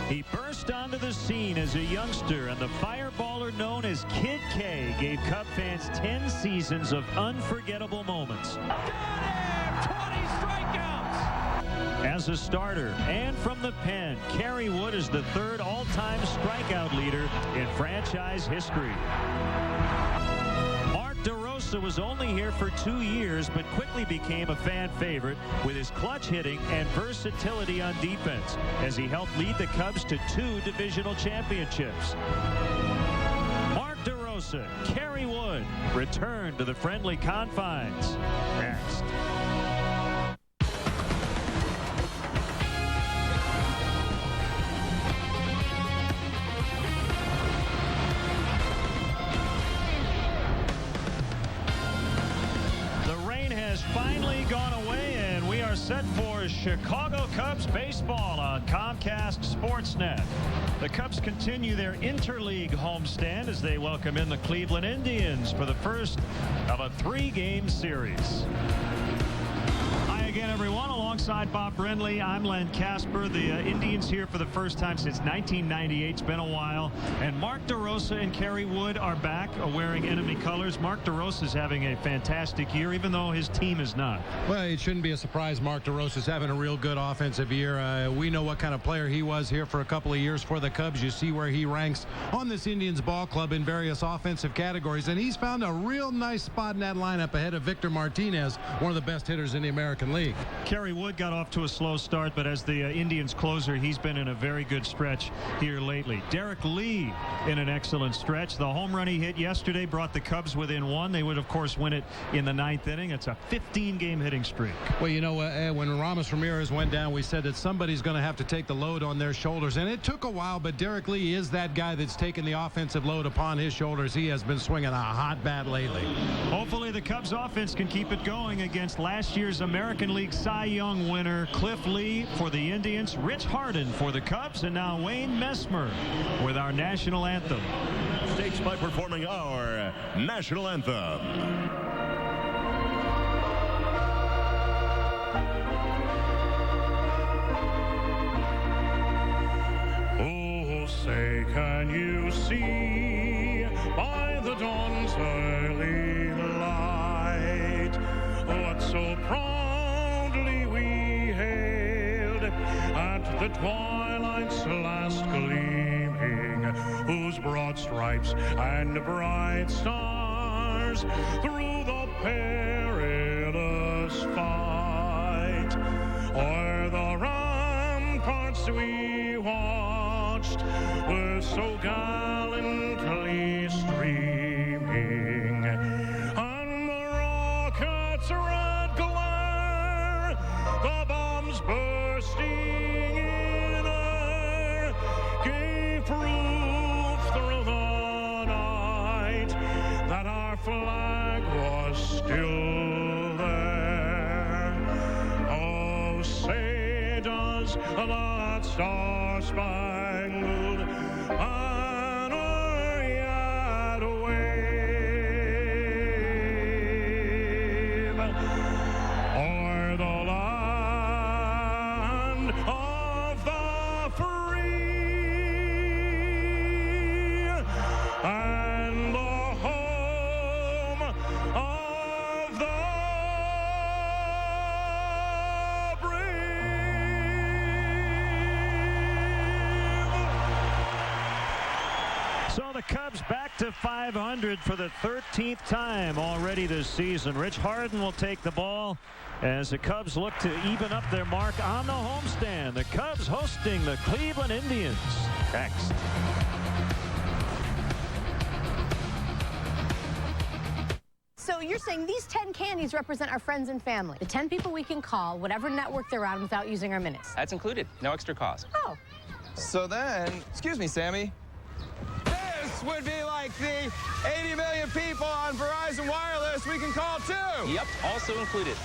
He burst onto the scene as a youngster, and the fireballer known as Kid K gave Cub fans 10 seasons of unforgettable moments. Got him! 20 strikeouts! As a starter and from the pen, Kerry Wood is the third all-time strikeout leader in franchise history. DeRosa was only here for 2 years, but quickly became a fan favorite with his clutch hitting and versatility on defense as he helped lead the Cubs to 2 divisional championships. Mark DeRosa, Kerry Wood, return to the friendly confines. Next. Finally gone away, and we are set for Chicago Cubs baseball on Comcast Sportsnet. The Cubs continue their interleague homestand as they welcome in the Cleveland Indians for the first of a 3-game series. Hi again, everyone. Alongside Bob Brindley, I'm Len Casper. The Indians here for the first time since 1998. It's been a while. And Mark DeRosa and Kerry Wood are back wearing enemy colors. Mark DeRosa is having a fantastic year, even though his team is not. Well, it shouldn't be a surprise. Mark DeRosa is having a real good offensive year. We know what kind of player he was here for a couple of years for the Cubs. You see where he ranks on this Indians ball club in various offensive categories. And he's found a real nice spot in that lineup ahead of Victor Martinez, one of the best hitters in the American League. Kerry Wood got off to a slow start, but as the Indians closer, he's been in a very good stretch here lately. Derek Lee in an excellent stretch. The home run he hit yesterday brought the Cubs within 1. They would, of course, win it in the 9th inning. It's a 15-game hitting streak. Well, you know, when Ramos Ramirez went down, we said that somebody's going to have to take the load on their shoulders, and it took a while, but Derek Lee is that guy that's taken the offensive load upon his shoulders. He has been swinging a hot bat lately. Hopefully the Cubs offense can keep it going against last year's American League Cy Young winner Cliff Lee for the Indians, Rich Harden for the Cubs, and now Wayne Messmer with our national anthem. States by performing our national anthem. Oh, say, can you see by the dawn's early light what so proudly we hailed at the twilight's last gleaming, whose broad stripes and bright stars through the perilous fight o'er the ramparts we watched were so gallantly streaming, and the rockets' red glare, the bombs bursting in air, gave proof through the night that our flag was still there. Oh, say does that star-spangled banner yet wave o'er the land of the free and the home of the brave. So the Cubs back to 500 for the 13th time already this season. Rich Harden will take the ball as the Cubs look to even up their mark on the homestand. The Cubs hosting the Cleveland Indians. Next. So you're saying these 10 candies represent our friends and family. The 10 people we can call, whatever network they're on, without using our minutes. That's included. No extra cost. Oh. So then, excuse me, Sammy. This would be like the 80 million people on Verizon Wireless we can call too. Yep, also included.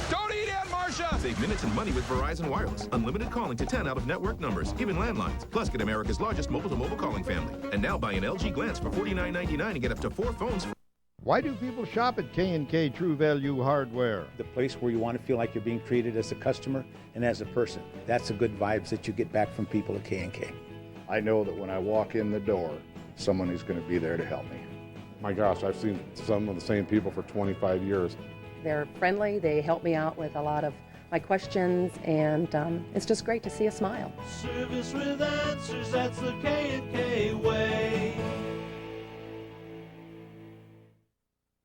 Don't eat it, Marcia! Save minutes and money with Verizon Wireless. Unlimited calling to 10 out-of-network numbers, even landlines. Plus, get America's largest mobile-to-mobile calling family. And now buy an LG Glance for $49.99 and get up to 4 phones. Why do people shop at K&K True Value Hardware? The place where you want to feel like you're being treated as a customer and as a person. That's the good vibes that you get back from people at K&K. I know that when I walk in the door, someone is going to be there to help me. My gosh, I've seen some of the same people for 25 years. They're friendly. They help me out with a lot of my questions, and it's just great to see a smile. Service with answers, that's the K&K way.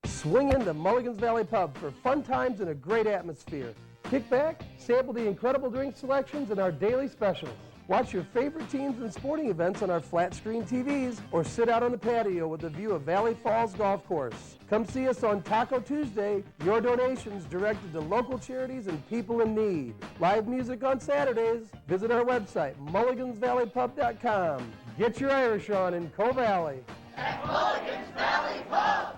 Swing into Mulligan's Valley Pub for fun times and a great atmosphere. Kick back, sample the incredible drink selections and our daily specials. Watch your favorite teams and sporting events on our flat screen TVs or sit out on the patio with a view of Valley Falls Golf Course. Come see us on Taco Tuesday. Your donations directed to local charities and people in need. Live music on Saturdays. Visit our website, mulligansvalleypub.com. Get your Irish on in Coe Valley. At Mulligan's Valley Pub.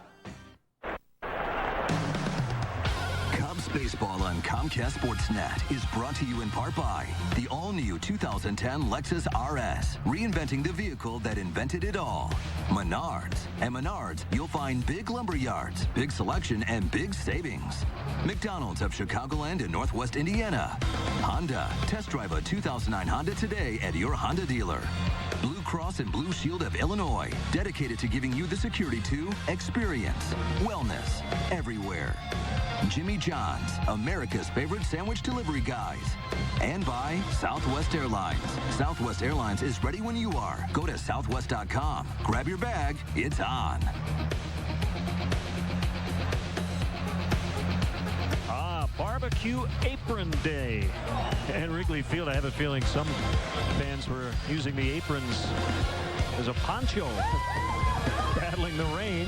Baseball on Comcast Sportsnet is brought to you in part by the all-new 2010 Lexus RS, reinventing the vehicle that invented it all. Menards. At Menards, you'll find big lumber yards, big selection, and big savings. McDonald's of Chicagoland and Northwest Indiana. Honda. Test drive a 2009 Honda today at your Honda dealer. Blue Cross and Blue Shield of Illinois, dedicated to giving you the security to experience wellness everywhere. Jimmy John's, America's favorite sandwich delivery guys. And by Southwest Airlines. Southwest Airlines is ready when you are. Go to southwest.com. Grab your bag. It's on. Barbecue Apron Day. And Wrigley Field, I have a feeling some fans were using the aprons as a poncho, battling the rain.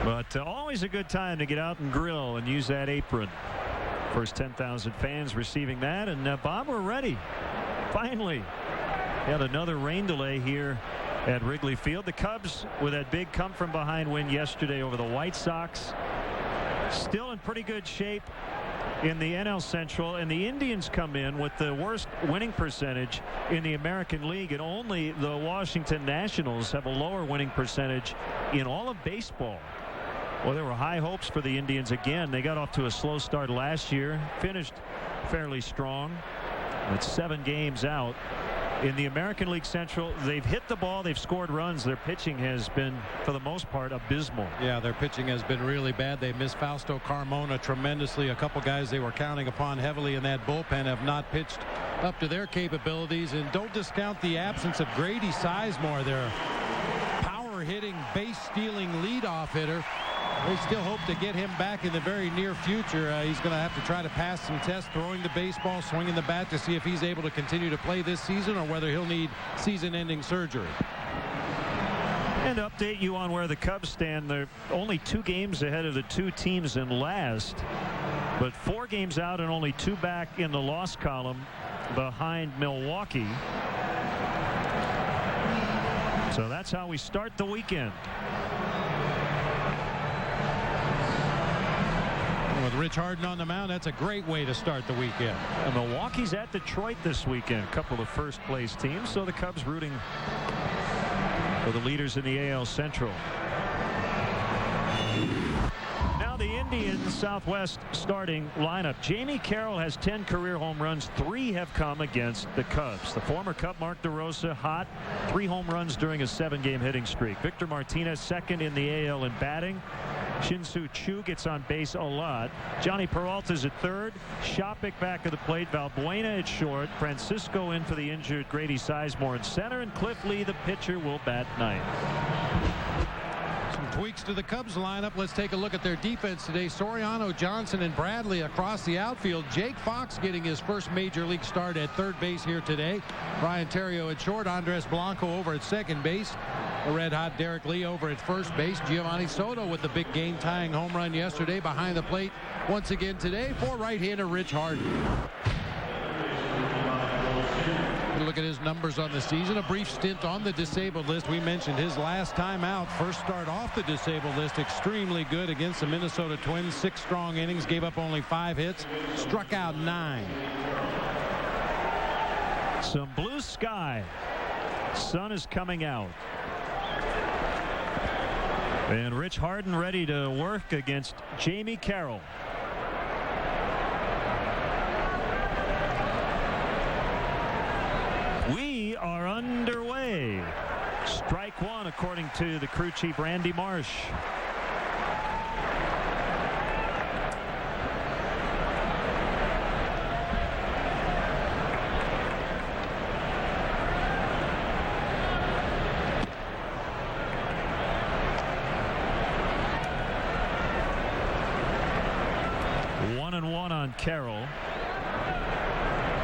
But always a good time to get out and grill and use that apron. First 10,000 fans receiving that. And Bob, we're ready. Finally. Had another rain delay here at Wrigley Field. The Cubs with that big come-from-behind win yesterday over the White Sox. Still in pretty good shape in the NL Central, and the Indians come in with the worst winning percentage in the American League, and only the Washington Nationals have a lower winning percentage in all of baseball. Well, there were high hopes for the Indians again. They got off to a slow start last year, finished fairly strong, but 7 games out. In the American League Central, they've hit the ball, they've scored runs. Their pitching has been, for the most part, abysmal. Yeah, their pitching has been really bad. They missed Fausto Carmona tremendously. A couple guys they were counting upon heavily in that bullpen have not pitched up to their capabilities. And don't discount the absence of Grady Sizemore, their power-hitting, base-stealing leadoff hitter. They still hope to get him back in the very near future. He's going to have to try to pass some tests, throwing the baseball, swinging the bat, to see if he's able to continue to play this season or whether he'll need season-ending surgery. And to update you on where the Cubs stand, they're only 2 games ahead of the 2 teams in last, but 4 games out and only 2 back in the loss column behind Milwaukee. So that's how we start the weekend. With Rich Harden on the mound, that's a great way to start the weekend. And Milwaukee's at Detroit this weekend, a couple of first-place teams, so the Cubs rooting for the leaders in the AL Central. Now the Indians Southwest starting lineup. Jamie Carroll has 10 career home runs. 3 have come against the Cubs. The former Cub Mark DeRosa hot, 3 home runs during a 7-game hitting streak. Victor Martinez second in the AL in batting. Shin-Soo Choo gets on base a lot. Johnny Peralta's at third. Shopik back of the plate. Valbuena at short. Francisco in for the injured Grady Sizemore in center. And Cliff Lee, the pitcher, will bat ninth. Some tweaks to the Cubs lineup. Let's take a look at their defense today. Soriano, Johnson, and Bradley across the outfield. Jake Fox getting his first major league start at third base here today. Brian Terrio at short. Andres Blanco over at second base. The red-hot Derek Lee over at first base. Giovanni Soto with the big game-tying home run yesterday behind the plate once again today for right-hander Rich Harden. Look at his numbers on the season. A brief stint on the disabled list. We mentioned his last time out. First start off the disabled list. Extremely good against the Minnesota Twins. 6 strong innings. Gave up only 5 hits. Struck out 9. Some blue sky. Sun is coming out. And Rich Harden ready to work against Jamie Carroll. We are underway. Strike one, according to the crew chief, Randy Marsh. On Carroll,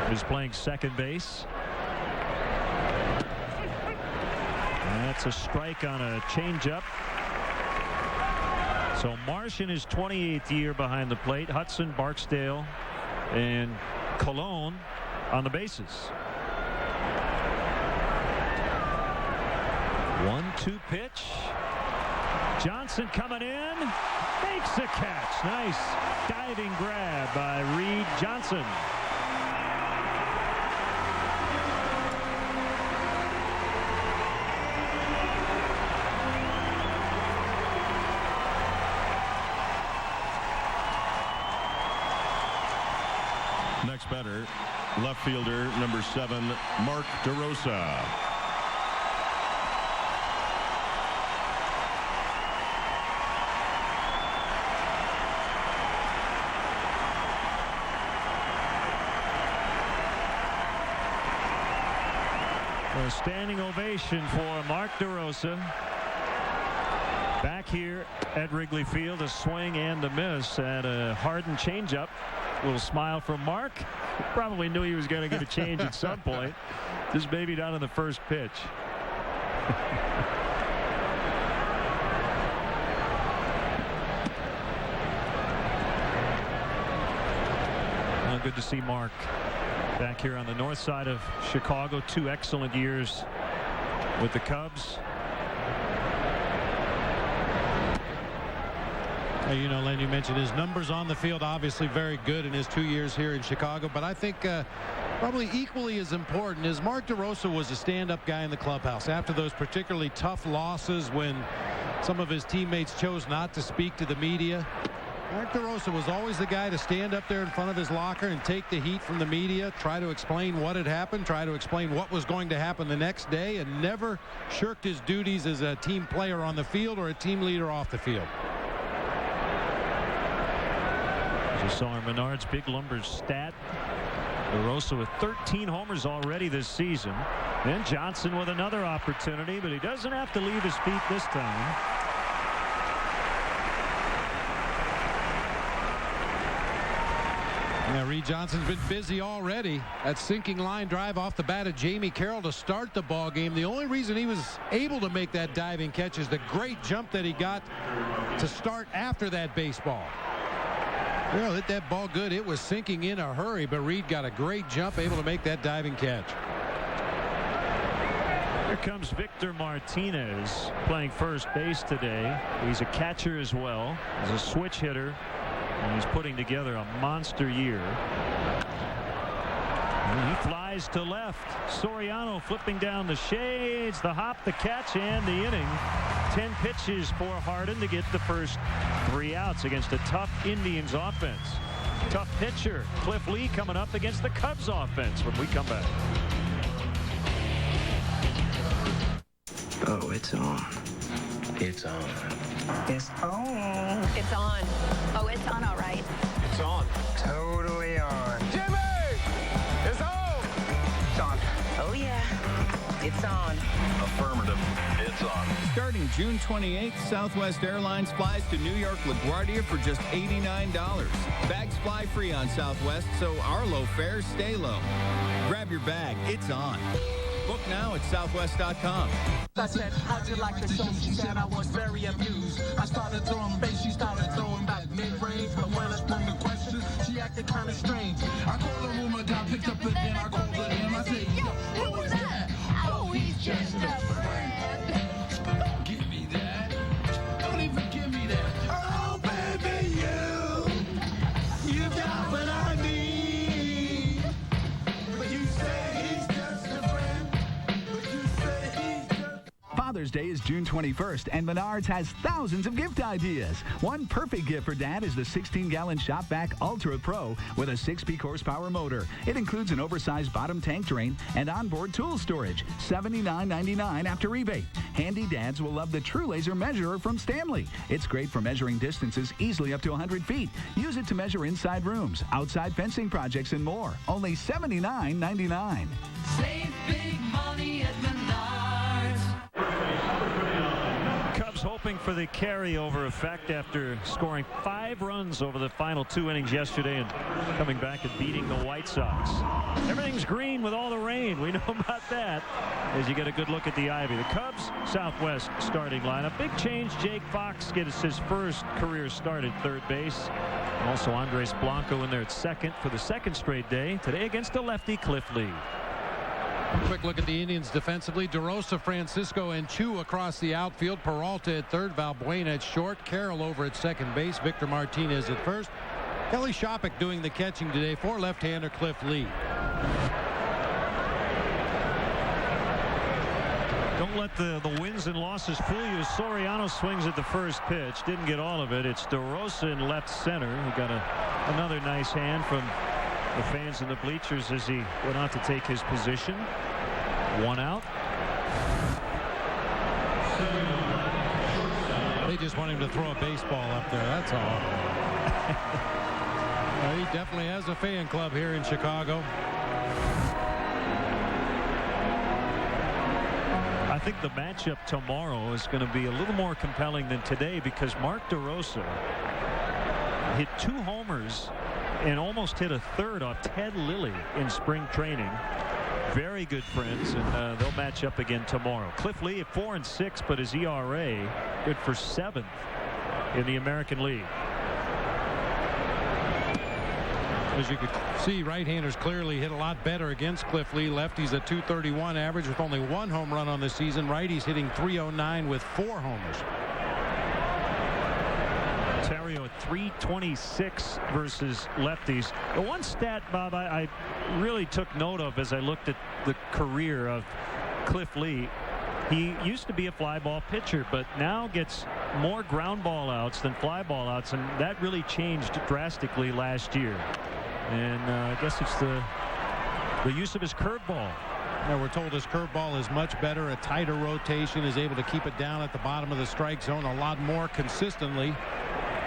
who's playing second base. That's a strike on a changeup. So Marsh in his 28th year behind the plate. Hudson, Barksdale, and Colon on the bases. 1-2 pitch. Johnson coming in. Makes a catch. Nice diving grab by Reed Johnson. Next batter, left fielder number 7, Mark DeRosa. A standing ovation for Mark DeRosa. Back here at Wrigley Field, a swing and a miss at a Harden changeup. A little smile from Mark. Probably knew he was going to get a change at some point. Just maybe not on the first pitch. Well, good to see Mark back here on the north side of Chicago. 2 excellent years with the Cubs. You know, Len, you mentioned his numbers on the field, obviously very good in his 2 years here in Chicago. But I think probably equally as important is Mark DeRosa was a stand-up guy in the clubhouse. After those particularly tough losses when some of his teammates chose not to speak to the media, Mark DeRosa was always the guy to stand up there in front of his locker and take the heat from the media, try to explain what had happened, try to explain what was going to happen the next day, and never shirked his duties as a team player on the field or a team leader off the field. As you saw our Menards big lumber stat, DeRosa with 13 homers already this season. And Johnson with another opportunity, but he doesn't have to leave his feet this time. Yeah, Reed Johnson's been busy already. That sinking line drive off the bat of Jamie Carroll to start the ball game. The only reason he was able to make that diving catch is the great jump that he got to start after that baseball. Carroll hit that ball good. It was sinking in a hurry, but Reed got a great jump, able to make that diving catch. Here comes Victor Martinez playing first base today. He's a catcher as well. He's a switch hitter. And he's putting together a monster year. And he flies to left. Soriano flipping down the shades, the hop, the catch, and the inning. 10 pitches for Harden to get the first 3 outs against a tough Indians offense. Tough pitcher, Cliff Lee, coming up against the Cubs offense when we come back. Oh, it's on. It's on. It's on. It's on. Oh, it's on, all right. It's on. Totally on. Jimmy! It's on! It's on. Oh, yeah. It's on. Affirmative. It's on. Starting June 28th, Southwest Airlines flies to New York LaGuardia for just $89. Bags fly free on Southwest, so our low fares stay low. Grab your bag. It's on. Book now at southwest.com. I said, how'd you like the show? She said I was very amused. I started throwing bass, she started throwing back mid-range. But when I sprung the question, she acted kind of strange. I called the room, I got picked up again. I called her in, I said, yo, who was that? Oh, he's just a friend. Don't give me that. Don't even give me that. Oh, baby, you got what I need. But you say he's just a friend. Father's Day is June 21st, and Menards has thousands of gift ideas. One perfect gift for Dad is the 16-gallon Shopvac Ultra Pro with a 6-peak horsepower motor. It includes an oversized bottom tank drain and onboard tool storage. $79.99 after rebate. Handy dads will love the True Laser Measurer from Stanley. It's great for measuring distances easily up to 100 feet. Use it to measure inside rooms, outside fencing projects, and more. Only $79.99. Save big money at Menards. Cubs hoping for the carryover effect after scoring 5 runs over the final 2 innings yesterday and coming back and beating the White Sox. Everything's green with all the rain. We know about that as you get a good look at the ivy. The Cubs Southwest starting lineup. Big change. Jake Fox gets his first career start at third base. Also Andres Blanco in there at second for the second straight day. Today against the lefty Cliff Lee. Quick look at the Indians defensively. DeRosa, Francisco, and Chu across the outfield. Peralta at third. Valbuena at short. Carroll over at second base. Victor Martinez at first. Kelly Shopik doing the catching today for left-hander Cliff Lee. Don't let the wins and losses fool you. Soriano swings at the first pitch. Didn't get all of it. It's DeRosa in left center. He got another nice hand from the fans in the bleachers as he went out to take his position. 1 out. They just want him to throw a baseball up there. That's all. Well, he definitely has a fan club here in Chicago. I think the matchup tomorrow is going to be a little more compelling than today because Mark DeRosa hit 2 homers and almost hit a third off Ted Lilly in spring training. Very good friends, and they'll match up again tomorrow. Cliff Lee at 4-6, but his ERA good for 7th in the American League. As you could see, right-handers clearly hit a lot better against Cliff Lee. Lefties at .231 average with only 1 home run on the season. Righties hitting .309 with 4 homers. Ontario at .326 versus lefties. The one stat, Bob, I really took note of as I looked at the career of Cliff Lee. He used to be a fly ball pitcher, but now gets more ground ball outs than fly ball outs, and that really changed drastically last year. And I guess it's the use of his curveball. Now we're told his curveball is much better, a tighter rotation, is able to keep it down at the bottom of the strike zone a lot more consistently.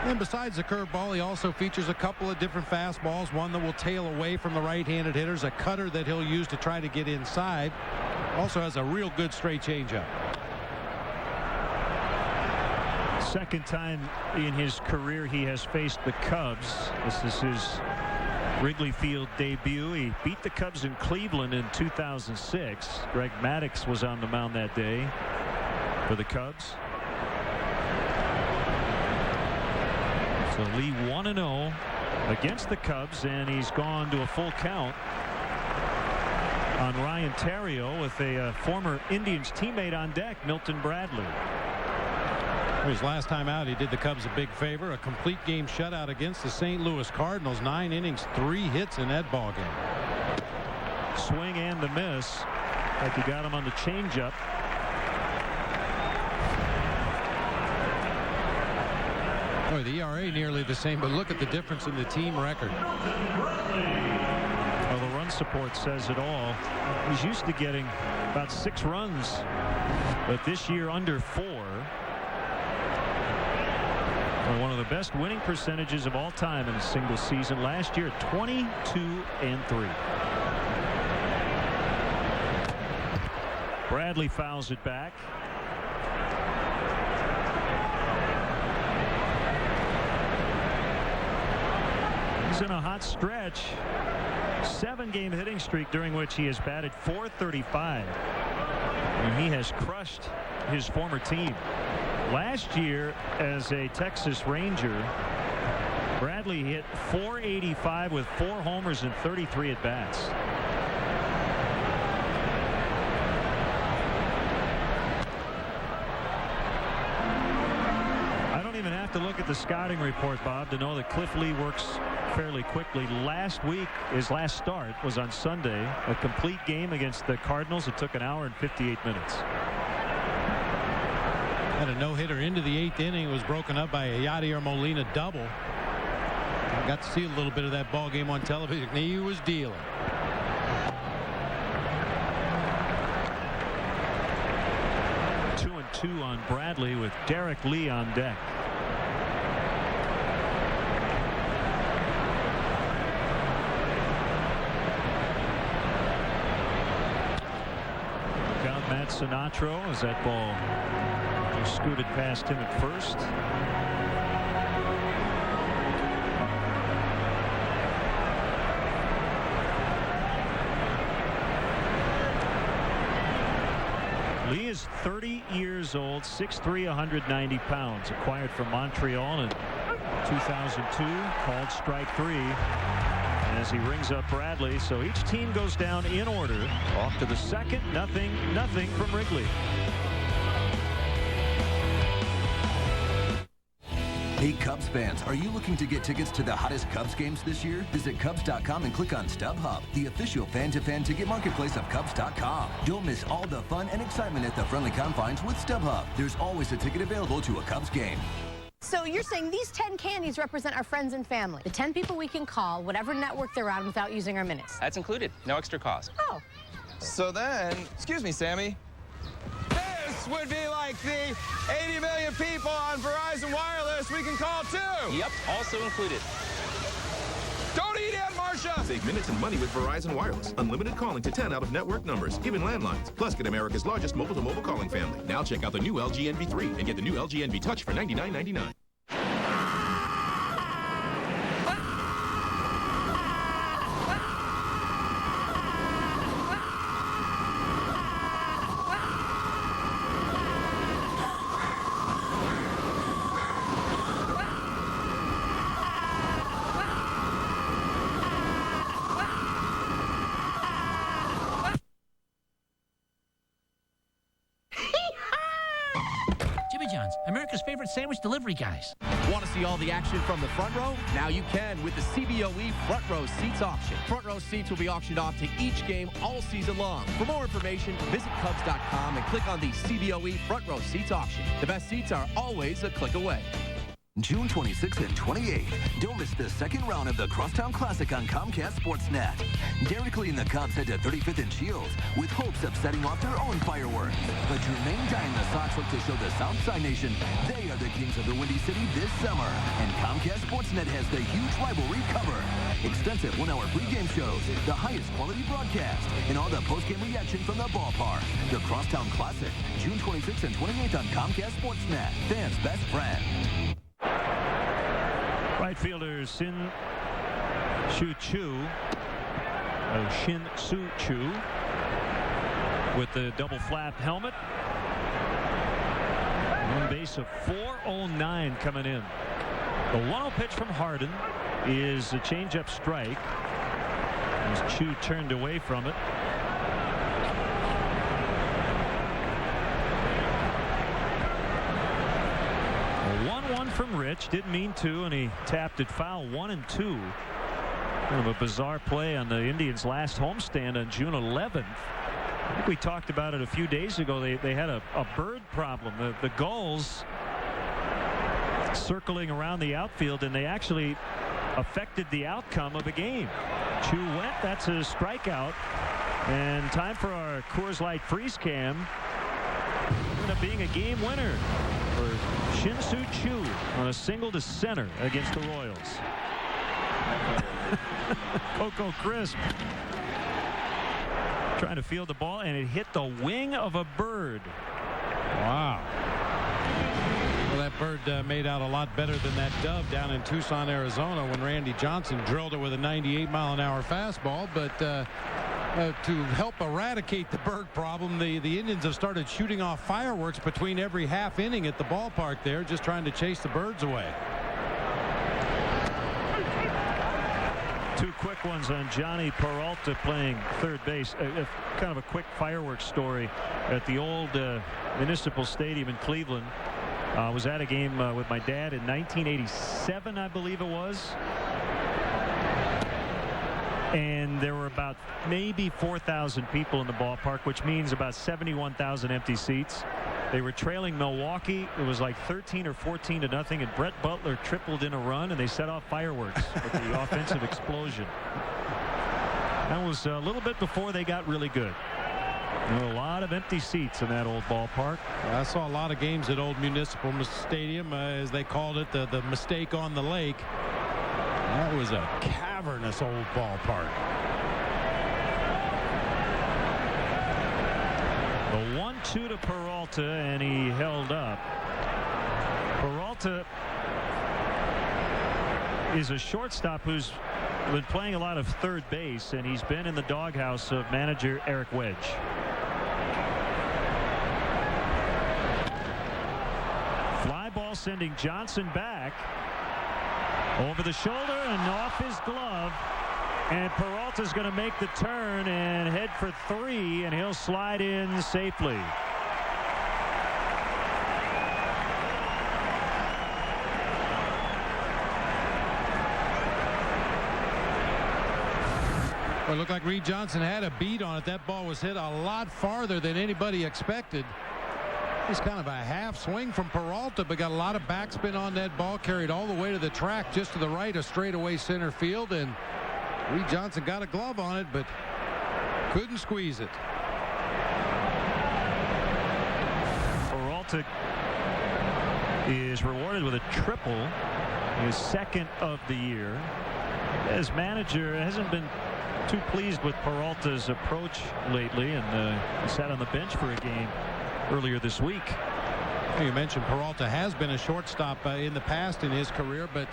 And besides the curveball, he also features a couple of different fastballs, one that will tail away from the right-handed hitters, a cutter that he'll use to try to get inside. Also has a real good straight changeup. Second time in his career he has faced the Cubs. This is his Wrigley Field debut. He beat the Cubs in Cleveland in 2006. Greg Maddux was on the mound that day for the Cubs. So Lee 1-0 against the Cubs, and he's gone to a full count on Ryan Theriot with a former Indians teammate on deck, Milton Bradley. His last time out, he did the Cubs a big favor, a complete game shutout against the St. Louis Cardinals. 9 innings, 3 hits in that ball game. Swing and the miss. Like he got him on the changeup. Boy, the ERA nearly the same, but look at the difference in the team record. Well, the run support says it all. He's used to getting about 6 runs, but this year under 4. One of the best winning percentages of all time in a single season. Last year, 22-3. Bradley fouls it back. He's in a hot stretch. 7-game hitting streak during which he has batted .435. And he has crushed his former team. Last year, as a Texas Ranger, Bradley hit .485 with 4 homers and 33 at-bats. I don't even have to look at the scouting report, Bob, to know that Cliff Lee works fairly quickly. Last week, his last start was on Sunday, a complete game against the Cardinals. It took 1 hour and 58 minutes. Had a no-hitter into the 8th inning. It was broken up by a Yadier Molina double. I got to see a little bit of that ball game on television. He was dealing. Two on Bradley with Derek Lee on deck. Got Matt Sinatro as that ball just scooted past him at first. Lee is 30 years old, 6'3", 190 pounds. Acquired from Montreal in 2002, called strike 3. As he rings up Bradley, so each team goes down in order. Off to the second, nothing from Wrigley. Hey Cubs fans, are you looking to get tickets to the hottest Cubs games this year? Visit Cubs.com and click on StubHub, the official fan-to-fan ticket marketplace of Cubs.com. Don't miss all the fun and excitement at the friendly confines with StubHub. There's always a ticket available to a Cubs game. So you're saying these 10 candies represent our friends and family. The 10 people we can call, whatever network they're on, without using our minutes. That's included. No extra cost. Oh. So then, excuse me, Sammy. This would be like the 80 million people on Verizon Wireless we can call too. Yep, also included. Don't eat it, Marcia! Save minutes and money with Verizon Wireless. Unlimited calling to 10 out-of-network numbers, even landlines. Plus, get America's largest mobile-to-mobile calling family. Now check out the new LG NV3 and get the new LG NV Touch for $99.99. America's favorite sandwich delivery guys. Want to see all the action from the front row? Now you can with the CBOE Front Row Seats auction. Front row seats will be auctioned off to each game all season long. For more information, visit Cubs.com and click on the CBOE Front Row Seats auction. The best seats are always a click away. June 26th and 28th. Don't miss the second round of the Crosstown Classic on Comcast Sportsnet. Derek Lee and the Cubs head to 35th and Shields with hopes of setting off their own fireworks. But Jermaine Dye and the Sox look to show the Southside Nation they are the kings of the Windy City this summer. And Comcast Sportsnet has the huge rivalry covered. Extensive one-hour pregame shows, the highest quality broadcast, and all the postgame reaction from the ballpark. The Crosstown Classic, June 26th and 28th on Comcast Sportsnet. Fans' best friend. Right fielder Shin Soo Choo with the double flap helmet. On base of 409 coming in. The 1-0 pitch from Harden is a changeup strike as Choo turned away from it. From Rich, didn't mean to, and he tapped it foul. 1-2. Kind of a bizarre play on the Indians' last homestand on June 11th. I think we talked about it a few days ago. They had a bird problem. The gulls circling around the outfield, and they actually affected the outcome of the game. Choo went. That's a strikeout. And time for our Coors Light freeze cam. Ended up being a game winner for Shin Soo Choo on a single to center against the Royals. Coco Crisp trying to field the ball, and it hit the wing of a bird. Wow. Well, that bird made out a lot better than that dove down in Tucson, Arizona, when Randy Johnson drilled it with a 98-mile-an-hour fastball. But to help eradicate the bird problem, the Indians have started shooting off fireworks between every half inning at the ballpark there, just trying to chase the birds away. Two quick ones on Johnny Peralta playing third base. Kind of a quick fireworks story at the old Municipal Stadium in Cleveland. I was at a game with my dad in 1987, I believe it was. And there were about maybe 4,000 people in the ballpark, which means about 71,000 empty seats. They were trailing Milwaukee. It was like 13 or 14 to nothing, and Brett Butler tripled in a run, and they set off fireworks with the offensive explosion. That was a little bit before they got really good. There were a lot of empty seats in that old ballpark. I saw a lot of games at Old Municipal Stadium, as they called it, the mistake on the lake. That was a cavernous old ballpark. The 1-2 to Peralta, and he held up. Peralta is a shortstop who's been playing a lot of third base, and he's been in the doghouse of manager Eric Wedge. Fly ball sending Johnson back over the shoulder and off his glove. And Peralta's going to make the turn and head for 3, and he'll slide in safely. Well, it looked like Reed Johnson had a beat on it. That ball was hit a lot farther than anybody expected. It's kind of a half swing from Peralta, but got a lot of backspin on that ball, carried all the way to the track just to the right of straightaway center field, and Reed Johnson got a glove on it, but couldn't squeeze it. Peralta is rewarded with a triple, his second of the year. His manager hasn't been too pleased with Peralta's approach lately, and he sat on the bench for a game earlier this week. You mentioned Peralta has been a shortstop in the past in his career, but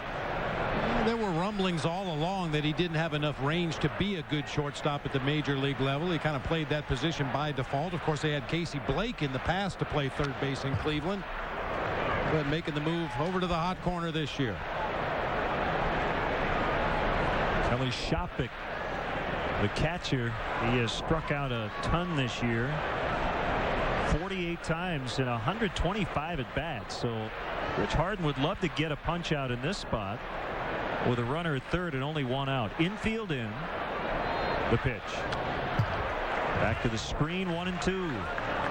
there were rumblings all along that he didn't have enough range to be a good shortstop at the major league level. He kind of played that position by default. Of course, they had Casey Blake in the past to play third base in Cleveland, but making the move over to the hot corner this year. Kelly Shopik, the catcher, he has struck out a ton this year. 48 times and 125 at bats. So Rich Harden would love to get a punch out in this spot with a runner at third and only one out. Infield in. The pitch. Back to the screen, 1-2.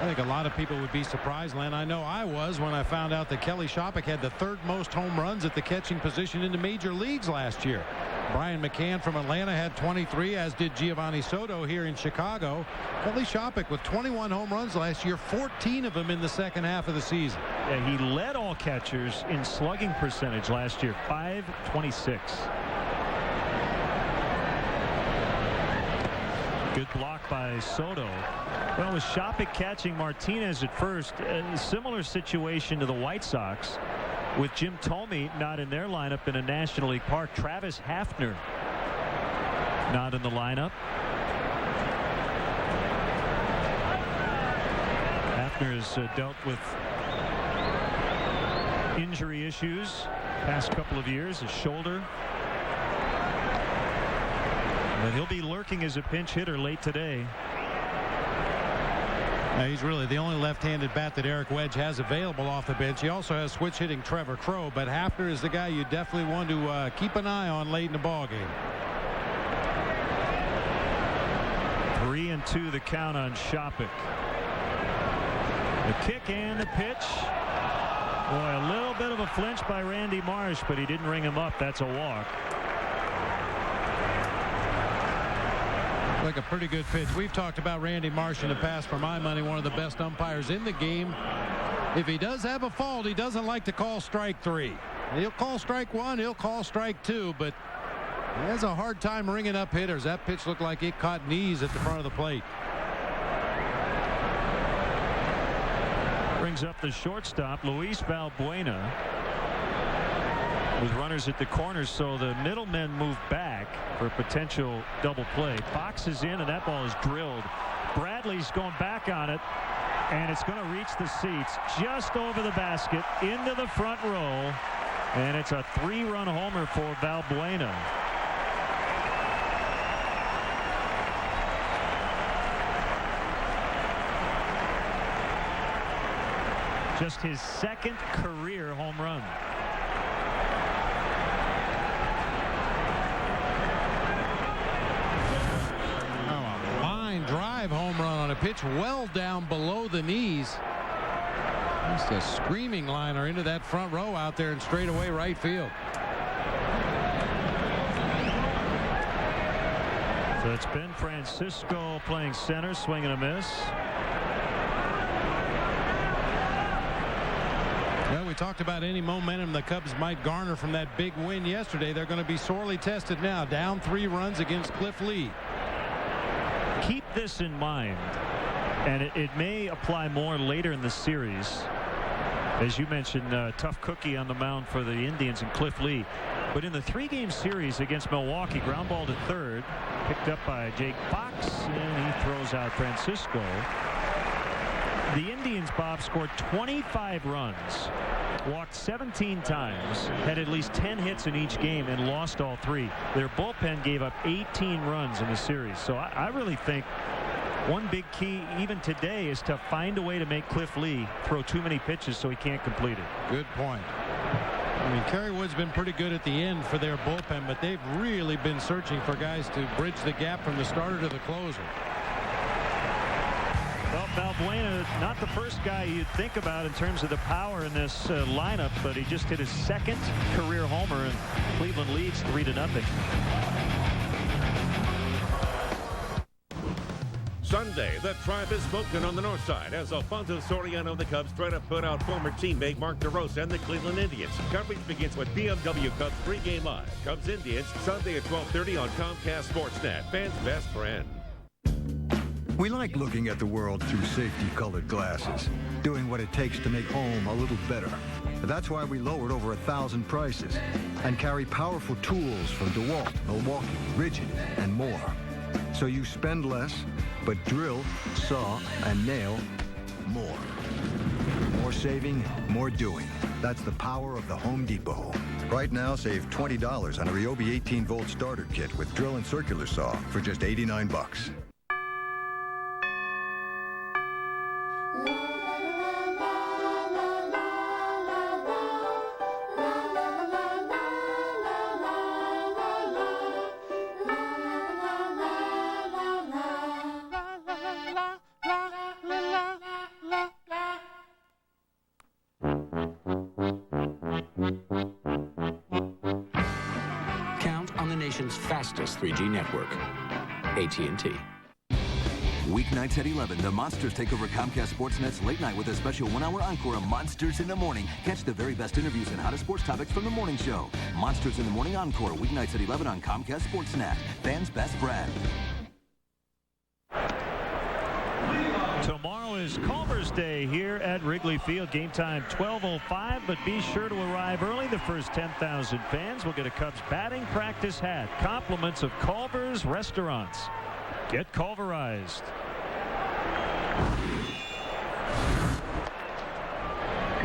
I think a lot of people would be surprised, Len. I know I was when I found out that Kelly Shopik had the third most home runs at the catching position in the major leagues last year. Brian McCann from Atlanta had 23, as did Giovanni Soto here in Chicago. Kelly Shopik with 21 home runs last year, 14 of them in the second half of the season. Yeah, he led all catchers in slugging percentage last year, .526. Good block by Soto. Well, with Shopik catching Martinez at first, a similar situation to the White Sox, with Jim Thome not in their lineup in a National League park. Travis Hafner not in the lineup. Hafner has dealt with injury issues past couple of years, his shoulder. But he'll be lurking as a pinch hitter late today. He's really the only left-handed bat that Eric Wedge has available off the bench. He also has switch hitting Trevor Crow, but Hafner is the guy you definitely want to keep an eye on late in the ball game. 3-2 the count on Shopik. The kick and the pitch. Boy, a little bit of a flinch by Randy Marsh, but he didn't ring him up. That's a walk. Like a pretty good pitch. We've talked about Randy Marsh in the past. For my money, one of the best umpires in the game. If he does have a fault, he doesn't like to call strike 3. He'll call strike 1, he'll call strike 2, but he has a hard time ringing up hitters. That pitch looked like it caught knees at the front of the plate. Brings up the shortstop, Luis Valbuena, with runners at the corners, so the middlemen move back for a potential double play. Fox is in, and that ball is drilled. Bradley's going back on it, and it's going to reach the seats just over the basket into the front row, and it's a 3-run homer for Valbuena. Just his second career home run. Drive home run on a pitch well down below the knees. Just a screaming liner into that front row out there in straightaway right field. So it's Ben Francisco playing center, swing and a miss. Well, we talked about any momentum the Cubs might garner from that big win yesterday. They're going to be sorely tested now. Down 3 runs against Cliff Lee. Keep this in mind, and it may apply more later in the series. As you mentioned, tough cookie on the mound for the Indians and Cliff Lee. But in the 3-game series against Milwaukee, ground ball to third, picked up by Jake Fox, and he throws out Francisco. The Indians, Bob, scored 25 runs, walked 17 times, had at least 10 hits in each game, and lost all 3. Their bullpen gave up 18 runs in the series. So I really think one big key even today is to find a way to make Cliff Lee throw too many pitches so he can't complete it. Good point. I mean, Kerry Wood's been pretty good at the end for their bullpen, but they've really been searching for guys to bridge the gap from the starter to the closer. Well, Valbuena, not the first guy you'd think about in terms of the power in this lineup, but he just hit his 2nd career homer, and Cleveland leads 3-0. Sunday, the Tribe is spoken on the north side as Alfonso Soriano of the Cubs try to put out former teammate Mark DeRosa and the Cleveland Indians. Coverage begins with BMW Cubs pregame live. Cubs Indians, Sunday at 12:30 on Comcast Sportsnet. Fans' best friend. We like looking at the world through safety-colored glasses, doing what it takes to make home a little better. That's why we lowered over 1,000 prices and carry powerful tools from DeWalt, Milwaukee, Rigid, and more. So you spend less, but drill, saw, and nail more. More saving, more doing. That's the power of the Home Depot. Right now, save $20 on a Ryobi 18-volt starter kit with drill and circular saw for just $89. Fastest 3G network. AT&T. Weeknights at 11, the Monsters take over Comcast Sportsnet's late night with a special 1-hour encore of Monsters in the Morning. Catch the very best interviews and hottest sports topics from the morning show. Monsters in the Morning Encore, weeknights at 11 on Comcast Sportsnet. Fans' best friend. Tomorrow is Culver's Day here at Wrigley Field. Game time 12:05, but be sure to arrive early. The first 10,000 fans will get a Cubs batting practice hat. Compliments of Culver's Restaurants. Get Culverized.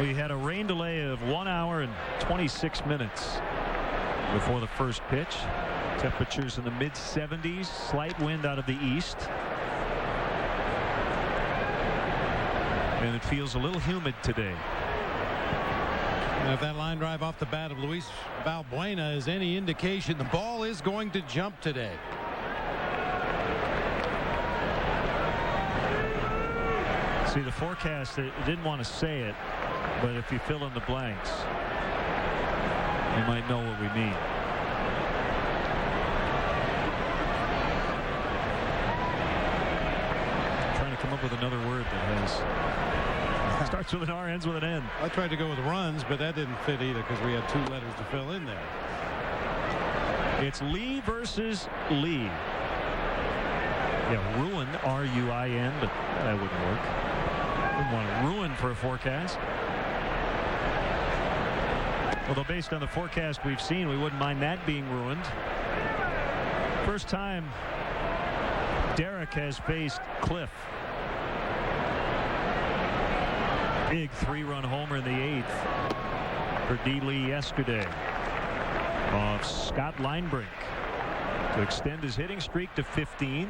We had a rain delay of 1 hour and 26 minutes before the first pitch. Temperatures in the mid-70s, slight wind out of the east. And it feels a little humid today. And if that line drive off the bat of Luis Valbuena is any indication, the ball is going to jump today. See, the forecast, it didn't want to say it, but if you fill in the blanks, you might know what we mean. I'm trying to come up with another word that has starts with an R, ends with an N. I tried to go with runs, but that didn't fit either because we had 2 letters to fill in there. It's Lee versus Lee. Yeah, ruin, R-U-I-N, but that wouldn't work. Wouldn't want to ruin for a forecast. Although based on the forecast we've seen, we wouldn't mind that being ruined. First time Derek has faced Cliff. Big 3-run homer in the 8th for D. Lee yesterday off Scott Linebrink to extend his hitting streak to 15.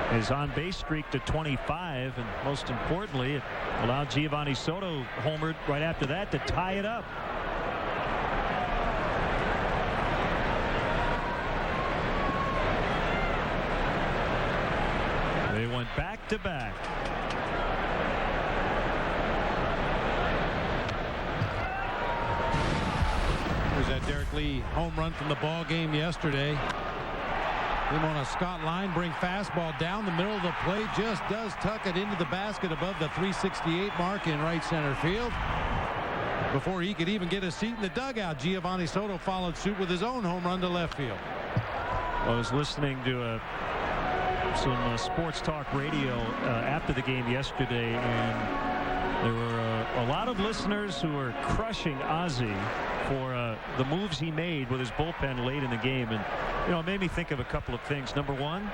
His on-base streak to 25, and most importantly, it allowed Giovanni Soto homered right after that to tie it up. They went back to back. that Derek Lee home run from the ball game yesterday. Him on a Scott line, bring fastball down the middle of the plate, just does tuck it into the basket above the 368 mark in right center field. Before he could even get a seat in the dugout, Giovanni Soto followed suit with his own home run to left field. I was listening to some sports talk radio after the game yesterday, and there were a lot of listeners who were crushing Ozzie for the moves he made with his bullpen late in the game. And it made me think of a couple of things. Number one,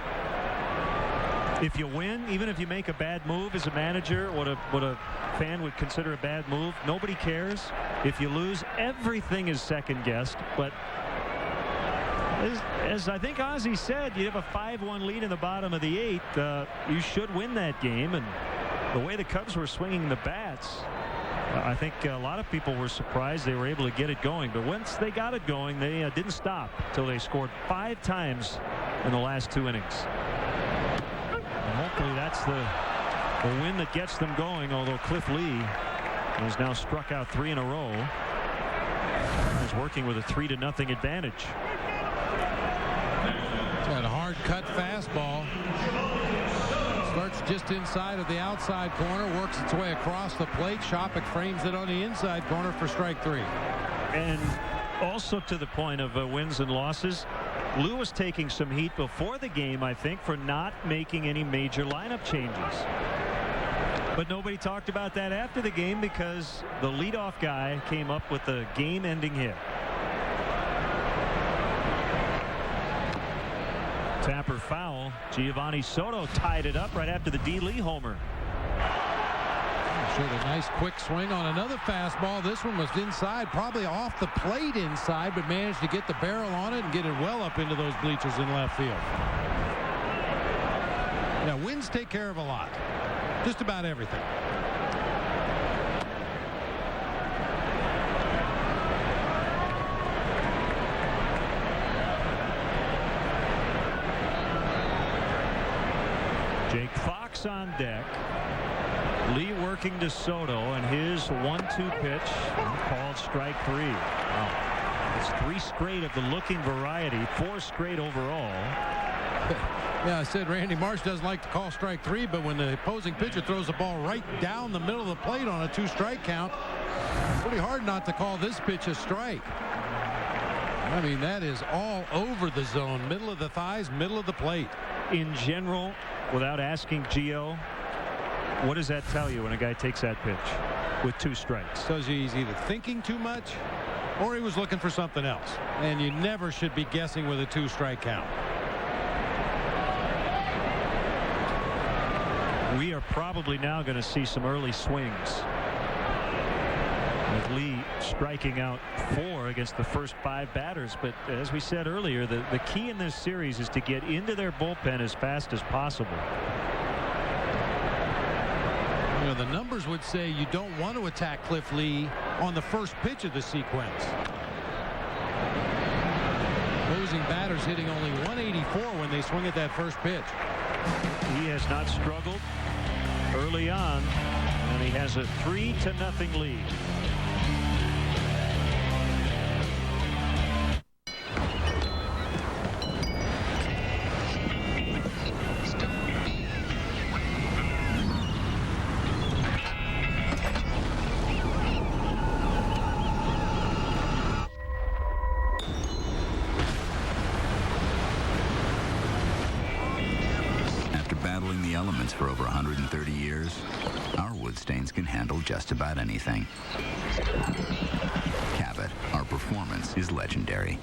if you win, even if you make a bad move as a manager, what a fan would consider a bad move, nobody cares. If you lose, everything is second guessed. But as I think Ozzie said, you have a 5-1 lead in the bottom of the 8th. You should win that game. And the way the Cubs were swinging the bats, I think a lot of people were surprised they were able to get it going. But once they got it going, they didn't stop until they scored 5 times in the last 2 innings. And hopefully that's the win that gets them going, although Cliff Lee has now struck out 3 in a row. He's working with a 3-0 advantage. That hard cut fastball starts just inside of the outside corner, works its way across the plate. Shopik frames it on the inside corner for strike 3. And also to the point of wins and losses, Lou was taking some heat before the game, I think, for not making any major lineup changes. But nobody talked about that after the game because the leadoff guy came up with a game-ending hit. Tapper foul. Giovanni Soto tied it up right after the D. Lee homer. Showed a nice quick swing on another fastball. This one was inside, probably off the plate inside, but managed to get the barrel on it and get it well up into those bleachers in left field. Now, wins take care of a lot. Just about everything. Jake Fox on deck. Lee working to Soto, and his 1-2 pitch called strike 3. Wow. It's 3 straight of the looking variety, 4 straight overall. Yeah, I said Randy Marsh doesn't like to call strike 3, but when the opposing pitcher throws the ball right down the middle of the plate on a 2-strike count, pretty hard not to call this pitch a strike. I mean, that is all over the zone, middle of the thighs, middle of the plate. In general, without asking Gio, what does that tell you when a guy takes that pitch with 2 strikes? Tells you he's either thinking too much or he was looking for something else. And you never should be guessing with a 2-strike count. We are probably now going to see some early swings, with Lee striking out 4 against the first 5 batters. But as we said earlier, the key in this series is to get into their bullpen as fast as possible. You know, the numbers would say you don't want to attack Cliff Lee on the first pitch of the sequence. Opposing batters hitting only 184 when they swing at that first pitch. He has not struggled early on, and he has a 3-0 lead. For over 130 years, our wood stains can handle just about anything. Cabot, our performance is legendary.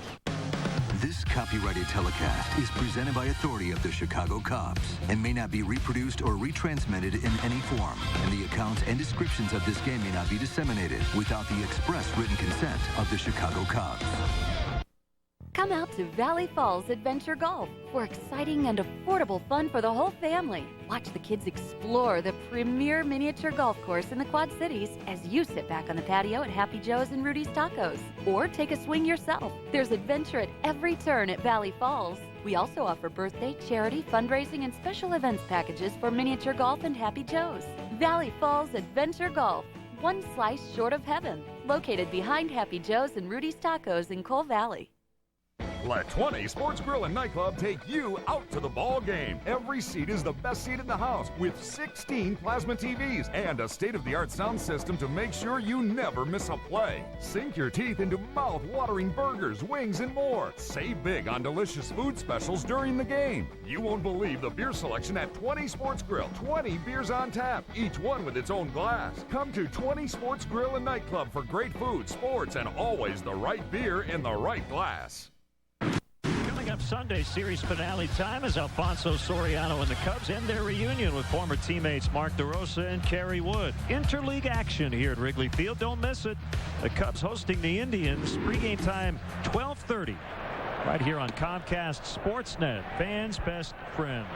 This copyrighted telecast is presented by authority of the Chicago Cubs and may not be reproduced or retransmitted in any form, and the accounts and descriptions of this game may not be disseminated without the express written consent of the Chicago Cubs. Come out to Valley Falls Adventure Golf for exciting and affordable fun for the whole family. Watch the kids explore the premier miniature golf course in the Quad Cities as you sit back on the patio at Happy Joe's and Rudy's Tacos. Or take a swing yourself. There's adventure at every turn at Valley Falls. We also offer birthday, charity, fundraising, and special events packages for miniature golf and Happy Joe's. Valley Falls Adventure Golf, one slice short of heaven. located behind Happy Joe's and Rudy's Tacos in Coal Valley. Let 20 Sports Grill and Nightclub take you out to the ball game. Every seat is the best seat in the house with 16 plasma TVs and a state-of-the-art sound system to make sure you never miss a play. Sink your teeth into mouth-watering burgers, wings, and more. Save big on delicious food specials during the game. You won't believe the beer selection at 20 Sports Grill. 20 beers on tap, each one with its own glass. Come to 20 Sports Grill and Nightclub for great food, sports, and always the right beer in the right glass. Coming up Sunday, series finale time as Alfonso Soriano and the Cubs end their reunion with former teammates Mark DeRosa and Kerry Wood. Interleague action here at Wrigley Field. Don't miss it. The Cubs hosting the Indians. Pregame time 12:30. Right here on Comcast Sportsnet, fans' best friend.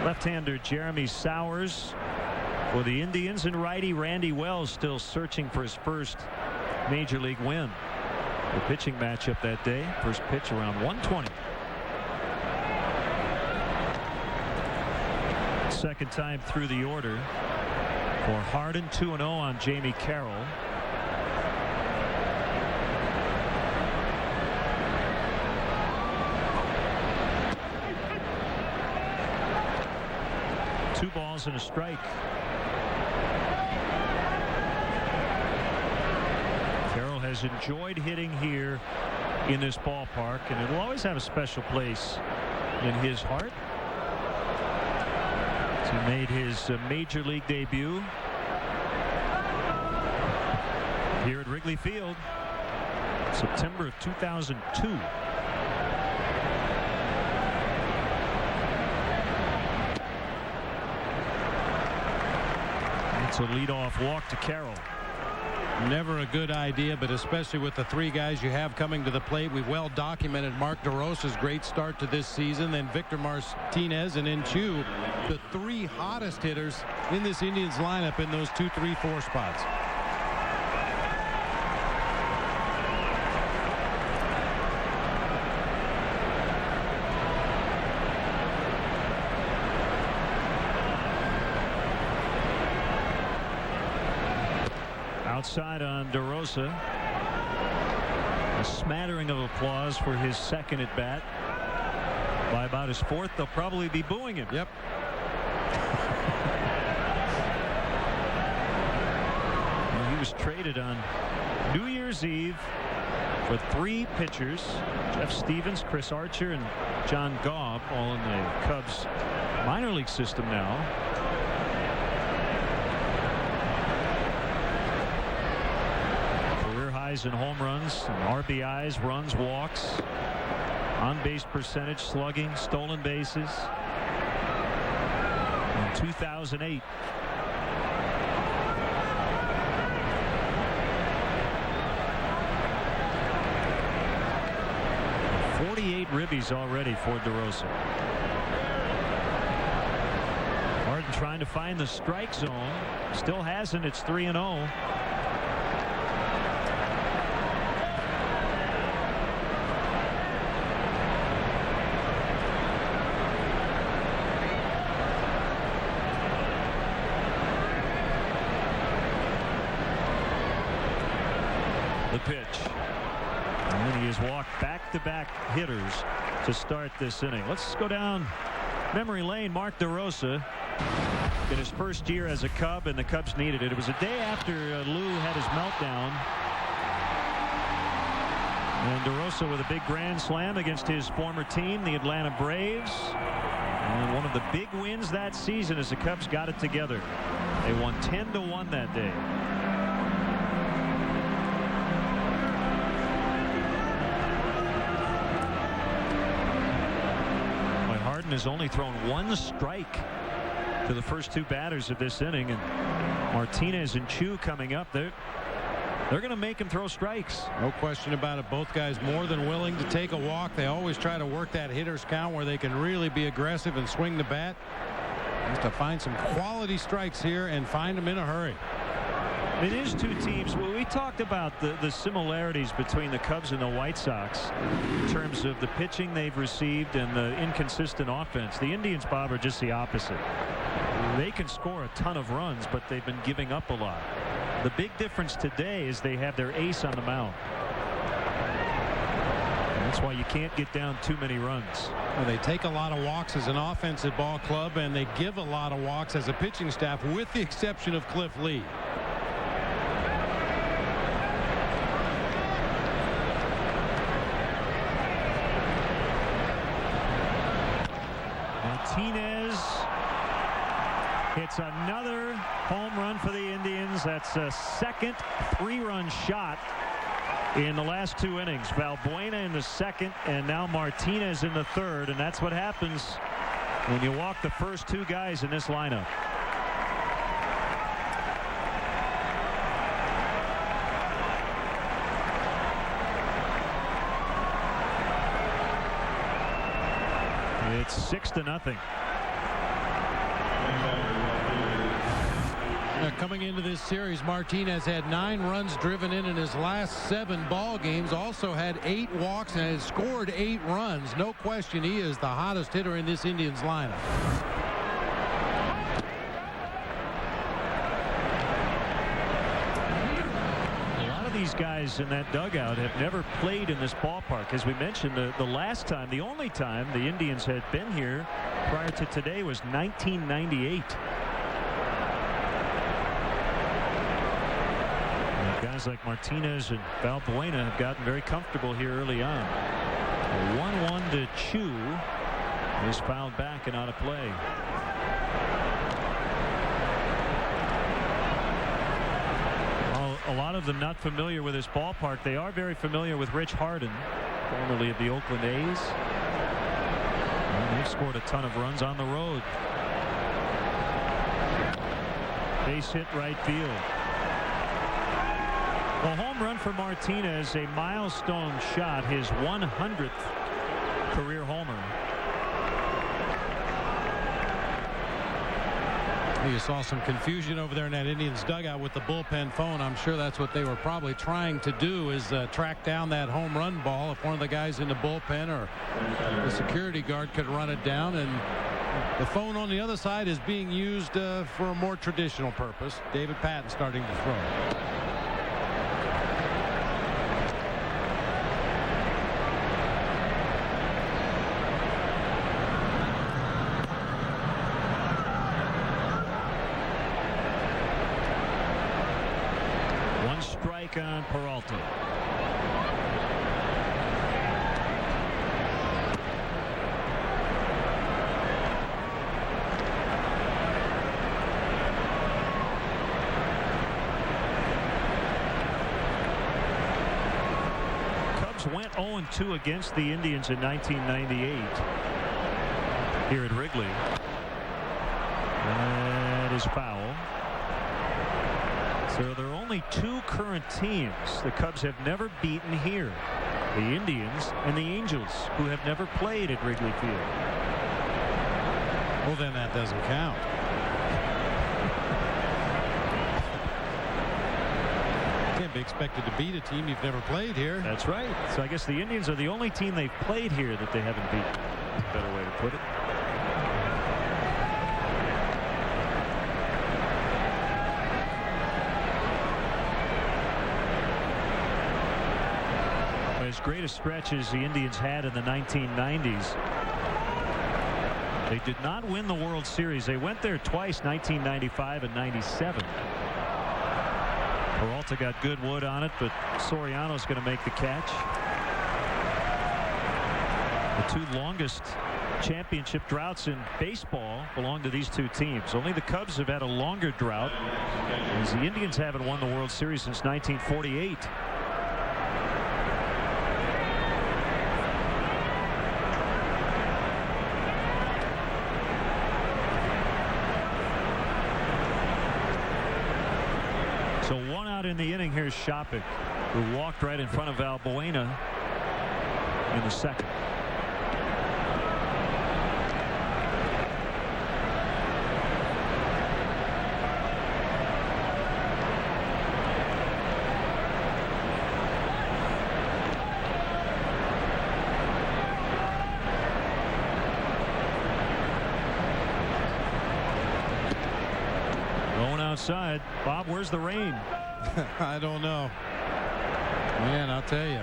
Left-hander Jeremy Sowers for the Indians, and righty Randy Wells still searching for his first major league win. The pitching matchup that day. First pitch around 120. Second time through the order for Harden. 2-0 on Jamie Carroll. Two balls and a strike. Carroll has enjoyed hitting here in this ballpark, and it will always have a special place in his heart. He made his major league debut here at Wrigley Field, September of 2002. It's a leadoff walk to Carroll. Never a good idea, but especially with the three guys you have coming to the plate. We've well documented Mark DeRosa's great start to this season, then Victor Martinez and then Chu, the three hottest hitters in this Indians lineup in those 2, 3, 4 spots. Outside on DeRosa. A smattering of applause for his second at bat. By about his fourth, they'll probably be booing him. Yep. Well, he was traded on New Year's Eve for 3 pitchers. Jeff Stevens, Chris Archer, and John Gobb, all in the Cubs minor league system now. In home runs, RBIs, runs, walks, on base percentage, slugging, stolen bases. In 2008. .48 ribbies already for DeRosa. Harden trying to find the strike zone. Still hasn't. It's 3-0. The pitch. And then he has walked back-to-back hitters to start this inning. Let's go down memory lane. Mark DeRosa in his first year as a Cub, and the Cubs needed it. It was a day after Lou had his meltdown. And DeRosa with a big grand slam against his former team, the Atlanta Braves. And one of the big wins that season as the Cubs got it together. They won 10-1 that day. Has only thrown 1 strike to the first 2 batters of this inning, and Martinez and Chu coming up. They're going to make him throw strikes. No question about it. Both guys more than willing to take a walk. They always try to work that hitter's count where they can really be aggressive and swing the bat. Just to find some quality strikes here and find them in a hurry. It is 2 teams. Well, we talked about the similarities between the Cubs and the White Sox in terms of the pitching they've received and the inconsistent offense. The Indians, Bob, are just the opposite. They can score a ton of runs, but they've been giving up a lot. The big difference today is they have their ace on the mound. That's why you can't get down too many runs. Well, they take a lot of walks as an offensive ball club, and they give a lot of walks as a pitching staff, with the exception of Cliff Lee. Martinez hits another home run for the Indians. That's a second 3-run shot in the last 2 innings. Valbuena in the second, and now Martinez in the third, and that's what happens when you walk the first 2 guys in this lineup. It's 6-0. Now, coming into this series, Martinez had 9 runs driven in his last 7 ball games. Also had 8 walks and has scored 8 runs. No question, he is the hottest hitter in this Indians lineup. These guys in that dugout have never played in this ballpark. As we mentioned, the last time, the only time the Indians had been here prior to today was 1998. And guys like Martinez and Valbuena have gotten very comfortable here early on. A 1-1 to Chu is fouled back and out of play. A lot of them not familiar with this ballpark. They are very familiar with Rich Harden, formerly of the Oakland A's. And they've scored a ton of runs on the road. Base hit right field. A home run for Martinez, a milestone shot, his 100th career homer. You saw some confusion over there in that Indians dugout with the bullpen phone. I'm sure that's what they were probably trying to do, is track down that home run ball. If one of the guys in the bullpen or the security guard could run it down. And the phone on the other side is being used for a more traditional purpose. David Patton starting to throw. On Peralta. Cubs went 0-2 against the Indians in 1998 here at Wrigley. That is foul. So there are only 2 current teams the Cubs have never beaten here. The Indians and the Angels, who have never played at Wrigley Field. Well, then that doesn't count. Can't be expected to beat a team you've never played here. That's right. So I guess the Indians are the only team they've played here that they haven't beaten. Better way to put it. As great a stretch as the Indians had in the 1990s, they did not win the World Series. They went there twice, 1995 and 97. Peralta got good wood on it, but Soriano's going to make the catch. The 2 longest championship droughts in baseball belong to these 2 teams. Only the Cubs have had a longer drought, as the Indians haven't won the World Series since 1948. So 1 out in the inning. Here's Shopik, who walked right in front of Valbuena in the second. Outside. Bob, where's the rain? I don't know. Man, I'll tell you.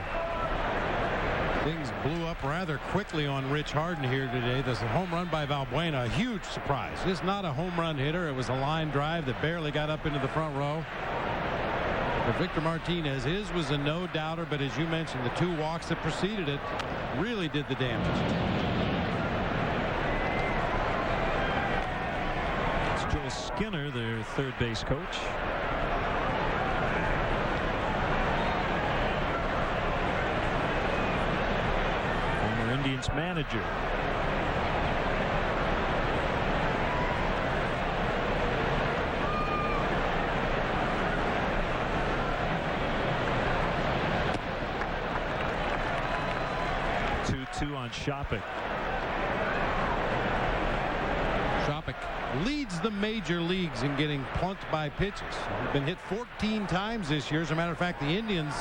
Things blew up rather quickly on Rich Harden here today. This home run by Valbuena, a huge surprise. It's not a home run hitter. It was a line drive that barely got up into the front row. For Victor Martinez, his was a no-doubter, but as you mentioned, the 2 walks that preceded it really did the damage. It's Joel Skinner, their third base coach. Former Indians manager. On Shopping. Shopping leads the major leagues in getting plunked by pitches. He's been hit 14 times this year. As a matter of fact, the Indians,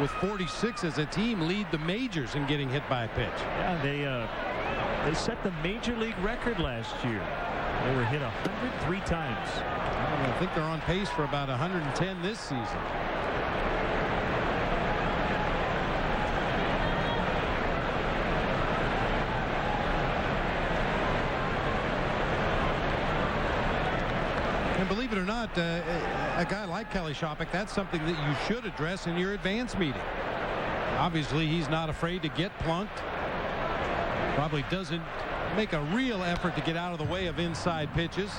with 46 as a team, lead the majors in getting hit by a pitch. Yeah, they set the major league record last year. They were hit 103 times. I think they're on pace for about 110 this season. And believe it or not, a guy like Kelly Shopping, that's something that you should address in your advance meeting. Obviously, he's not afraid to get plunked. Probably doesn't make a real effort to get out of the way of inside pitches.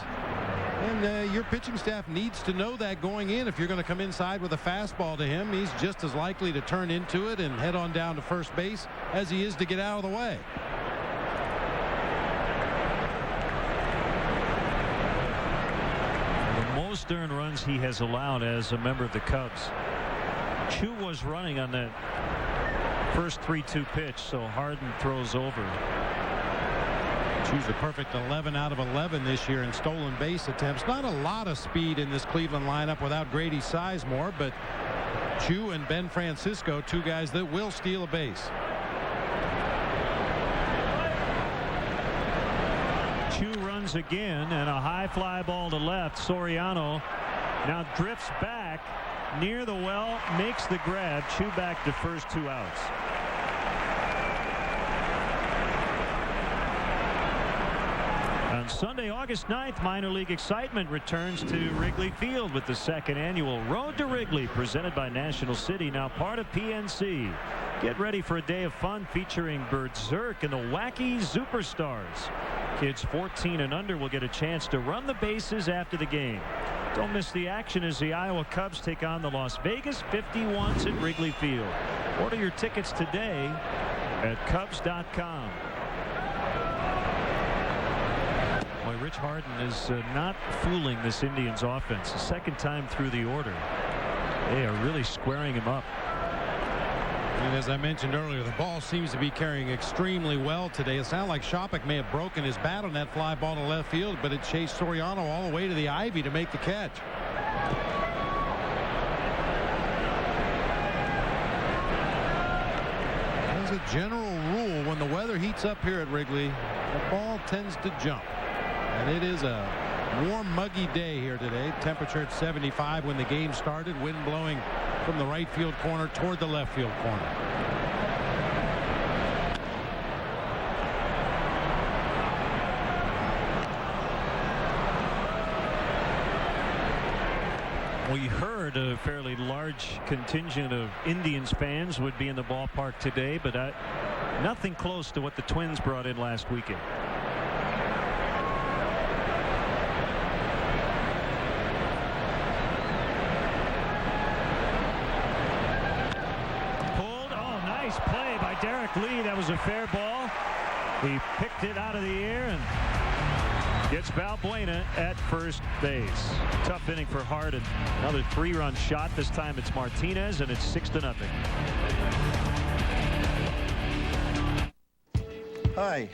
And your pitching staff needs to know that going in. If you're going to come inside with a fastball to him, he's just as likely to turn into it and head on down to first base as he is to get out of the way. Most earned runs he has allowed as a member of the Cubs. Chu was running on that first 3-2 pitch, so Harden throws over. Chu's a perfect 11 out of 11 this year in stolen base attempts. Not a lot of speed in this Cleveland lineup without Grady Sizemore, but Chu and Ben Francisco, 2 guys that will steal a base. Chu runs again, and a high fly ball to left. Soriano now drifts back near the well, makes the grab. Chu back to first, 2 outs. On Sunday, August 9th, minor league excitement returns to Wrigley Field with the 2nd annual Road to Wrigley presented by National City, now part of PNC. Get ready for a day of fun featuring Berserk and the Wacky Superstars. Kids 14 and under will get a chance to run the bases after the game. Don't miss the action as the Iowa Cubs take on the Las Vegas 51s at Wrigley Field. Order your tickets today at Cubs.com. Boy, Rich Harden is not fooling this Indians offense. The 2nd time through the order. They are really squaring him up. And as I mentioned earlier, the ball seems to be carrying extremely well today. It sounded like Shopping may have broken his bat on that fly ball to left field, but it chased Soriano all the way to the ivy to make the catch. As a general rule, when the weather heats up here at Wrigley, the ball tends to jump. And it is a warm, muggy day here today. Temperature at 75 when the game started. Wind blowing from the right field corner toward the left field corner. We heard a fairly large contingent of Indians fans would be in the ballpark today, but nothing close to what the Twins brought in last weekend. Play by Derek Lee. That was a fair ball. He picked it out of the air and gets Valbuena at first base. Tough inning for Harden. Another 3-run shot. This time it's Martinez, and it's 6-0. Hi.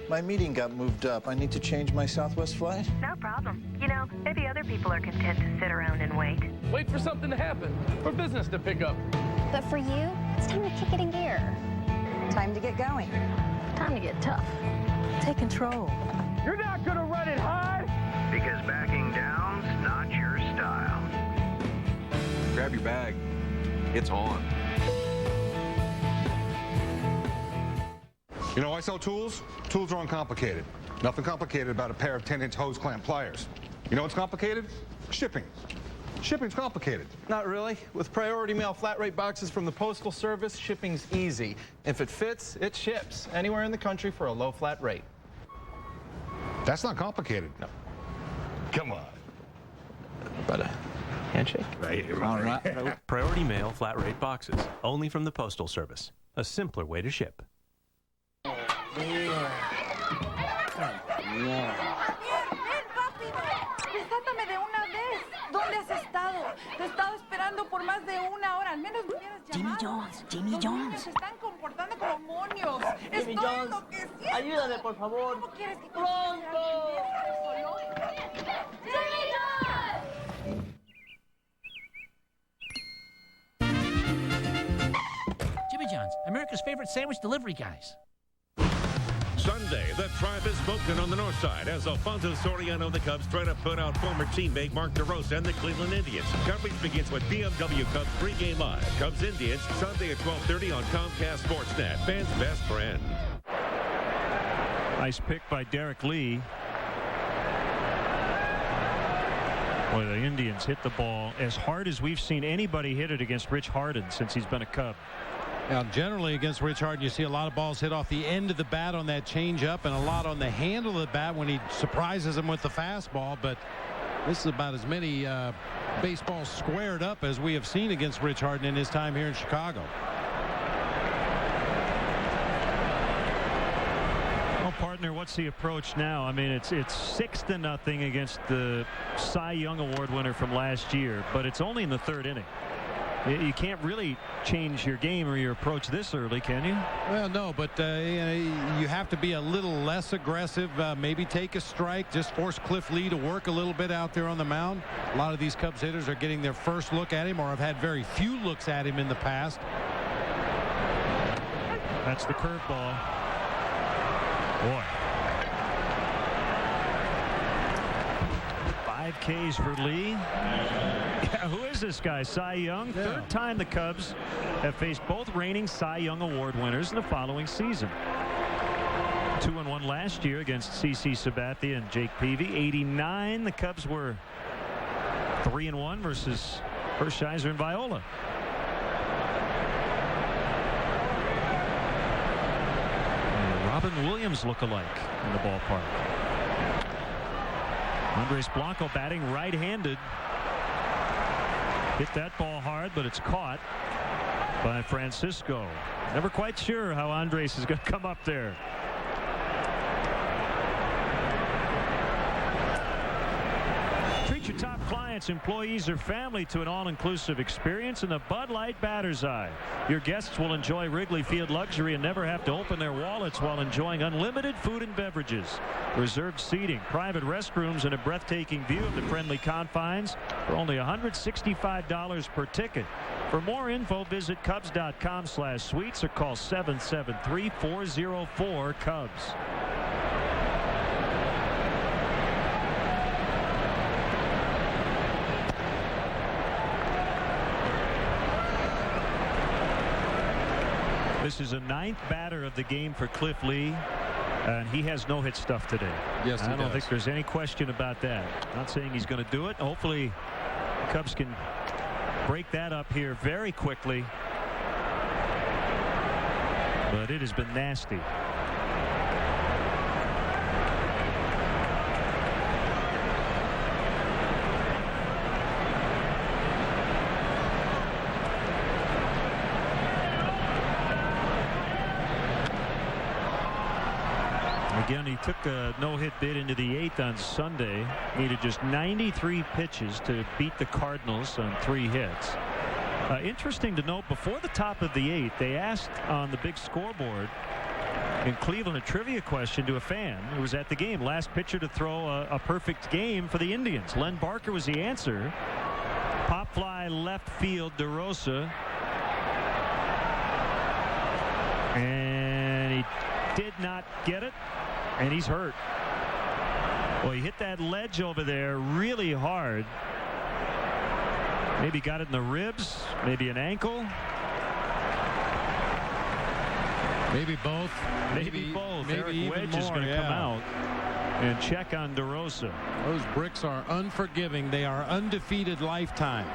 My meeting got moved up. I need to change my Southwest flight. No problem. You know, maybe other people are content to sit around and wait. Wait for something to happen, for business to pick up. But for you, it's time to kick it in gear. Time to get going. Time to get tough. Take control. You're not going to run it hard. Because backing down's not your style. your bag. It's on. You know, I sell tools. Tools are uncomplicated. Nothing complicated about a pair of 10-inch hose clamp pliers. You know what's complicated? Shipping. Shipping's complicated. Not really. With priority mail flat rate boxes from the Postal Service, shipping's easy. If it fits, it ships anywhere in the country for a low flat rate. That's not complicated. No. Come on. But a handshake? Right. All right. Priority mail flat rate boxes. Only from the Postal Service. A simpler way to ship. Desátame de una vez. ¿Dónde has estado? Te he estado esperando por más de una hora. Al menos me hubieras llamado. Jimmy Jones. Se están comportando como monios. Jimmy Jones, ayúdame, por favor. ¿Cómo quieres que ¡Pronto! ¡Jimmy Jones! Jimmy John's, America's favorite sandwich delivery guys. Sunday, the Tribe is smoking on the north side as Alfonso Soriano of the Cubs try to put out former teammate Mark DeRosa and the Cleveland Indians. Coverage begins with BMW Cubs pregame live. Cubs Indians, Sunday at 12:30 on Comcast Sportsnet. Fans' best friend. Nice pick by Derek Lee. Boy, the Indians hit the ball as hard as we've seen anybody hit it against Rich Harden since he's been a Cub. Now, generally against Rich Harden, you see a lot of balls hit off the end of the bat on that changeup and a lot on the handle of the bat when he surprises him with the fastball. But this is about as many baseballs squared up as we have seen against Rich Harden in his time here in Chicago. Well, partner, what's the approach now? I mean, it's 6-0 against the Cy Young Award winner from last year, but it's only in the third inning. You can't really change your game or your approach this early, can you? Well, no, but you have to be a little less aggressive. Maybe take a strike. Just force Cliff Lee to work a little bit out there on the mound. A lot of these Cubs hitters are getting their first look at him or have had very few looks at him in the past. That's the curveball. Boy. 5 Ks for Lee. Yeah, who is this guy? Cy Young. Yeah. Third time the Cubs have faced both reigning Cy Young Award winners in the following season. 2-1 last year against CC Sabathia and Jake Peavy. 89, the Cubs were 3-1 versus Hershiser and Viola. And Robin Williams look-alike in the ballpark. Andres Blanco batting right-handed. Hit that ball hard, but it's caught by Francisco. Never quite sure how Andres is going to come up there. Treat your top clients, employees, or family to an all-inclusive experience in the Bud Light Batter's Eye. Your guests will enjoy Wrigley Field luxury and never have to open their wallets while enjoying unlimited food and beverages, reserved seating, private restrooms, and a breathtaking view of the friendly confines for only $165 per ticket. For more info, visit Cubs.com/suites or call 773-404-CUBS. This is a 9th batter of the game for Cliff Lee, and he has no hit stuff today. Yes, I don't think there's any question about that. Not saying he's going to do it. Hopefully, the Cubs can break that up here very quickly. But it has been nasty. Again, he took a no-hit bid into the 8th on Sunday. Needed just 93 pitches to beat the Cardinals on 3 hits. Interesting to note, before the top of the 8th, they asked on the big scoreboard in Cleveland a trivia question to a fan who was at the game. Last pitcher to throw a perfect game for the Indians. Len Barker was the answer. Pop fly left field, DeRosa. And he did not get it. And he's hurt. Well, he hit that ledge over there really hard. Maybe got it in the ribs, maybe an ankle. Maybe both. Maybe both. Maybe Eric even Wedge more, is going to come out and check on DeRosa. Those bricks are unforgiving. They are undefeated lifetime.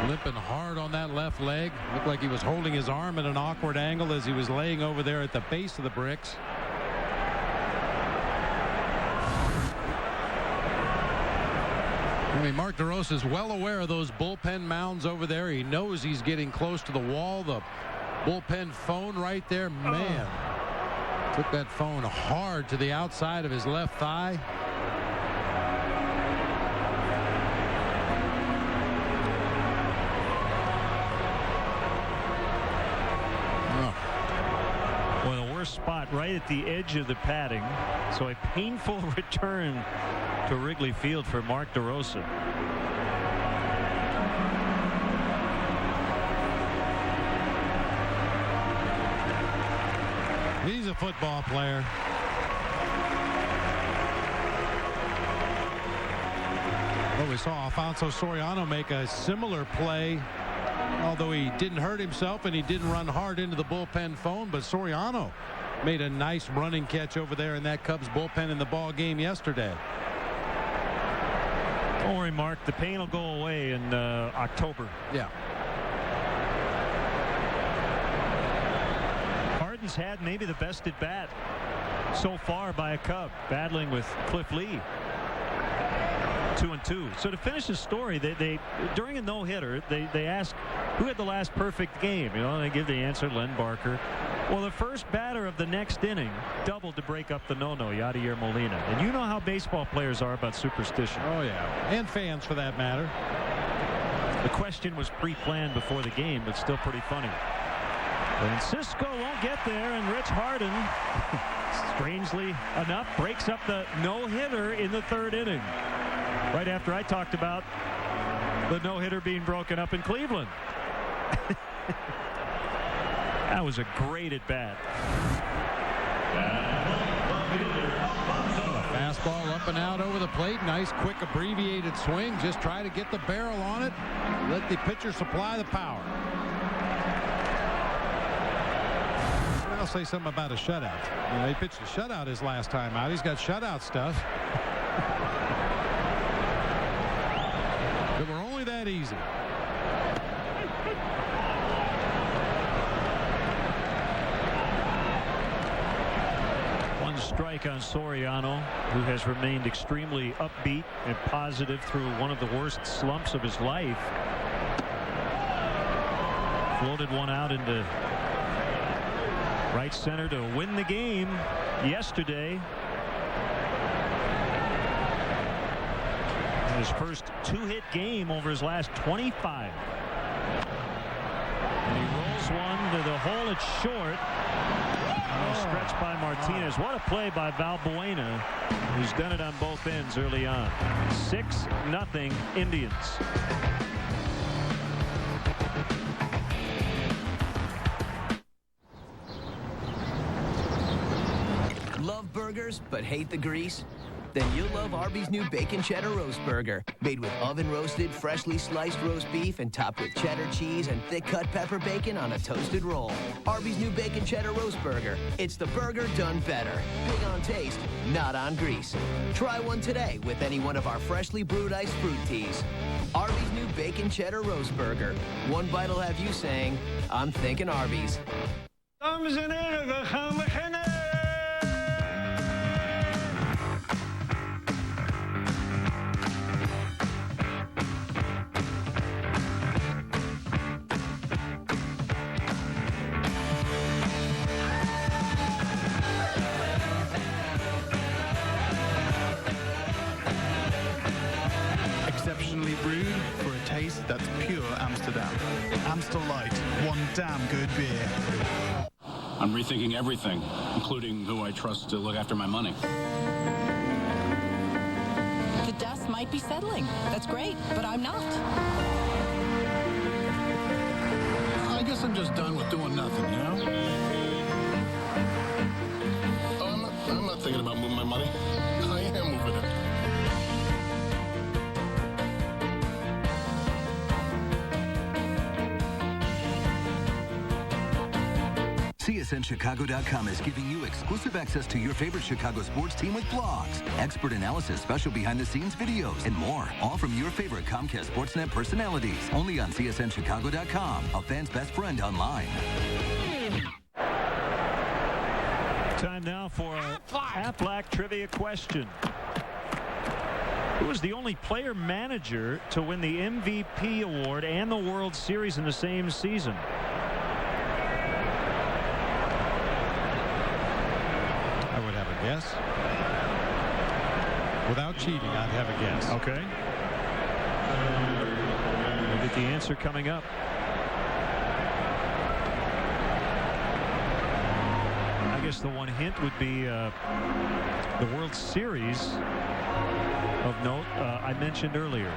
Limping hard on that left leg. Looked like he was holding his arm at an awkward angle as he was laying over there at the base of the bricks. I mean, Mark DeRosa is well aware of those bullpen mounds over there. He knows he's getting close to the wall. The bullpen phone right there, man. Took that phone hard to the outside of his left thigh. Well, the worst spot right at the edge of the padding. So a painful return to Wrigley Field for Mark DeRosa. He's a football player. Well, we saw Alfonso Soriano make a similar play, although he didn't hurt himself and he didn't run hard into the bullpen phone. But Soriano made a nice running catch over there in that Cubs bullpen in the ball game yesterday. Don't worry, Mark. The pain will go away in October. Yeah. Harden's had maybe the best at bat so far by a Cub, battling with Cliff Lee. 2-2. So to finish the story, they during a no-hitter, they ask who had the last perfect game. You know, and they give the answer, Len Barker. Well, the first batter of the next inning doubled to break up the no-no, Yadier Molina. And you know how baseball players are about superstition. Oh, yeah. And fans, for that matter. The question was pre-planned before the game, but still pretty funny. And Cisco won't get there, and Rich Harden, strangely enough, breaks up the no-hitter in the third inning. Right after I talked about the no-hitter being broken up in Cleveland. That was a great at-bat. Fastball up and out over the plate. Nice, quick, abbreviated swing. Just try to get the barrel on it. Let the pitcher supply the power. I'll say something about a shutout. You know, he pitched a shutout his last time out. He's got shutout stuff. If it were only that easy. One strike on Soriano, who has remained extremely upbeat and positive through one of the worst slumps of his life. Floated one out into right center to win the game yesterday. His first two-hit game over his last 25. And he rolls one to the hole. It's short. Stretched by Martinez. What a play by Valbuena, who's done it on both ends early on. 6-0 Indians. Love burgers but hate the grease? Then you'll love Arby's new Bacon Cheddar Roast Burger. Made with oven-roasted, freshly sliced roast beef and topped with cheddar cheese and thick-cut pepper bacon on a toasted roll. Arby's new Bacon Cheddar Roast Burger. It's the burger done better. Big on taste, not on grease. Try one today with any one of our freshly brewed iced fruit teas. Arby's new Bacon Cheddar Roast Burger. One bite will have you saying, I'm thinking Arby's. Dames en heren, we gaan beginnen! Exceptionally brewed for a taste that's pure Amsterdam. Amstel Light, one damn good beer. I'm rethinking everything, including who I trust to look after my money. The dust might be settling. That's great, but I'm not. I guess I'm just done with doing nothing, you know? I'm not thinking about moving my money. I am moving it. CSNChicago.com is giving you exclusive access to your favorite Chicago sports team with blogs, expert analysis, special behind-the-scenes videos, and more. All from your favorite Comcast Sportsnet personalities. Only on CSNChicago.com, a fan's best friend online. Time now for a Aflac trivia question. Who was the only player-manager to win the MVP award and the World Series in the same season? I would have a guess. Without cheating, I'd have a guess. Okay. We'll get the answer coming up. I guess the one hint would be the World Series of note I mentioned earlier.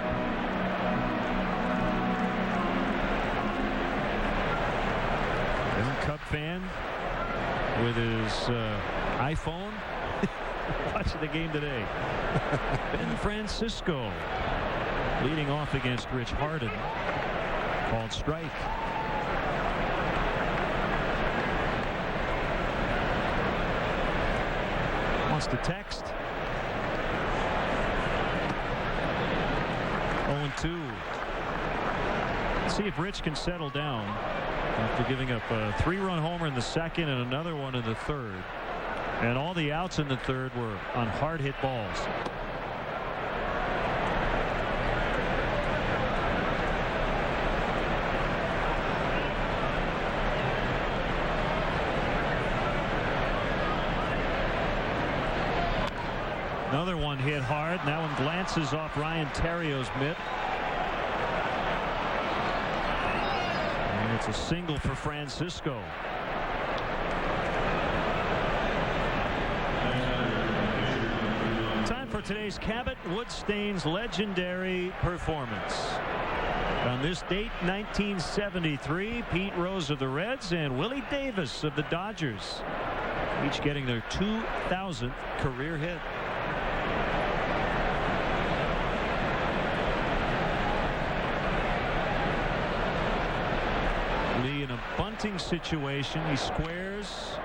Young Cub fan with his iPhone watching the game today. Ben Francisco leading off against Rich Harden. Called strike. Wants to text. 0-2. Let's see if Rich can settle down after giving up a 3-run homer in the second and another one in the third. And all the outs in the third were on hard hit balls. Another one hit hard. And that one glances off Ryan Terrio's mitt. And it's a single for Francisco. Time for today's Cabot Woodstain's legendary performance. On this date, 1973, Pete Rose of the Reds and Willie Davis of the Dodgers, each getting their 2,000th career hit. Lee in a bunting situation. He squares.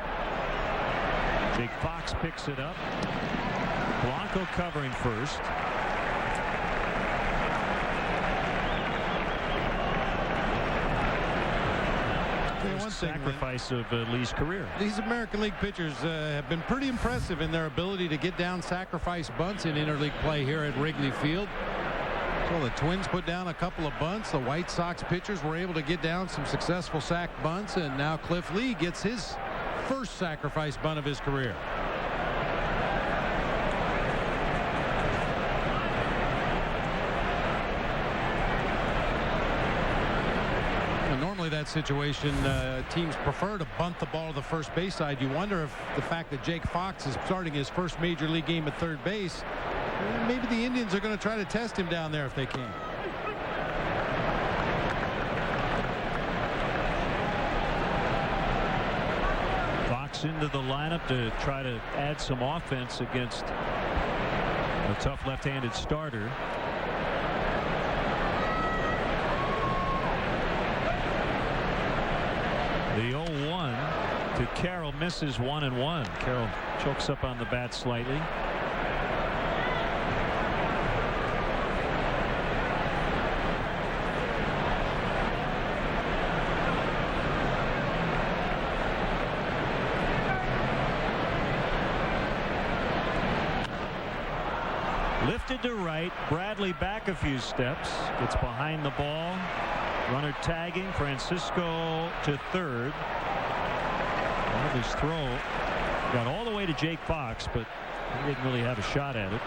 Jake Fox picks it up. Blanco covering first. Sacrifice of Lee's career. These American League pitchers have been pretty impressive in their ability to get down sacrifice bunts in interleague play here at Wrigley Field. So the Twins put down a couple of bunts. The White Sox pitchers were able to get down some successful sac bunts, and now Cliff Lee gets his first sacrifice bunt of his career. Normally that situation, teams prefer to bunt the ball to the first base side. You wonder if the fact that Jake Fox is starting his first major league game at third base, maybe the Indians are going to try to test him down there if they can. Fox into the lineup to try to add some offense against a tough left-handed starter. The 0-1 to Carroll, misses 1-1. Carroll chokes up on the bat slightly. Lifted to right. Bradley back a few steps. Gets behind the ball. Runner tagging. Francisco to third. His throw got all the way to Jake Fox, but he didn't really have a shot at it.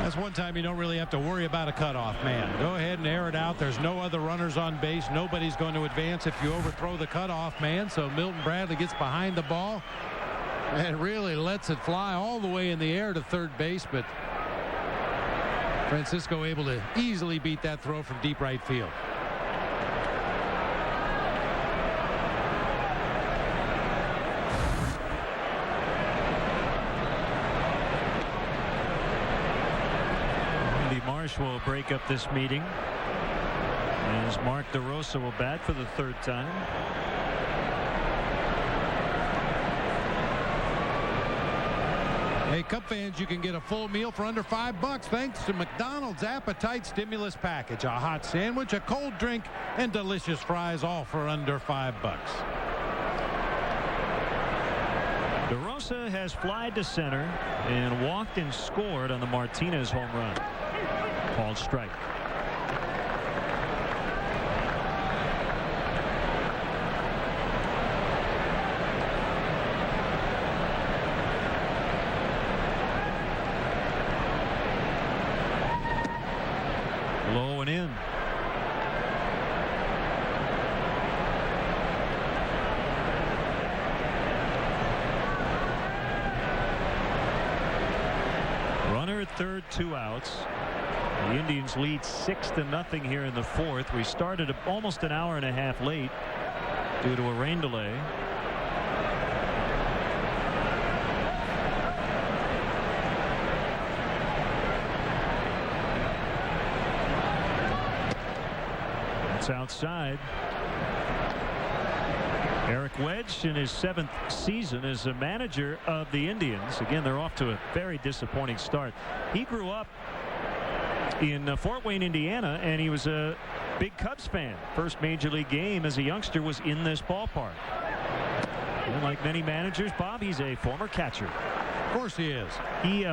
That's one time you don't really have to worry about a cutoff man. Go ahead and air it out. There's no other runners on base. Nobody's going to advance if you overthrow the cutoff man. So Milton Bradley gets behind the ball and really lets it fly all the way in the air to third base, but Francisco able to easily beat that throw from deep right field. Marsh will break up this meeting as Mark DeRosa will bat for the third time. Cub fans, you can get a full meal for under $5 thanks to McDonald's Appetite Stimulus Package. A hot sandwich, a cold drink, and delicious fries, all for under $5. DeRosa has flied to center and walked and scored on the Martinez home run. Called strike. Low and in. Runner at third, 2 outs. The Indians lead 6-0 here in the fourth. We started almost an hour and a half late due to a rain delay. It's outside. Eric Wedge in his 7th season as a manager of the Indians. Again, they're off to a very disappointing start. He grew up in Fort Wayne, Indiana, and he was a big Cubs fan. First major league game as a youngster was in this ballpark. And like many managers, Bob, he's a former catcher. Of course he is. He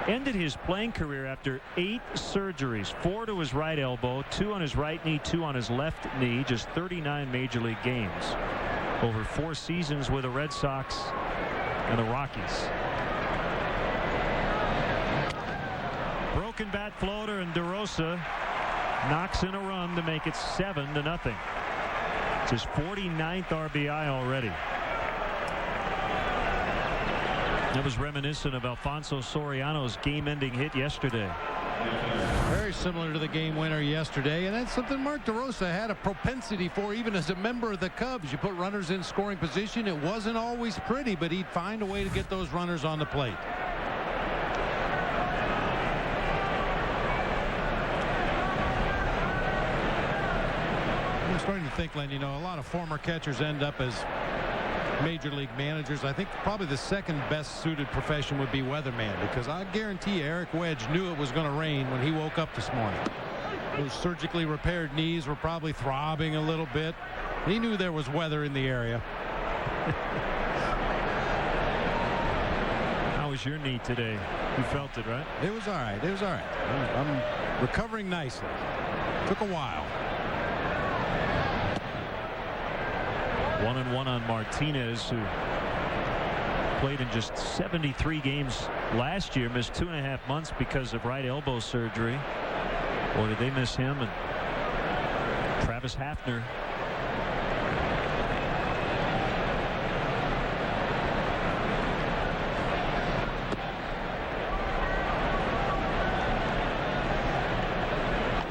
ended his playing career after 8 surgeries, 4 to his right elbow, 2 on his right knee, 2 on his left knee, just 39 major league games over 4 seasons with the Red Sox and the Rockies. Broken bat floater, and DeRosa knocks in a run to make it 7-0. It's his 49th RBI already. That was reminiscent of Alfonso Soriano's game-ending hit yesterday. Very similar to the game winner yesterday, and that's something Mark DeRosa had a propensity for even as a member of the Cubs. You put runners in scoring position. It wasn't always pretty, but he'd find a way to get those runners on the plate. I'm starting to think, Len, you know, a lot of former catchers end up as major league managers. I think probably the second best suited profession would be weatherman, because I guarantee you Eric Wedge knew it was going to rain when he woke up this morning. Those surgically repaired knees were probably throbbing a little bit. He knew there was weather in the area. How was your knee today? You felt it, right? It was all right. It was all right. I'm recovering nicely. Took a while. 1-1 on Martinez, who played in just 73 games last year, missed 2.5 months because of right elbow surgery. Boy, did they miss him. And Travis Hafner.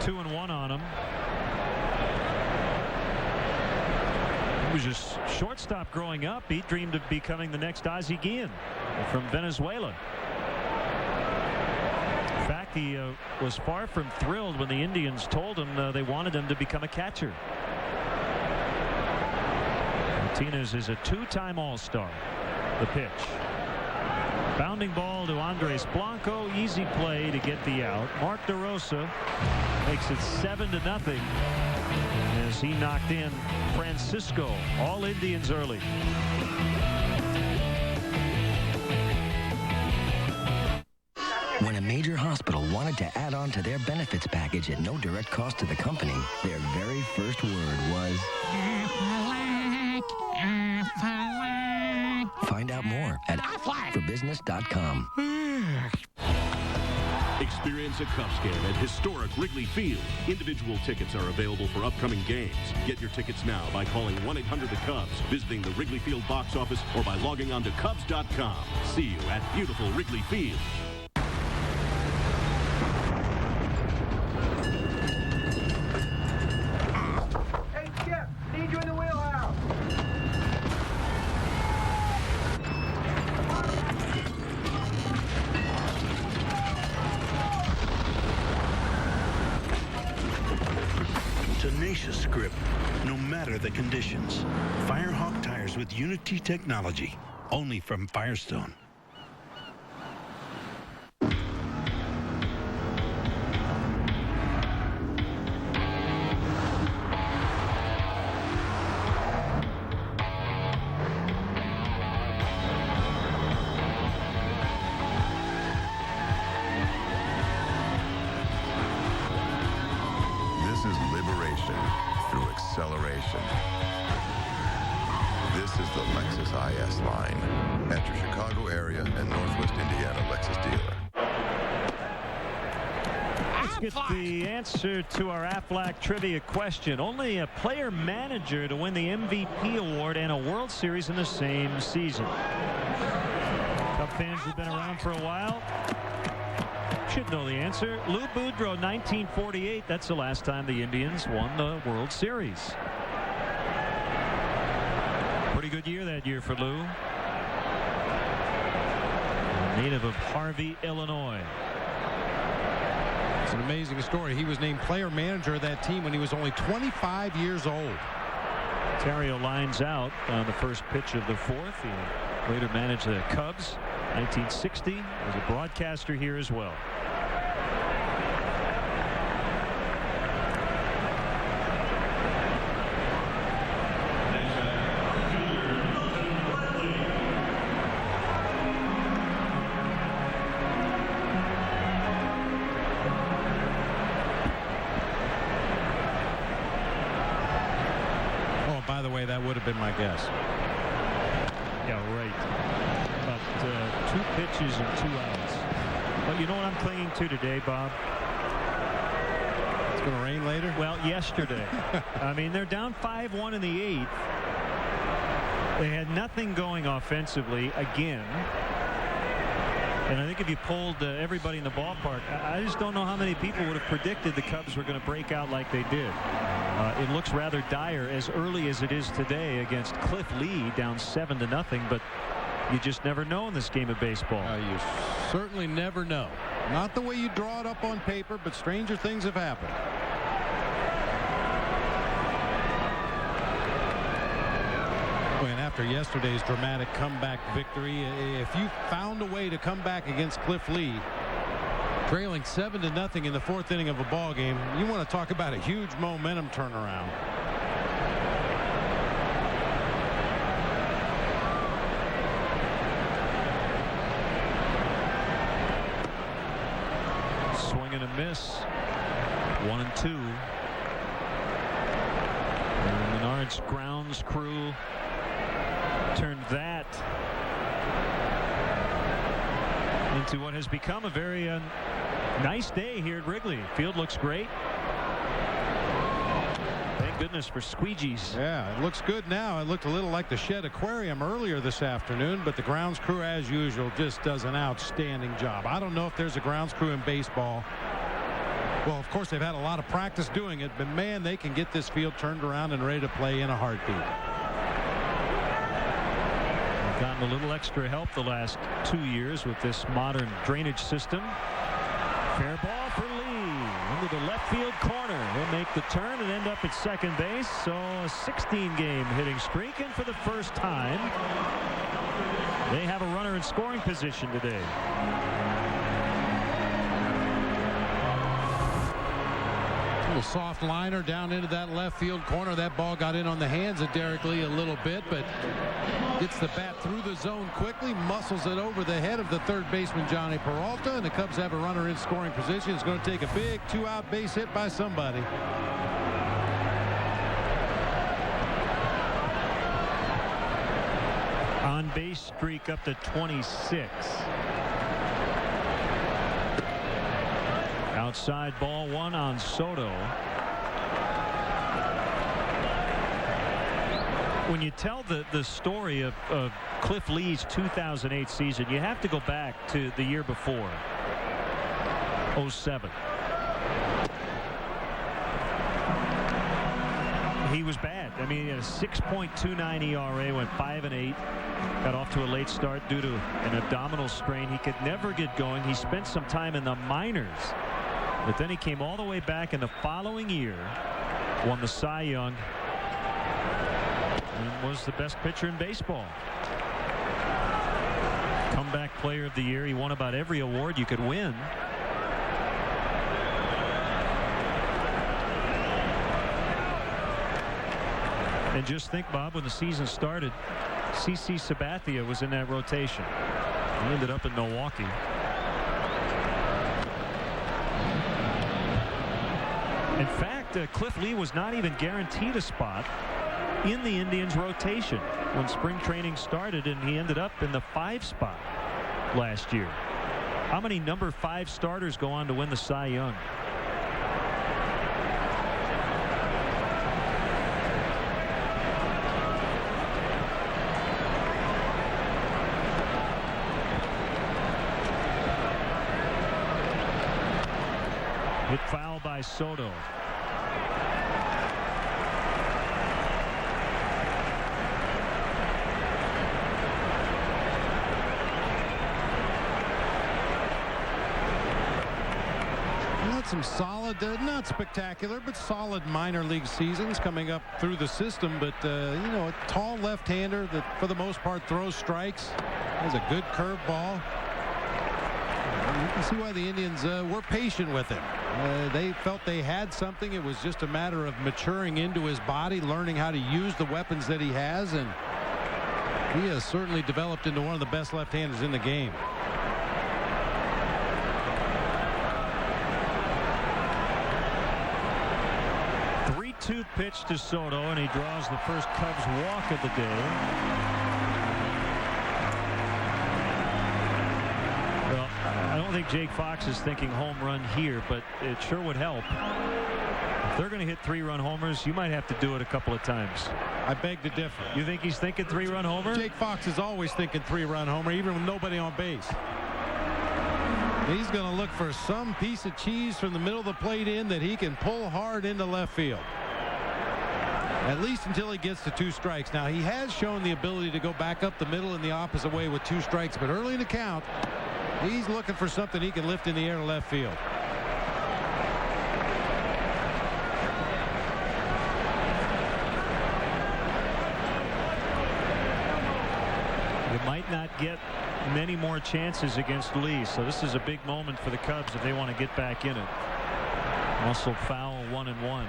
Two and one on him. He was just shortstop growing up. He dreamed of becoming the next Ozzie Guillen from Venezuela. In fact, he was far from thrilled when the Indians told him they wanted him to become a catcher. Martinez is a 2-time All-Star. The pitch. Bounding ball to Andres Blanco. Easy play to get the out. Mark DeRosa makes it 7-0 as he knocked in Francisco. All Indians early. When a major hospital wanted to add on to their benefits package at no direct cost to the company, their very first word was Find out more at forbusiness.com. Experience a Cubs game at historic Wrigley Field. Individual tickets are available for upcoming games. Get your tickets now by calling 1-800-THE-CUBS, visiting the Wrigley Field box office, or by logging on to Cubs.com. See you at beautiful Wrigley Field. Hey, Skip, need you in the wheelhouse. Tenacious grip, no matter the conditions. Firehawk tires with Unity technology, only from Firestone. question. This is the Lexus IS line. At your Chicago area and Northwest Indiana Lexus dealer. Let's get the answer to our Aflac trivia question. Only a player manager to win the MVP award and a World Series in the same season. Cub fans who've been around for a while should know the answer. Lou Boudreau, 1948. That's the last time the Indians won the World Series. Pretty good year that year for Lou. Native of Harvey, Illinois. It's an amazing story. He was named player manager of that team when he was only 25 years old. Ontario lines out on the first pitch of the fourth. He later managed the Cubs. 1960 was a broadcaster here as well. That would have been my guess. Yeah, right. About 2 pitches and 2 outs. But you know what I'm clinging to today, Bob? It's going to rain later? Well, yesterday. I mean, they're down 5-1 in the 8th. They had nothing going offensively again. And I think if you polled everybody in the ballpark, I just don't know how many people would have predicted the Cubs were going to break out like they did. It looks rather dire as early as it is today against Cliff Lee, down 7-0. But you just never know in this game of baseball. You certainly never know. Not the way you draw it up on paper, but stranger things have happened. And after yesterday's dramatic comeback victory, if you found a way to come back against Cliff Lee, trailing 7-0 in the 4th inning of a ball game, you want to talk about a huge momentum turnaround. Swing and a miss. 1-2. And Menard's grounds crew turned that into what has become a very nice day here at Wrigley. Field looks great. Thank goodness for squeegees. Yeah, it looks good now. It looked a little like the Shed Aquarium earlier this afternoon, but the grounds crew, as usual, just does an outstanding job. I don't know if there's a grounds crew in baseball. Well, of course, they've had a lot of practice doing it, but man, they can get this field turned around and ready to play in a heartbeat. Gotten a little extra help the last 2 years with this modern drainage system. Fair ball for Lee into the left field corner. He'll make the turn and end up at second base. So a 16-game hitting streak, and for the first time they have a runner in scoring position today. Little soft liner down into that left field corner. That ball got in on the hands of Derek Lee a little bit, but gets the bat through the zone quickly, muscles it over the head of the third baseman Johnny Peralta, and the Cubs have a runner in scoring position. It's going to take a big 2-out base hit by somebody. On base streak up to 26. Outside ball 1 on Soto. When you tell the story of Cliff Lee's 2008 season, you have to go back to the year before, 07. He was bad. I mean, he had a 6.29 ERA, went 5-8, got off to a late start due to an abdominal strain. He could never get going. He spent some time in the minors, but then he came all the way back in the following year, won the Cy Young, and was the best pitcher in baseball. Comeback player of the year. He won about every award you could win. And just think, Bob, when the season started, CC Sabathia was in that rotation. He ended up in Milwaukee. In fact, Cliff Lee was not even guaranteed a spot in the Indians rotation when spring training started, and he ended up in the 5 spot last year. How many number 5 starters go on to win the Cy Young? Hit foul by Soto. Some solid, not spectacular, but solid minor league seasons coming up through the system. But, you know, a tall left-hander that for the most part throws strikes, has a good curve ball. You can see why the Indians were patient with him. They felt they had something. It was just a matter of maturing into his body, learning how to use the weapons that he has, and he has certainly developed into one of the best left-handers in the game. 3-2 pitch to Soto, and he draws the first Cubs walk of the day. Well, I don't think Jake Fox is thinking home run here, but it sure would help. If they're going to hit 3-run homers, you might have to do it a couple of times. I beg to differ. You think he's thinking 3-run homer? Jake Fox is always thinking 3-run homer, even with nobody on base. He's going to look for some piece of cheese from the middle of the plate in that he can pull hard into left field. At least until he gets to 2 strikes. Now, he has shown the ability to go back up the middle in the opposite way with 2 strikes, but early in the count, he's looking for something he can lift in the air to left field. You might not get many more chances against Lee, so this is a big moment for the Cubs if they want to get back in it. Also foul, 1-1.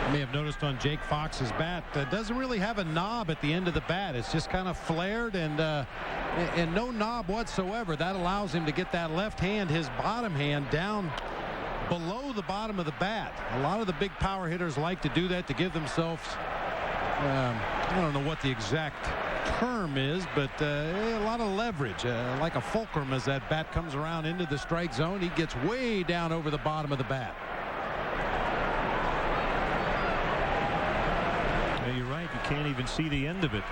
You may have noticed on Jake Fox's bat, doesn't really have a knob at the end of the bat. It's just kind of flared and no knob whatsoever. That allows him to get that left hand, his bottom hand, down below the bottom of the bat. A lot of the big power hitters like to do that to give themselves, I don't know what the exact term is, but a lot of leverage, like a fulcrum as that bat comes around into the strike zone. He gets way down over the bottom of the bat. Yeah, you're right. You can't even see the end of it.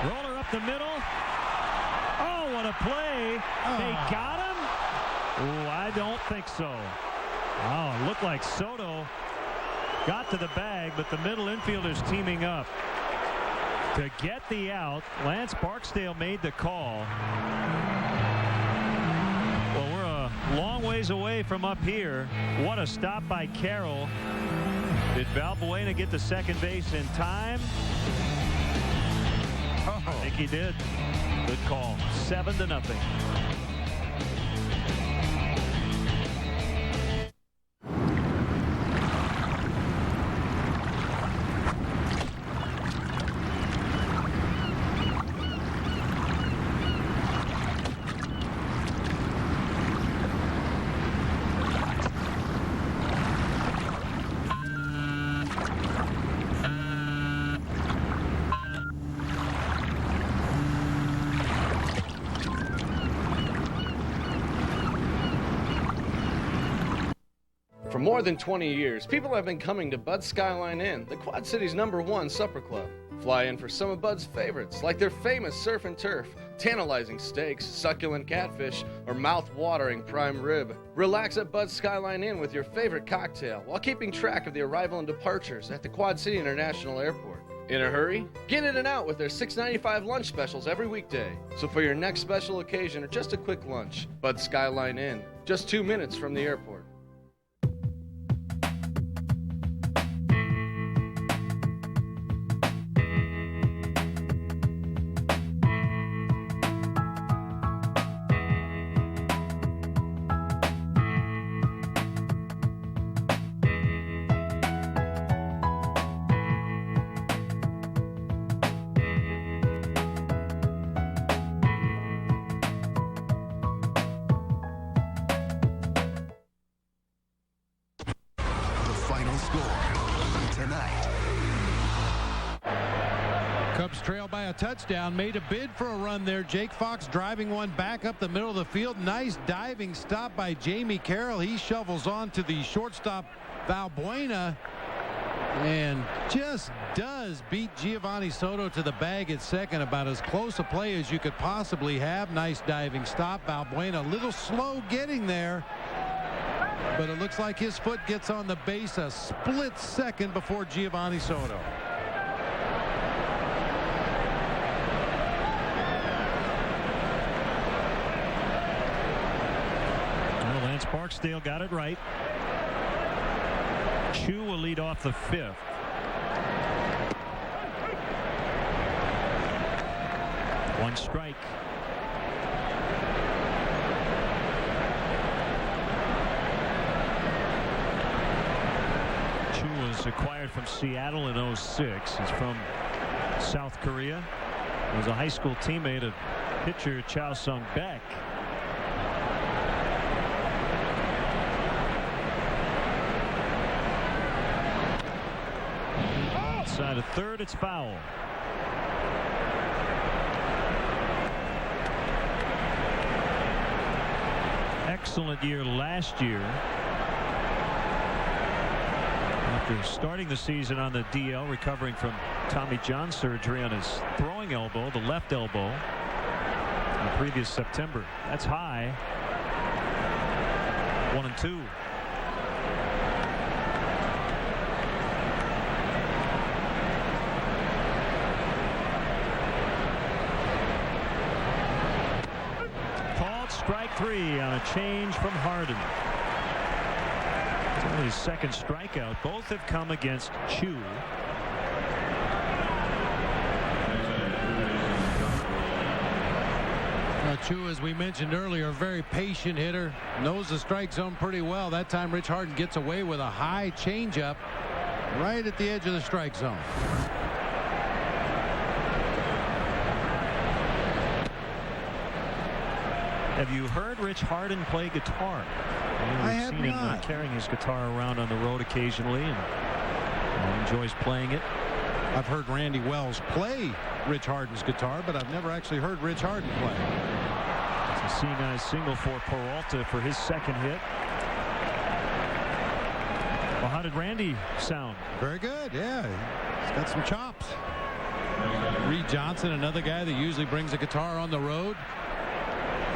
Roller up the middle. Oh, what a play. They got him? Oh, I don't think so. Oh, it looked like Soto got to the bag, but the middle infielders teaming up to get the out. Lance Barksdale made the call. Well, we're a long ways away from up here. What a stop by Carroll. Did Valbuena get to second base in time? I think he did. Good call. 7-0. For more than 20 years, people have been coming to Bud's Skyline Inn, the Quad City's #1 supper club. Fly in for some of Bud's favorites, like their famous surf and turf, tantalizing steaks, succulent catfish, or mouth-watering prime rib. Relax at Bud's Skyline Inn with your favorite cocktail while keeping track of the arrival and departures at the Quad City International Airport. In a hurry? Get in and out with their $6.95 lunch specials every weekday. So for your next special occasion or just a quick lunch, Bud's Skyline Inn, just 2 minutes from the airport. score tonight. Cubs trail by a touchdown, made a bid for a run there. Jake Fox driving one back up the middle of the field. Nice diving stop by Jamie Carroll. He shovels on to the shortstop Valbuena and just does beat Giovanni Soto to the bag at second. About as close a play as you could possibly have. Nice diving stop. Valbuena a little slow getting there, but it looks like his foot gets on the base a split second before Giovanni Soto. Barksdale got it right. Chu will lead off the fifth. One strike. Chu was acquired from Seattle in 06. He's from South Korea. He was a high school teammate of pitcher Chow Sung Baek. Outside of third, it's foul. Excellent year last year. After starting the season on the DL, recovering from Tommy John surgery on his throwing elbow, the left elbow, in the previous September. That's high. 1-2. Strike three on a change from Harden. It's only his second strikeout. Both have come against Chu. Chu, as we mentioned earlier, a very patient hitter. Knows the strike zone pretty well. That time Rich Harden gets away with a high changeup right at the edge of the strike zone. Have you heard Rich Harden play guitar? I have seen him carrying his guitar around on the road occasionally, and enjoys playing it. I've heard Randy Wells play Rich Harden's guitar, but I've never actually heard Rich Harden play. It's a seeing eye single for Peralta for his second hit. Well, how did Randy sound? Very good, yeah. He's got some chops. Reed Johnson, another guy that usually brings a guitar on the road.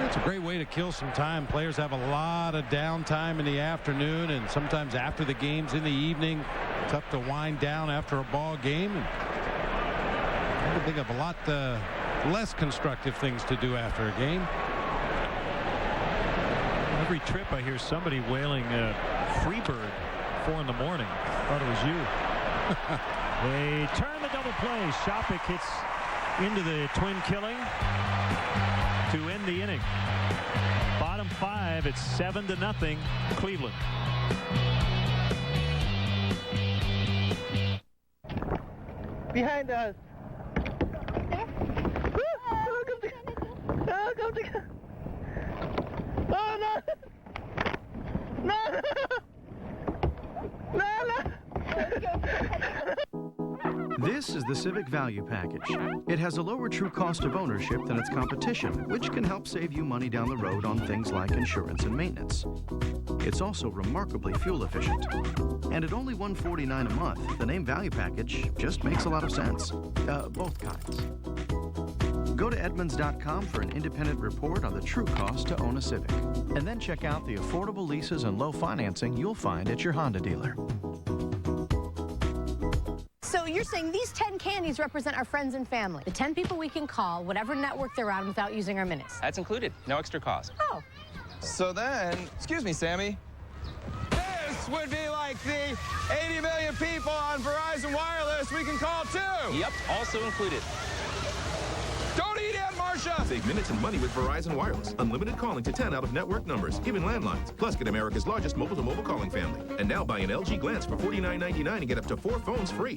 It's a great way to kill some time. Players have a lot of downtime in the afternoon and sometimes after the games in the evening. Tough to wind down after a ball game. And I think of a lot less constructive things to do after a game. Every trip I hear somebody wailing Freebird 4 in the morning. Thought it was you. They turn the double play. Shopik hits into the twin killing to end the inning. Bottom 5, it's 7-0 Cleveland. Behind us. Oh no! No! No! This is the Civic Value Package. It has a lower true cost of ownership than its competition, which can help save you money down the road on things like insurance and maintenance. It's also remarkably fuel efficient. And at only $149 a month, the name Value Package just makes a lot of sense. Both kinds. Go to Edmunds.com for an independent report on the true cost to own a Civic. And then check out the affordable leases and low financing you'll find at your Honda dealer. So you're saying these 10 candies represent our friends and family. The 10 people we can call, whatever network they're on, without using our minutes. That's included. No extra cost. Oh. So then, excuse me, Sammy. This would be like the 80 million people on Verizon Wireless we can call too. Yep, also included. Don't eat it, Marcia! Save minutes and money with Verizon Wireless. Unlimited calling to 10 out-of-network numbers, even landlines. Plus, get America's largest mobile-to-mobile calling family. And now buy an LG Glance for $49.99 and get up to 4 phones free.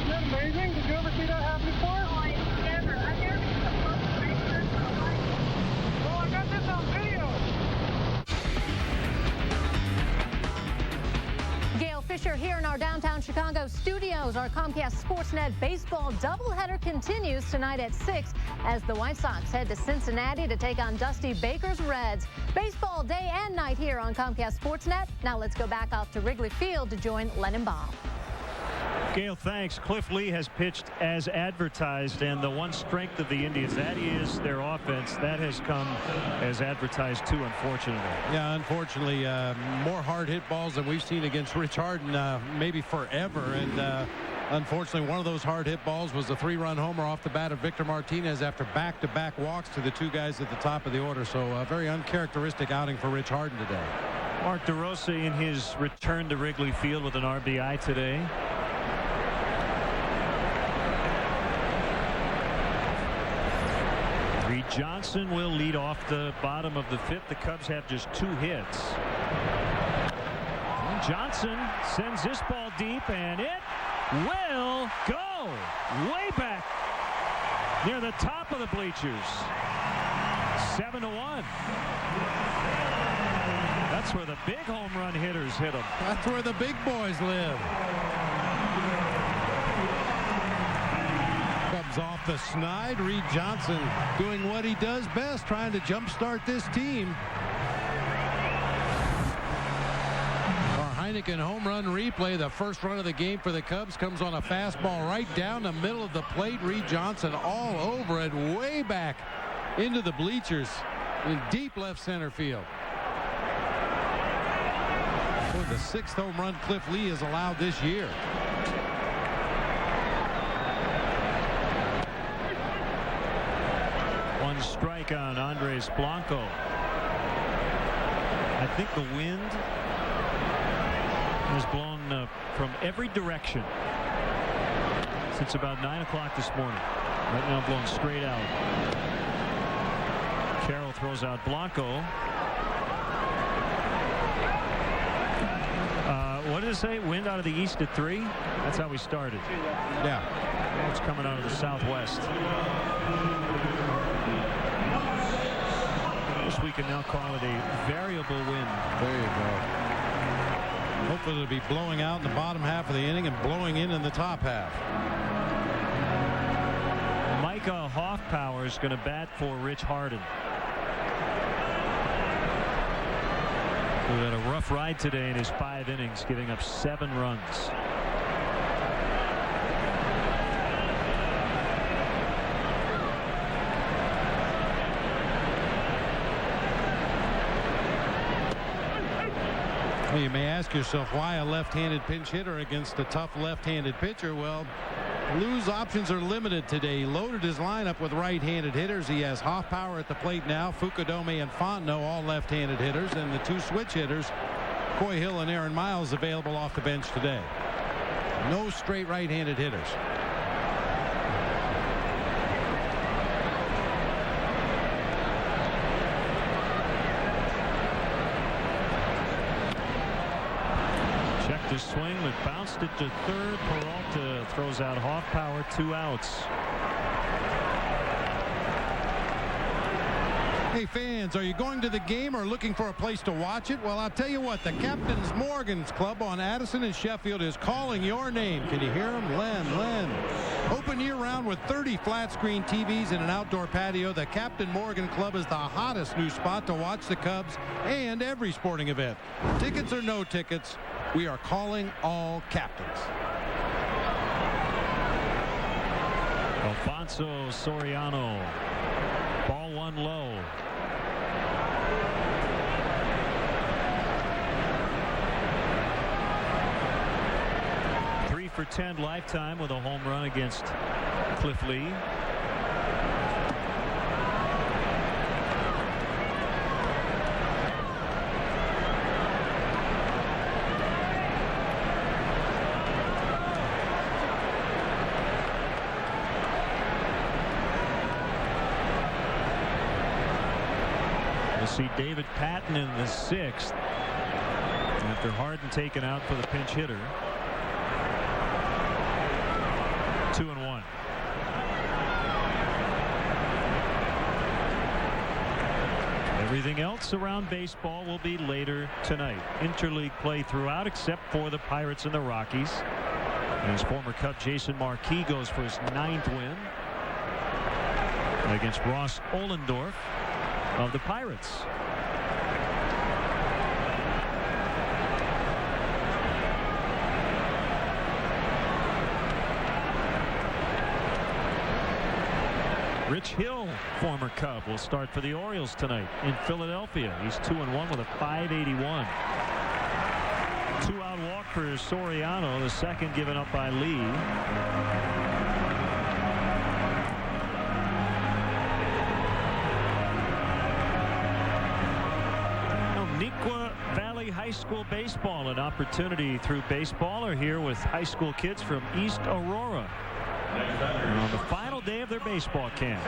Amazing. Did you ever see that happen before? Oh, I've never been so close to my first. Oh, I got Fisher here in our downtown Chicago studios. Our Comcast Sportsnet baseball doubleheader continues tonight at 6 as the White Sox head to Cincinnati to take on Dusty Baker's Reds. Baseball day and night here on Comcast Sportsnet. Now let's go back off to Wrigley Field to join Len and Bob. Gail, thanks. Cliff Lee has pitched as advertised, and the one strength of the Indians, that is their offense. That has come as advertised too, unfortunately. Yeah, unfortunately, more hard hit balls than we've seen against Rich Harden maybe forever. And unfortunately, one of those hard hit balls was a 3-run homer off the bat of Victor Martinez after back-to-back walks to the two guys at the top of the order. So a very uncharacteristic outing for Rich Harden today. Mark DeRosa in his return to Wrigley Field with an RBI today. Reed Johnson will lead off the bottom of the 5th. The Cubs have just 2 hits. And Johnson sends this ball deep, and it will go way back near the top of the bleachers. 7-1. That's where the big home run hitters hit them. That's where the big boys live. Off the snide. Reed Johnson doing what he does best, trying to jumpstart this team. Our Heineken home run replay, the first run of the game for the Cubs, comes on a fastball right down the middle of the plate. Reed Johnson all over it, way back into the bleachers in deep left center field. For the 6th home run Cliff Lee has allowed this year. Strike on Andres Blanco. I think the wind has blown from every direction since about 9 o'clock this morning. Right now blowing straight out. Carroll throws out Blanco. What did it say? Wind out of the east at 3? That's how we started. Yeah. Now it's coming out of the southwest. We can now call it a variable wind. There you go. Hopefully it'll be blowing out in the bottom half of the inning and blowing in the top half. Micah Hoffpower is going to bat for Rich Harden. Who had a rough ride today in his 5 innings, giving up 7 runs. Well, you may ask yourself, why a left-handed pinch hitter against a tough left-handed pitcher? Well, Lou's options are limited today. He loaded his lineup with right-handed hitters. He has Hoffpower at the plate now, Fukudome and Fontenot, all left-handed hitters, and the 2 switch hitters, Coy Hill and Aaron Miles, available off the bench today. No straight right-handed hitters. To swing, but bounced it to 3rd. Peralta throws out Hoffpower, 2 outs. Hey fans, are you going to the game or looking for a place to watch it? Well, I'll tell you what, the Captain's Morgan's Club on Addison and Sheffield is calling your name. Can you hear him? Len. Open year-round with 30 flat-screen TVs and an outdoor patio, the Captain Morgan Club is the hottest new spot to watch the Cubs and every sporting event. Tickets or no tickets, we are calling all captains. Alfonso Soriano. Ball 1 low. For 10 lifetime with a home run against Cliff Lee. We'll see David Patton in the 6th after Harden taken out for the pinch hitter. 2-1. Everything else around baseball will be later tonight. Interleague play throughout except for the Pirates and the Rockies. And his former Cub Jason Marquis goes for his 9th win against Ross Ohlendorf of the Pirates. Rich Hill, former Cub, will start for the Orioles tonight in Philadelphia. He's 2-1 with a .581. 2-out walk for Soriano, the second given up by Lee. Neuqua Valley High School baseball, an opportunity through baseball, are here with high school kids from East Aurora on the final day of their baseball camp.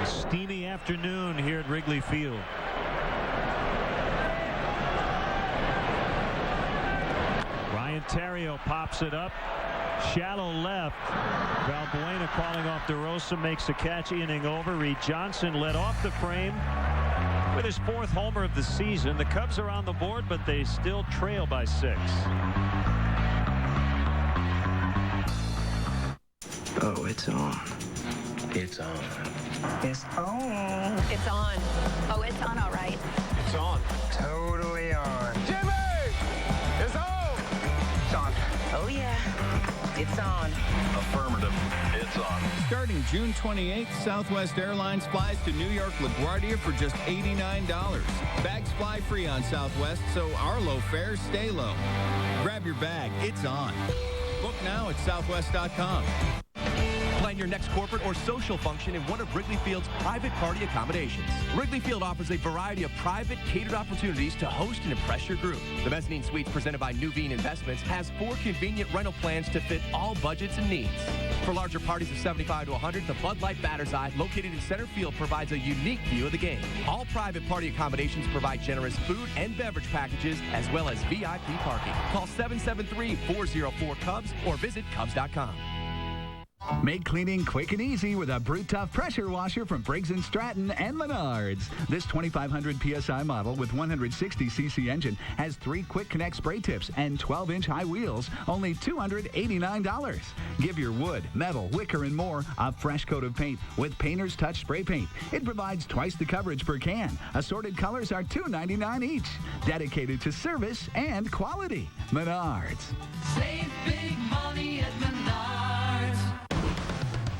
A steamy afternoon here at Wrigley Field. Ryan Theriot pops it up. Shallow left. Valbuena calling off DeRosa, makes a catch, inning over. Reed Johnson led off the frame with his 4th homer of the season. The Cubs are on the board, but they still trail by 6. Oh, it's on. It's on. It's on. It's on. Oh, it's on, all right. It's on. Totally on. Jimmy! It's on! It's on. Oh, yeah. It's on. Affirmative. It's on. Starting June 28th, Southwest Airlines flies to New York LaGuardia for just $89. Bags fly free on Southwest, so our low fares stay low. Grab your bag. It's on. Book now at southwest.com. Plan your next corporate or social function in one of Wrigley Field's private party accommodations. Wrigley Field offers a variety of private, catered opportunities to host and impress your group. The Mezzanine Suites presented by Nuveen Investments has 4 convenient rental plans to fit all budgets and needs. For larger parties of 75 to 100, the Bud Light Batter's Eye, located in center field, provides a unique view of the game. All private party accommodations provide generous food and beverage packages, as well as VIP parking. Call 773-404-CUBS or visit Cubs.com. Make cleaning quick and easy with a Brute Tough pressure washer from Briggs & Stratton and Menards. This 2,500 PSI model with 160cc engine has 3 quick connect spray tips and 12-inch high wheels, only $289. Give your wood, metal, wicker, and more a fresh coat of paint with Painter's Touch Spray Paint. It provides twice the coverage per can. Assorted colors are $2.99 each. Dedicated to service and quality. Menards. Save big money at Menards.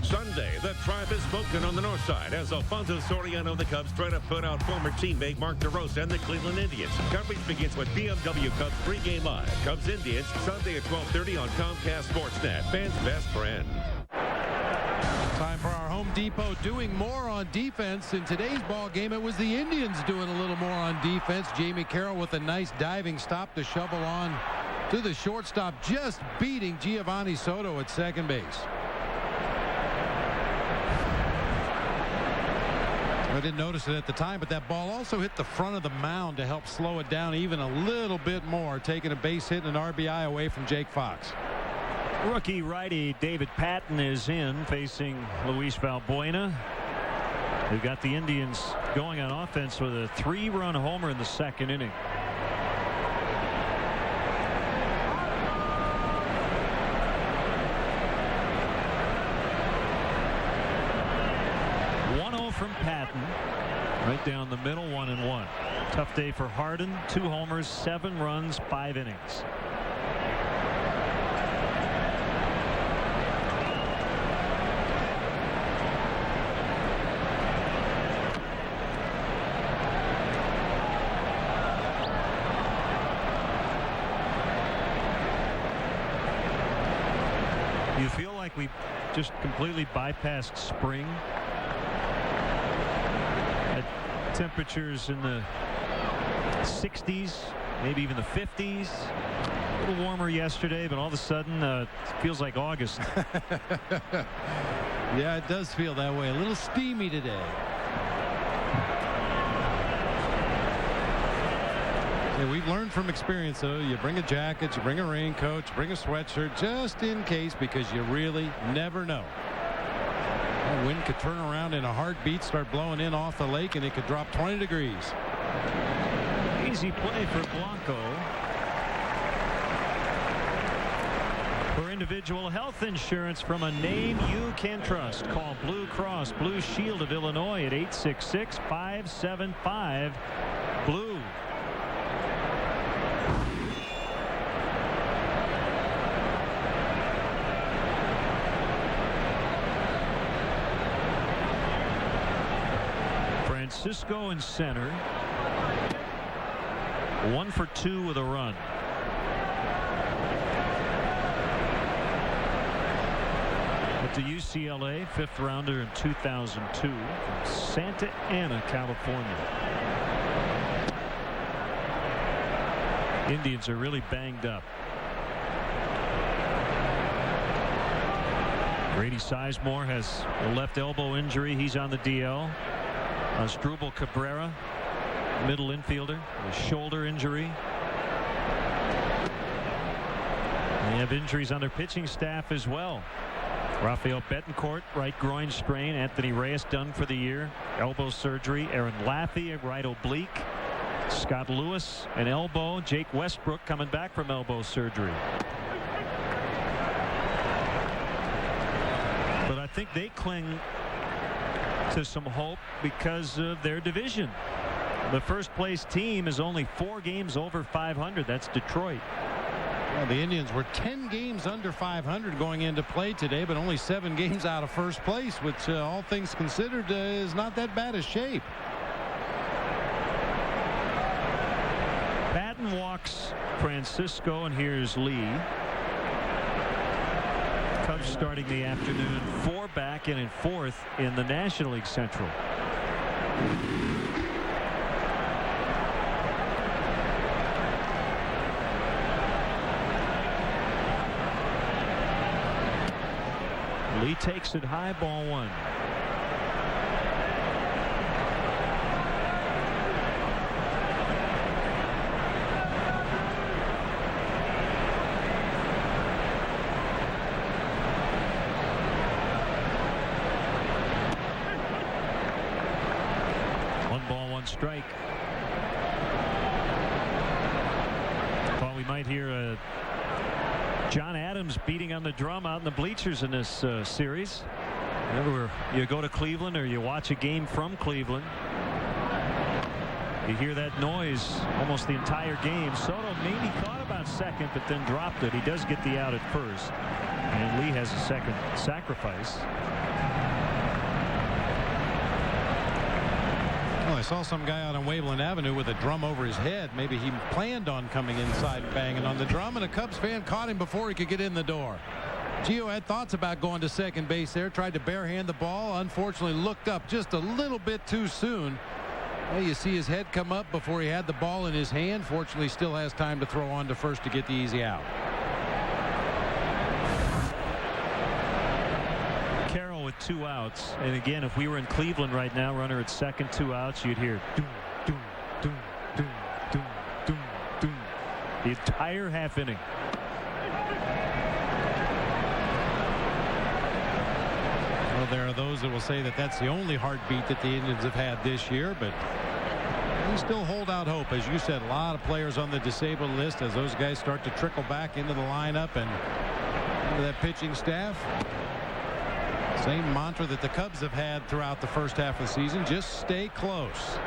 Sunday, the Tribe is smoking on the north side as Alfonso Soriano of the Cubs try to put out former teammate Mark DeRosa and the Cleveland Indians. Coverage begins with BMW Cubs pregame live. Cubs Indians, Sunday at 12:30 on Comcast Sportsnet. Fans' best friend. Time for our Home Depot doing more on defense. In today's ball game, it was the Indians doing a little more on defense. Jamie Carroll with a nice diving stop to shovel on to the shortstop, just beating Giovanni Soto at second base. I didn't notice it at the time, but that ball also hit the front of the mound to help slow it down even a little bit more, taking a base hit and an RBI away from Jake Fox. Rookie righty David Patton is in, facing Luis Valbuena. They've got the Indians going on offense with a 3-run homer in the second inning. From Patton, right down the middle, 1-1. Tough day for Harden. 2 homers, 7 runs, 5 innings. You feel like we just completely bypassed spring? Temperatures in the 60s, maybe even the 50s. A little warmer yesterday, but all of a sudden it feels like August. Yeah, it does feel that way. A little steamy today. Yeah, we've learned from experience, though. You bring a jacket, you bring a raincoat, you bring a sweatshirt just in case, because you really never know. The wind could turn around in a heartbeat, start blowing in off the lake, and it could drop 20 degrees. Easy play for Blanco. For individual health insurance from a name you can trust, call Blue Cross Blue Shield of Illinois at 866-575-BLUE. Francisco in center. 1 for 2 with a run. At the UCLA, 5th rounder in 2002 from Santa Ana, California. Indians are really banged up. Grady Sizemore has a left elbow injury. He's on the DL. Asdrubal Cabrera, middle infielder, a shoulder injury. They have injuries on their pitching staff as well. Rafael Betancourt, right groin strain. Anthony Reyes done for the year, elbow surgery. Aaron Laffey, a right oblique. Scott Lewis, an elbow. Jake Westbrook coming back from elbow surgery. But I think they cling to some hope because of their division. The first place team is only 4 games over 500. That's Detroit. Well, the Indians were 10 games under 500 going into play today, but only 7 games out of first place, which all things considered is not that bad a shape. Patton walks Francisco, and here's Lee. Cubs starting the afternoon 4 back and in 4th in the National League Central. Lee takes it high, ball 1. Strike. Thought we might hear John Adams beating on the drum out in the bleachers in this series. Whenever you go to Cleveland or you watch a game from Cleveland, you hear that noise almost the entire game. Soto maybe thought about second, but then dropped it. He does get the out at first, and Lee has a second sacrifice. I saw some guy out on Waveland Avenue with a drum over his head. Maybe he planned on coming inside and banging on the drum, and a Cubs fan caught him before he could get in the door. Gio had thoughts about going to second base there, tried to barehand the ball, unfortunately looked up just a little bit too soon. Well, you see his head come up before he had the ball in his hand. Fortunately, still has time to throw on to first to get the easy out. Carroll with 2 outs, and again, if we were in Cleveland right now, runner at second, 2 outs, you'd hear doom, doom, doom, doom, doom, doom, doom, the entire half inning. Well, there are those that will say that that's the only heartbeat that the Indians have had this year, but we still hold out hope. As you said, a lot of players on the disabled list as those guys start to trickle back into the lineup and into that pitching staff. Same mantra that the Cubs have had throughout the first half of the season, just stay close.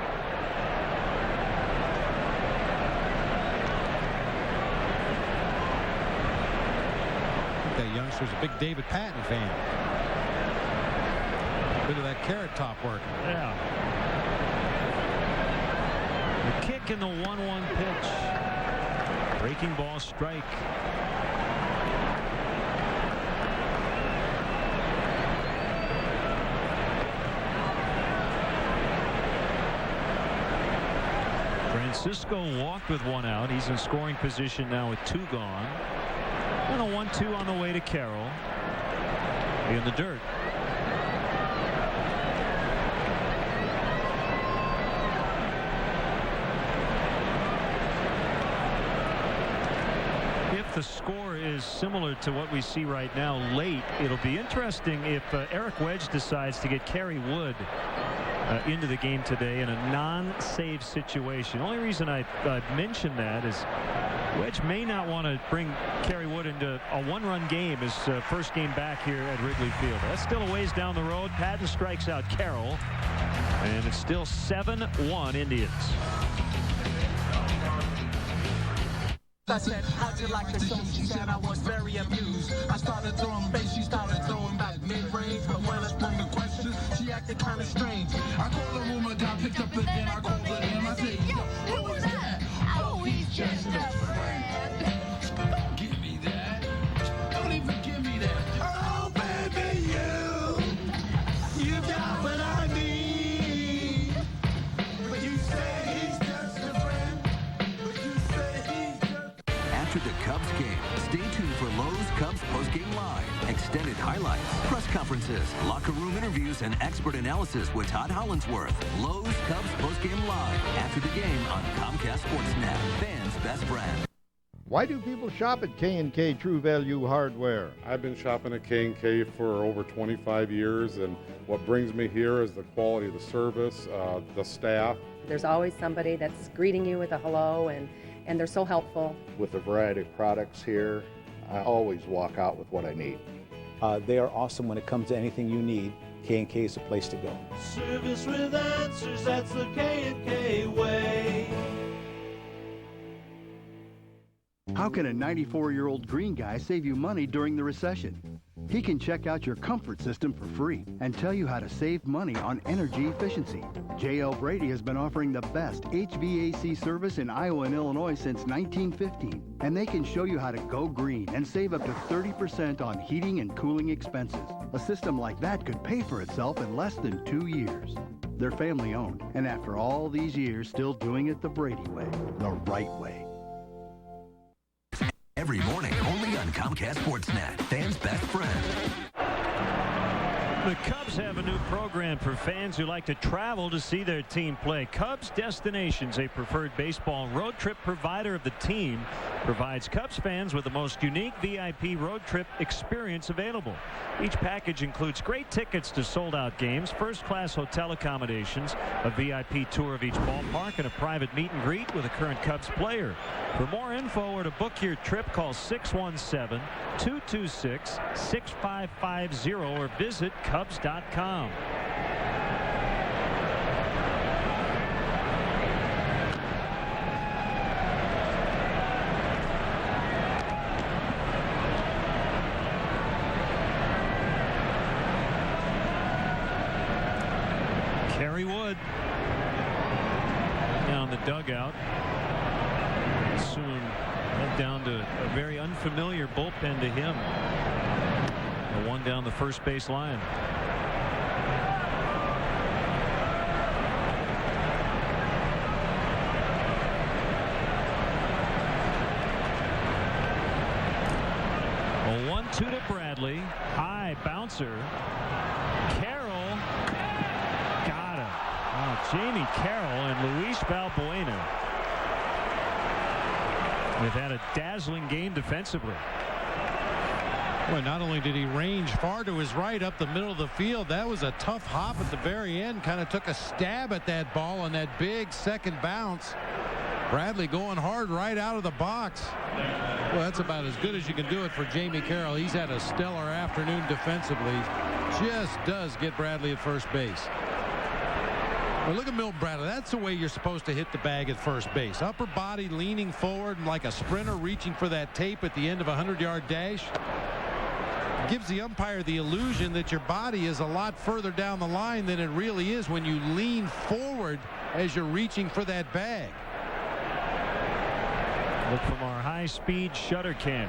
That youngster's a big David Patton fan. Bit of that carrot top work. Yeah. The kick in the 1-1 pitch. Breaking ball, strike. Francisco walked with 1 out. He's in scoring position now with 2 gone. And a 1-2 on the way to Carroll. In the dirt. the score is similar to what we see right now late, it'll be interesting if Eric Wedge decides to get Kerry Wood into the game today in a non-save situation. The only reason I mention that is Wedge may not want to bring Kerry Wood into a one-run game, his first game back here at Wrigley Field. That's still a ways down the road. Patton strikes out Carroll, and it's still 7-1 Indians. I said, how'd you like the show? She said I was very amused. I started throwing bass, she started throwing back mid-range. But when I sprung the question, she acted kind of strange. I called her room, I got picked up again. I called her in, I said, yo, who was that? Oh, he's just a friend. Don't give me that. Don't even give me that. Oh, baby, you got what I need. But you say he's just a friend. But you say he's just... After the Cubs game, stay tuned for Lowe's Cubs Postgame Live. Extended highlights, press conferences, locker room interviews, and expert analysis with Todd Hollandsworth. Lowe's Cubs Postgame Live after the game on Comcast Sportsnet. Fans' best friend. Why do people shop at K&K True Value Hardware? I've been shopping at K&K for over 25 years, and what brings me here is the quality of the service, the staff. There's always somebody that's greeting you with a hello, and they're so helpful. With a variety of products here, I always walk out with what I need. They are awesome when it comes to anything you need. K&K is the place to go. Service with answers, that's the K&K way. How can a 94-year-old green guy save you money during the recession? He can check out your comfort system for free and tell you how to save money on energy efficiency. J.L. Brady has been offering the best HVAC service in Iowa and Illinois since 1915, and they can show you how to go green and save up to 30% on heating and cooling expenses. A system like that could pay for itself in less than 2 years. They're family-owned, and after all these years, still doing it the Brady way, the right way. Every morning, only on Comcast Sportsnet. Fans' best friend. The Cubs have a new program for fans who like to travel to see their team play. Cubs Destinations, a preferred baseball road trip provider of the team, provides Cubs fans with the most unique VIP road trip experience available. Each package includes great tickets to sold-out games, first-class hotel accommodations, a VIP tour of each ballpark, and a private meet and greet with a current Cubs player. For more info or to book your trip, call 617-226-6550 or visit Cubs.com. Kerry Wood down the dugout. Soon head down to a very unfamiliar bullpen to him. The one down the first base line. A 1-2 to Bradley. High bouncer. Carroll got him. Oh, Jamie Carroll and Luis Valbuena have had a dazzling game defensively. Well, not only did he range far to his right up the middle of the field, that was a tough hop at the very end. Kind of took a stab at that ball on that big second bounce. Bradley going hard right out of the box. Well, that's about as good as you can do it for Jamie Carroll. He's had a stellar afternoon defensively. Just does get Bradley at first base. Well, look at Milton Bradley. That's the way you're supposed to hit the bag at first base. Upper body leaning forward like a sprinter reaching for that tape at the end of a 100-yard dash. Gives the umpire the illusion that your body is a lot further down the line than it really is when you lean forward as you're reaching for that bag. Look from our high-speed shutter cam.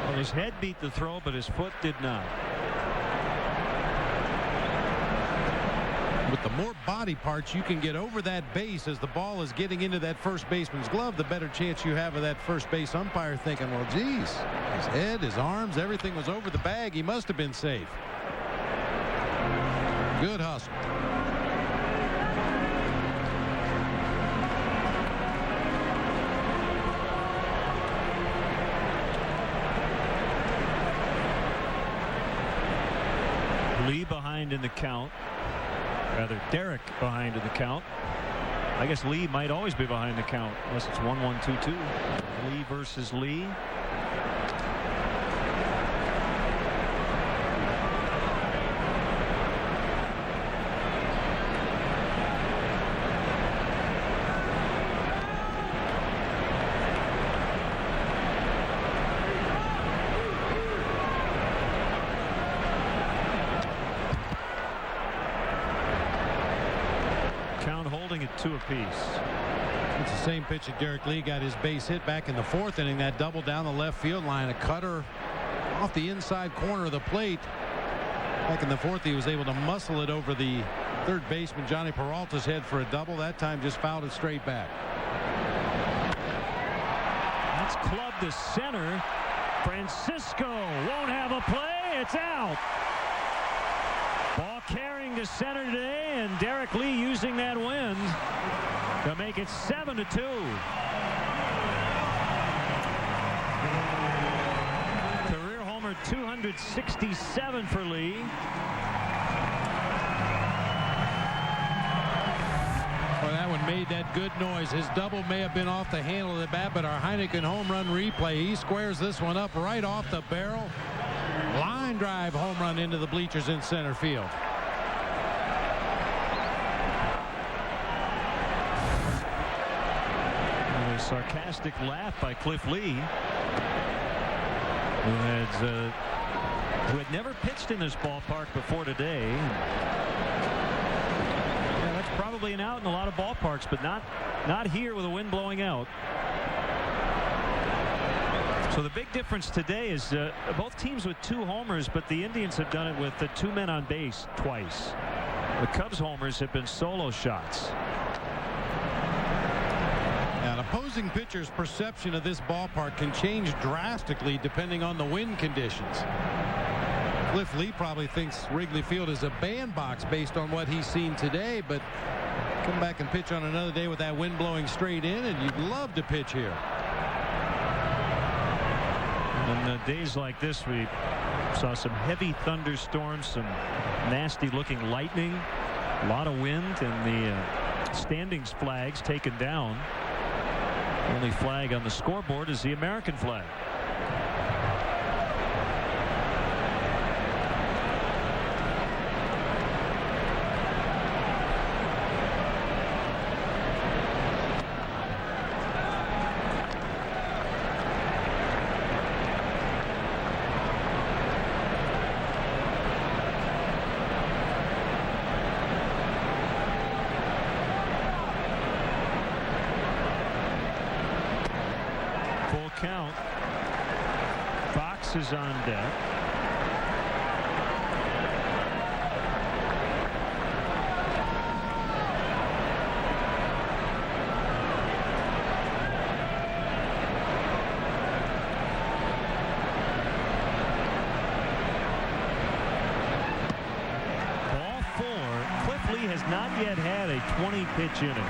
Well, his head beat the throw, but his foot did not. With the more body parts you can get over that base as the ball is getting into that first baseman's glove, the better chance you have of that first base umpire thinking, well, geez, his head, his arms, everything was over the bag. He must have been safe. Good hustle. Lee behind in the count. Rather, Derek behind in the count. I guess Lee might always be behind the count unless it's 1-1-2-2. Lee versus Lee. Two apiece. It's the same pitch that Derek Lee got his base hit back in the 4th inning. That double down the left field line, a cutter off the inside corner of the plate. Back in the 4th, he was able to muscle it over the third baseman Johnny Peralta's head for a double. That time just fouled it straight back. That's clubbed to center. Francisco won't have a play. It's out. Ball carrying to center today, and Derek Lee using that wind to make it 7-2. Career homer 267 for Lee. Well, that one made that good noise. His double may have been off the handle of the bat, but our Heineken home run replay, he squares this one up right off the barrel. Line drive home run into the bleachers in center field. And a sarcastic laugh by Cliff Lee, who had never pitched in this ballpark before today. Yeah, that's probably an out in a lot of ballparks, but not here with the wind blowing out. So the big difference today is both teams with 2 homers, but the Indians have done it with the 2 men on base twice. The Cubs homers have been solo shots. Now, an opposing pitcher's perception of this ballpark can change drastically depending on the wind conditions. Cliff Lee probably thinks Wrigley Field is a bandbox based on what he's seen today, but come back and pitch on another day with that wind blowing straight in, and you'd love to pitch here. In days like this, we saw some heavy thunderstorms, some nasty looking lightning, a lot of wind, and the standings flags taken down. The only flag on the scoreboard is the American flag. Count. Fox is on deck. Ball 4. Cliff Lee has not yet had a 20-pitch inning,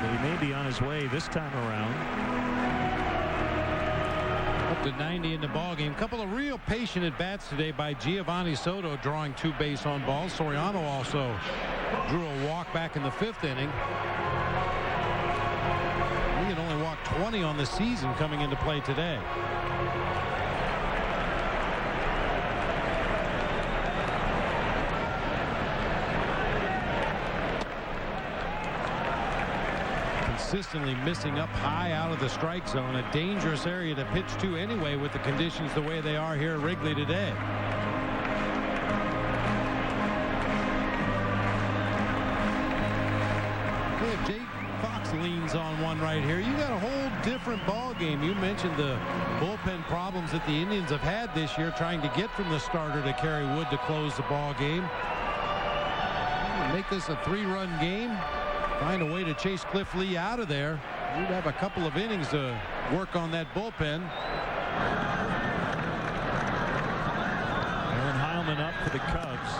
but he may be on his way this time around. To 90 in the ball game. Couple of real patient at bats today by Giovanni Soto, drawing 2 base on balls. Soriano also drew a walk back in the 5th inning. He had only walked 20 on the season coming into play today. Consistently missing up high out of the strike zone, a dangerous area to pitch to anyway with the conditions the way they are here at Wrigley today. If Jake Fox leans on one right here, you got a whole different ball game. You mentioned the bullpen problems that the Indians have had this year, trying to get from the starter to Kerry Wood to close the ball game. Make this a 3-run game. Find a way to chase Cliff Lee out of there. You'd have a couple of innings to work on that bullpen. Aaron Heilman up for the Cubs.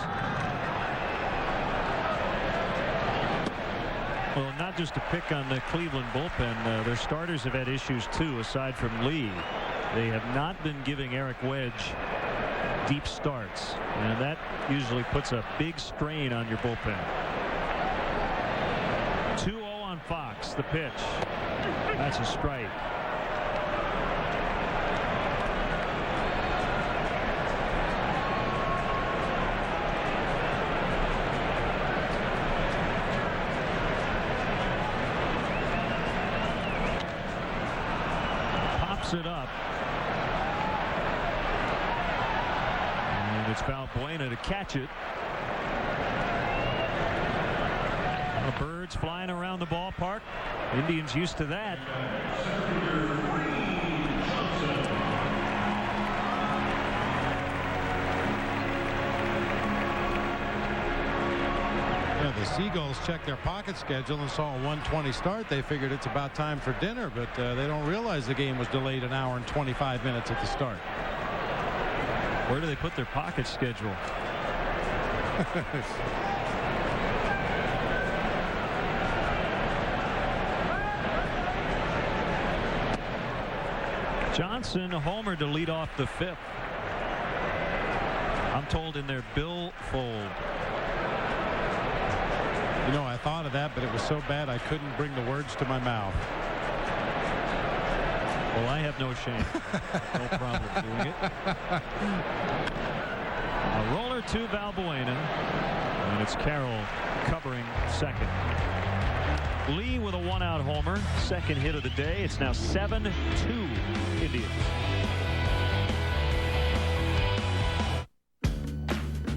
Well, not just to pick on the Cleveland bullpen, their starters have had issues too, aside from Lee. They have not been giving Eric Wedge deep starts, and that usually puts a big strain on your bullpen. 2-0 on Fox. The pitch. That's a strike. Pops it up. And it's Valbuena to catch it. Birds flying around the ballpark. Indians used to that. Yeah, the Seagulls checked their pocket schedule and saw a 1:20 start. They figured it's about time for dinner, but they don't realize the game was delayed an hour and 25 minutes at the start. Where do they put their pocket schedule? Johnson homer to lead off the 5th. I'm told in their billfold. You know, I thought of that, but it was so bad I couldn't bring the words to my mouth. Well, I have no shame. No problem doing it. A roller to Valbuena, and it's Carroll covering second. Lee with a 1-out homer, second hit of the day. It's now 7-2 Indians.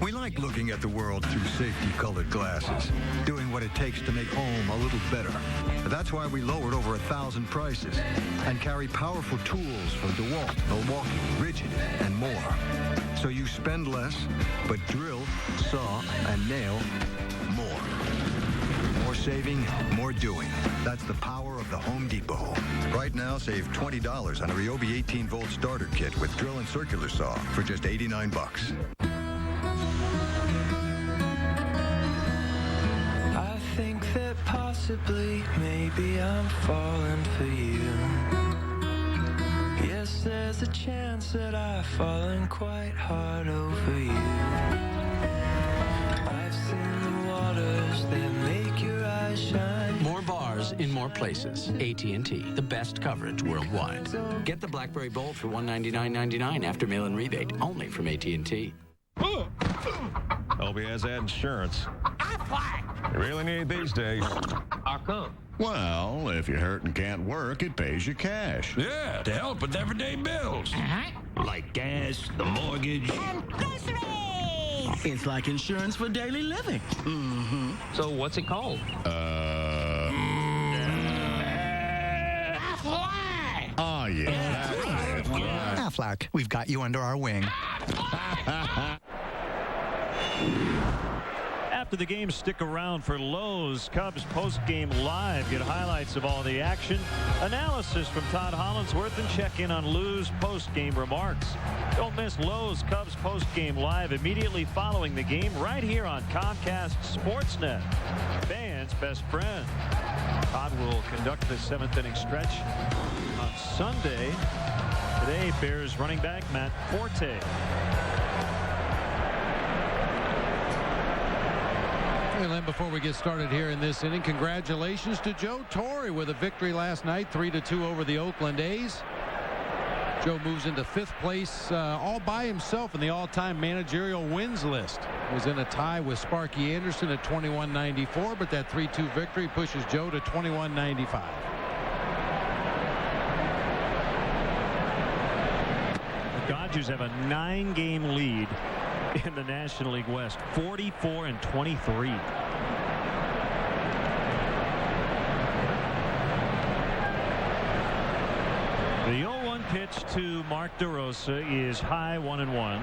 We like looking at the world through safety-colored glasses, doing what it takes to make home a little better. That's why we lowered over 1,000 prices and carry powerful tools from DeWalt, Milwaukee, Rigid, and more. So you spend less, but drill, saw, and nail more. More saving, more doing. That's the power of the Home Depot. Right now, save $20 on a Ryobi 18-volt starter kit with drill and circular saw for just $89. I think that possibly, maybe I'm falling for you. Yes, there's a chance that I've fallen quite hard over you. I've seen the waters that make your eyes shine. More bars in more places. AT&T, the best coverage worldwide. Get the BlackBerry Bold for $199.99 after mail-in rebate, only from AT&T. Hope he has that insurance. You really need these days. How come? Well, if you're hurt and can't work, it pays you cash. Yeah, to help with everyday bills. Like gas, the mortgage. And groceries! It's like insurance for daily living. So what's it called? Aflac! Oh, yeah. That's it. Aflac, we've got you under our wing. After the game, stick around for Lowe's Cubs post-game live. Get highlights of all the action, analysis from Todd Hollandsworth, and check in on Lou's post-game remarks. Don't miss Lowe's Cubs post-game live immediately following the game right here on Comcast Sportsnet. Fans' best friend. Todd will conduct the 7th inning stretch on Sunday. Today, Bears running back Matt Forte. And then before we get started here in this inning, congratulations to Joe Torre with a victory last night, 3-2 over the Oakland A's. Joe moves into 5th place all by himself in the all-time managerial wins list. He's in a tie with Sparky Anderson at 2194, but that 3-2 victory pushes Joe to 2195. The Dodgers have a 9-game lead in the National League West, 44-23. The 0-1 pitch to Mark DeRosa is high, 1-1.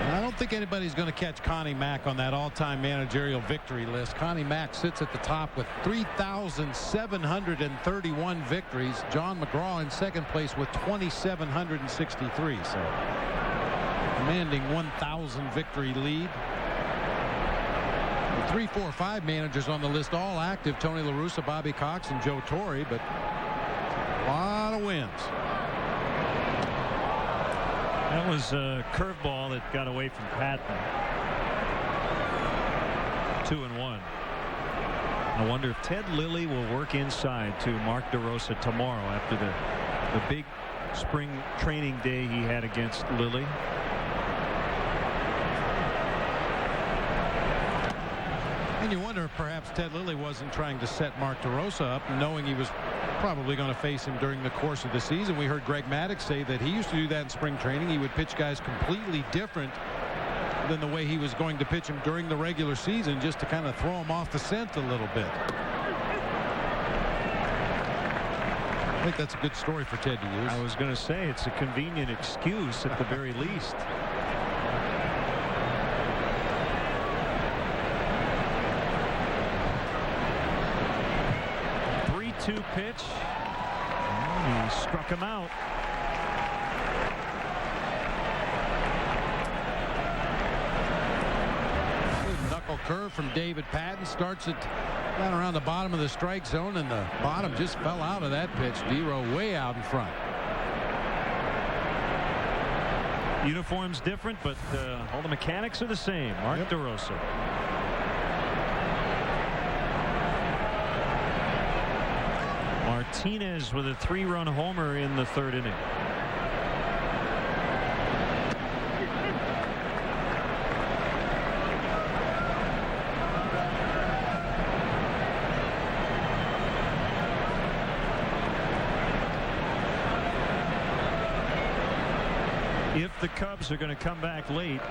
I don't think anybody's going to catch Connie Mack on that all-time managerial victory list. Connie Mack sits at the top with 3,731 victories. John McGraw in second place with 2,763. So commanding 1,000 victory lead. The 3, 4, 5 managers on the list all active: Tony La Russa, Bobby Cox, and Joe Torre, but a lot of wins. That was a curveball that got away from Patton. 2-1. I wonder if Ted Lilly will work inside to Mark DeRosa tomorrow after the big spring training day he had against Lilly. And you wonder if perhaps Ted Lilly wasn't trying to set Mark DeRosa up, knowing he was probably going to face him during the course of the season. We heard Greg Maddux say that he used to do that in spring training. He would pitch guys completely different than the way he was going to pitch him during the regular season, just to kind of throw him off the scent a little bit. I think that's a good story for Ted to use. I was going to say it's a convenient excuse at the very least. 3-2 pitch. And he struck him out. Good knuckle curve from David Patton. Starts it down around the bottom of the strike zone, and the bottom just fell out of that pitch. D-Row way out in front. Uniform's different, but all the mechanics are the same. Mark DeRosa. Martinez with a 3-run homer in the 3rd inning. If the Cubs are going to come back late,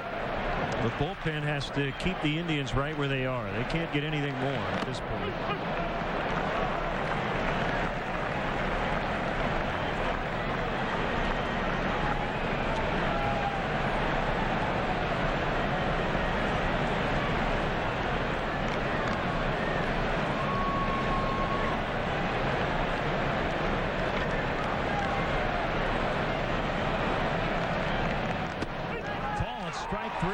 the bullpen has to keep the Indians right where they are. They can't get anything more at this point. Strike 3.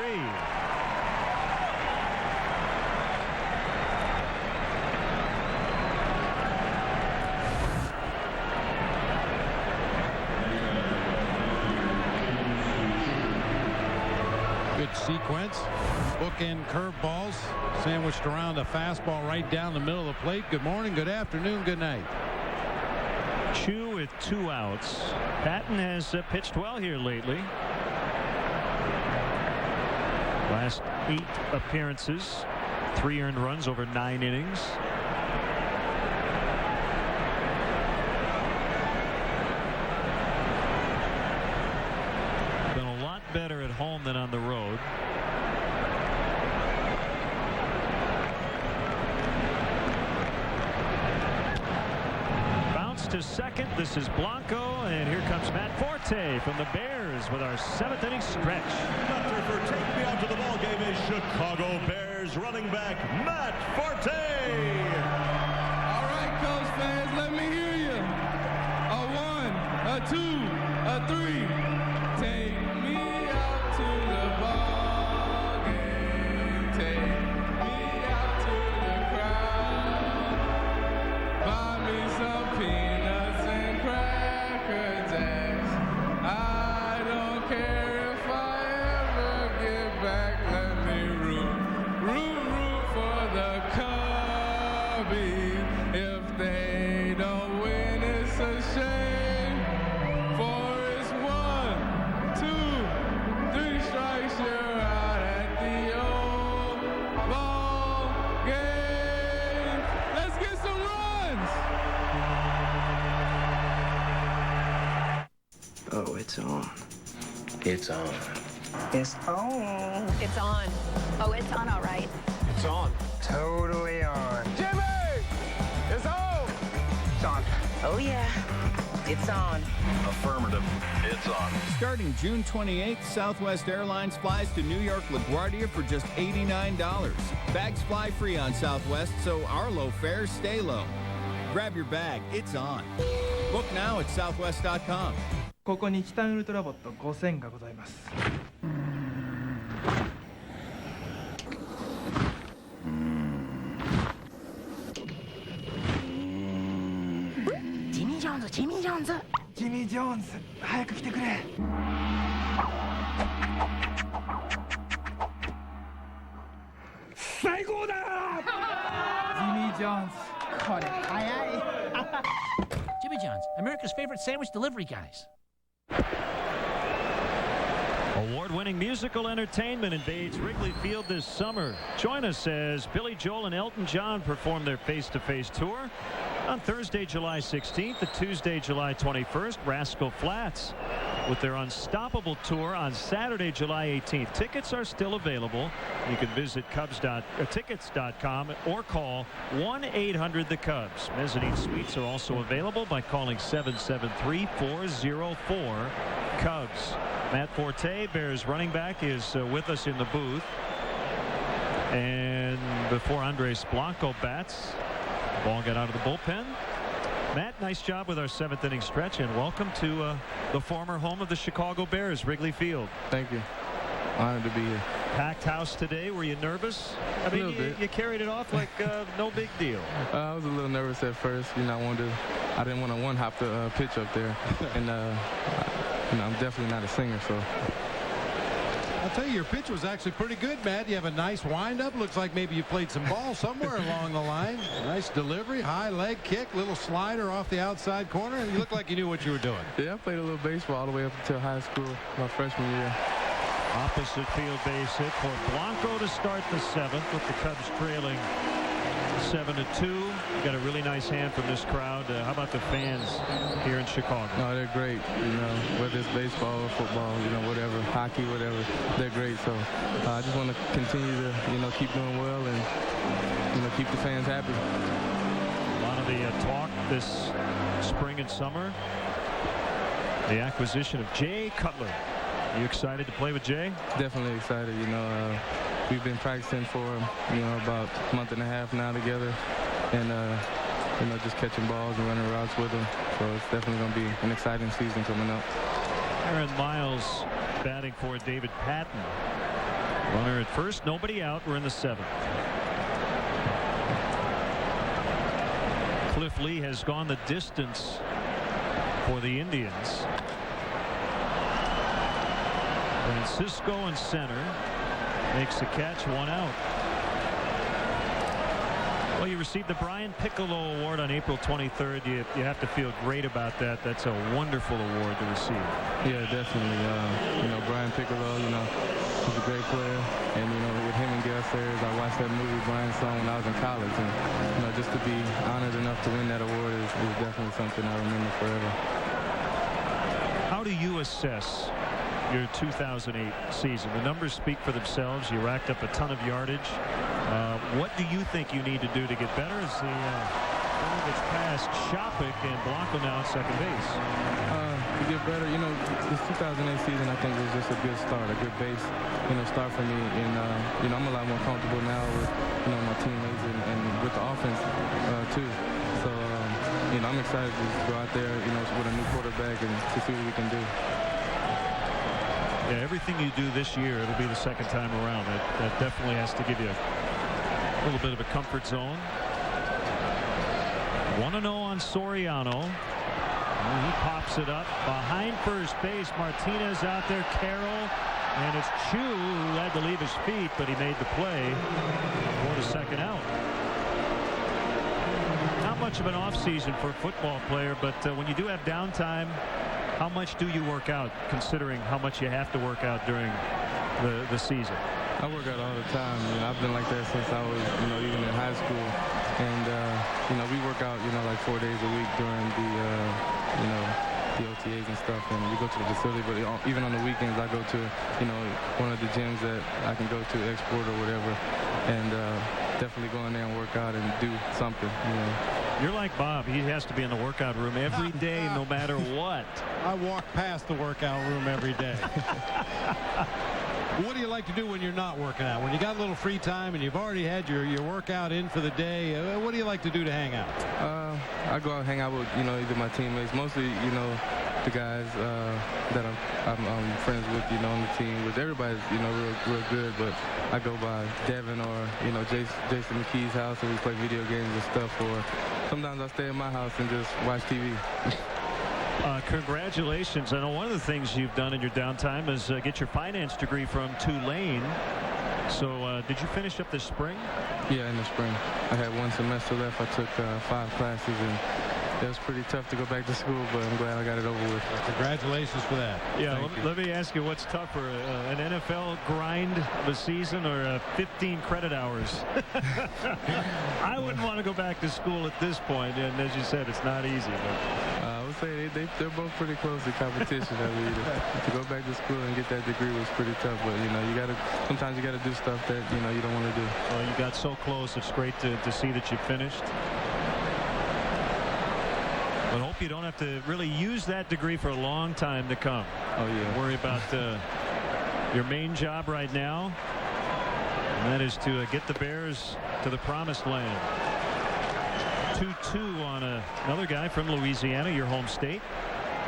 Good sequence. Bookend curveballs sandwiched around a fastball right down the middle of the plate. Good morning, good afternoon, good night. Chu with 2 outs. Patton has pitched well here lately. Last 8 appearances, 3 earned runs over 9 innings. Been a lot better at home than on the road. Bounce to second. This is Blanco, and here comes Matt Forte from the Bears with our 7th inning stretch. For Take Me Out to the Ball Game is Chicago Bears running back Matt Forte. All right, Cubs fans, let me hear you. A 1, a 2, a 3. Take me out to the ball game. Take me out to the crowd. Buy me some peanuts and Cracker Jacks. I don't care if I get back, let me root for the Cubbies. If they don't win, it's a shame. For it's 1, 2, 3 strikes, you're out at the old ball game. Let's get some runs. Oh, it's on. It's on. It's on. It's on. Oh, it's on, all right. It's on. Totally on. Jimmy! It's on! It's on. Oh, yeah. It's on. Affirmative. It's on. Starting June 28th, Southwest Airlines flies to New York LaGuardia for just $89. Bags fly free on Southwest, so our low fares stay low. Grab your bag. It's on. Book now at southwest.com. ここにチタンウルトラボット5000がございます。ジミー・ジョーンズ、ジミー・ジョーンズ。ジミー・ジョーンズ、早く来てくれ。Jimmy John's. Jimmy John's, America's favorite sandwich delivery guys. Award-winning musical entertainment invades Wrigley Field this summer. Join us as Billy Joel and Elton John perform their face-to-face tour on Thursday, July 16th and Tuesday, July 21st. Rascal Flatts with their Unstoppable tour on Saturday, July 18th. Tickets are still available. You can visit tickets.com or call 1-800-THE-CUBS. Mezzanine suites are also available by calling 773-404-CUBS. Matt Forte, Bears running back, is with us in the booth. And before Andres Blanco bats, the ball got out of the bullpen. Matt, nice job with our 7th inning stretch, and welcome to the former home of the Chicago Bears, Wrigley Field. Thank you. Honored to be here. Packed house today. Were you nervous? I mean, you carried it off like no big deal. I was a little nervous at first. You know, I didn't want to one-hop the pitch up there, and you know, I'm definitely not a singer, so. I'll tell you, your pitch was actually pretty good, Matt. You have a nice windup. Looks like maybe you played some ball somewhere along the line. Nice delivery, high leg kick, little slider off the outside corner, and you look like you knew what you were doing. Yeah, I played a little baseball all the way up until high school, my freshman year. Opposite field base hit for Blanco to start the 7th, with the Cubs trailing 7-2. Got a really nice hand from this crowd. How about the fans here in Chicago? No, they're great. You know, whether it's baseball or football, you know, whatever, hockey, whatever, they're great. So I just want to continue to, you know, keep doing well and, you know, keep the fans happy. A lot of the talk this spring and summer, the acquisition of Jay Cutler. Are you excited to play with Jay? Definitely excited. You know, we've been practicing for, you know, about a month and a half now together, and you know, just catching balls and running routes with him. So it's definitely going to be an exciting season coming up. Aaron Miles batting for David Patton. Runner at first, nobody out. We're in the 7th. Cliff Lee has gone the distance for the Indians. Francisco in center makes the catch, 1 out. Well, you received the Brian Piccolo Award on April 23rd. You have to feel great about that. That's a wonderful award to receive. Yeah, definitely. You know, Brian Piccolo, you know, he's a great player. And, you know, with him and Gale Sayers, I watched that movie, Brian's Song, when I was in college. And, you know, just to be honored enough to win that award is definitely something I remember forever. How do you assess your 2008 season? The numbers speak for themselves. You racked up a ton of yardage. What do you think you need to do to get better? As the ball gets past Shopik and Blanco now at second base. To get better, you know, this 2008 season I think was just a good start, a good base, you know, start for me. And you know, I'm a lot more comfortable now with, you know, my teammates and with the offense too. So you know, I'm excited to go out there, you know, with a new quarterback and to see what we can do. Yeah, everything you do this year, it'll be the second time around. That definitely has to give you a little bit of a comfort zone. 1-0 on Soriano. He pops it up behind first base. Martinez out there. Carroll. And it's Chu who had to leave his feet, but he made the play for the second out. Not much of an offseason for a football player, but when you do have downtime, how much do you work out, considering how much you have to work out during the season? I work out all the time. You know, I've been like that since I was, you know, even in high school. And, you know, we work out, you know, like 4 days a week during the, you know, the OTAs and stuff. And we go to the facility. But even on the weekends, I go to, you know, one of the gyms that I can go to, Export or whatever. And definitely go in there and work out and do something, you know. You're like Bob. He has to be in the workout room every day, no matter what. I walk past the workout room every day. What do you like to do when you're not working out? When you got a little free time and you've already had your workout in for the day, what do you like to do to hang out? I go out and hang out with, you know, either my teammates, mostly, you know, the guys that I'm friends with, you know, on the team. With everybody's, you know, real good, but I go by Devin or, you know, Jason McKee's house and we play video games and stuff. Or sometimes I stay at my house and just watch TV. Congratulations. I know one of the things you've done in your downtime is get your finance degree from Tulane. So did you finish up this spring? Yeah, in the spring. I had 1 semester left. I took 5 classes, and it was pretty tough to go back to school, but I'm glad I got it over with. Congratulations for that. Yeah, let me ask you, what's tougher, an NFL grind of a season or 15 credit hours? I wouldn't want to go back to school at this point, and as you said, it's not easy. But I would say they're both pretty close in competition. I mean, to go back to school and get that degree was pretty tough, but sometimes you got to do stuff that you don't want to do. Well, you got so close. It's great to see that you finished. But hope you don't have to really use that degree for a long time to come. Oh, yeah. Worry about your main job right now, and that is to get the Bears to the promised land. 2-2 on another guy from Louisiana, your home state,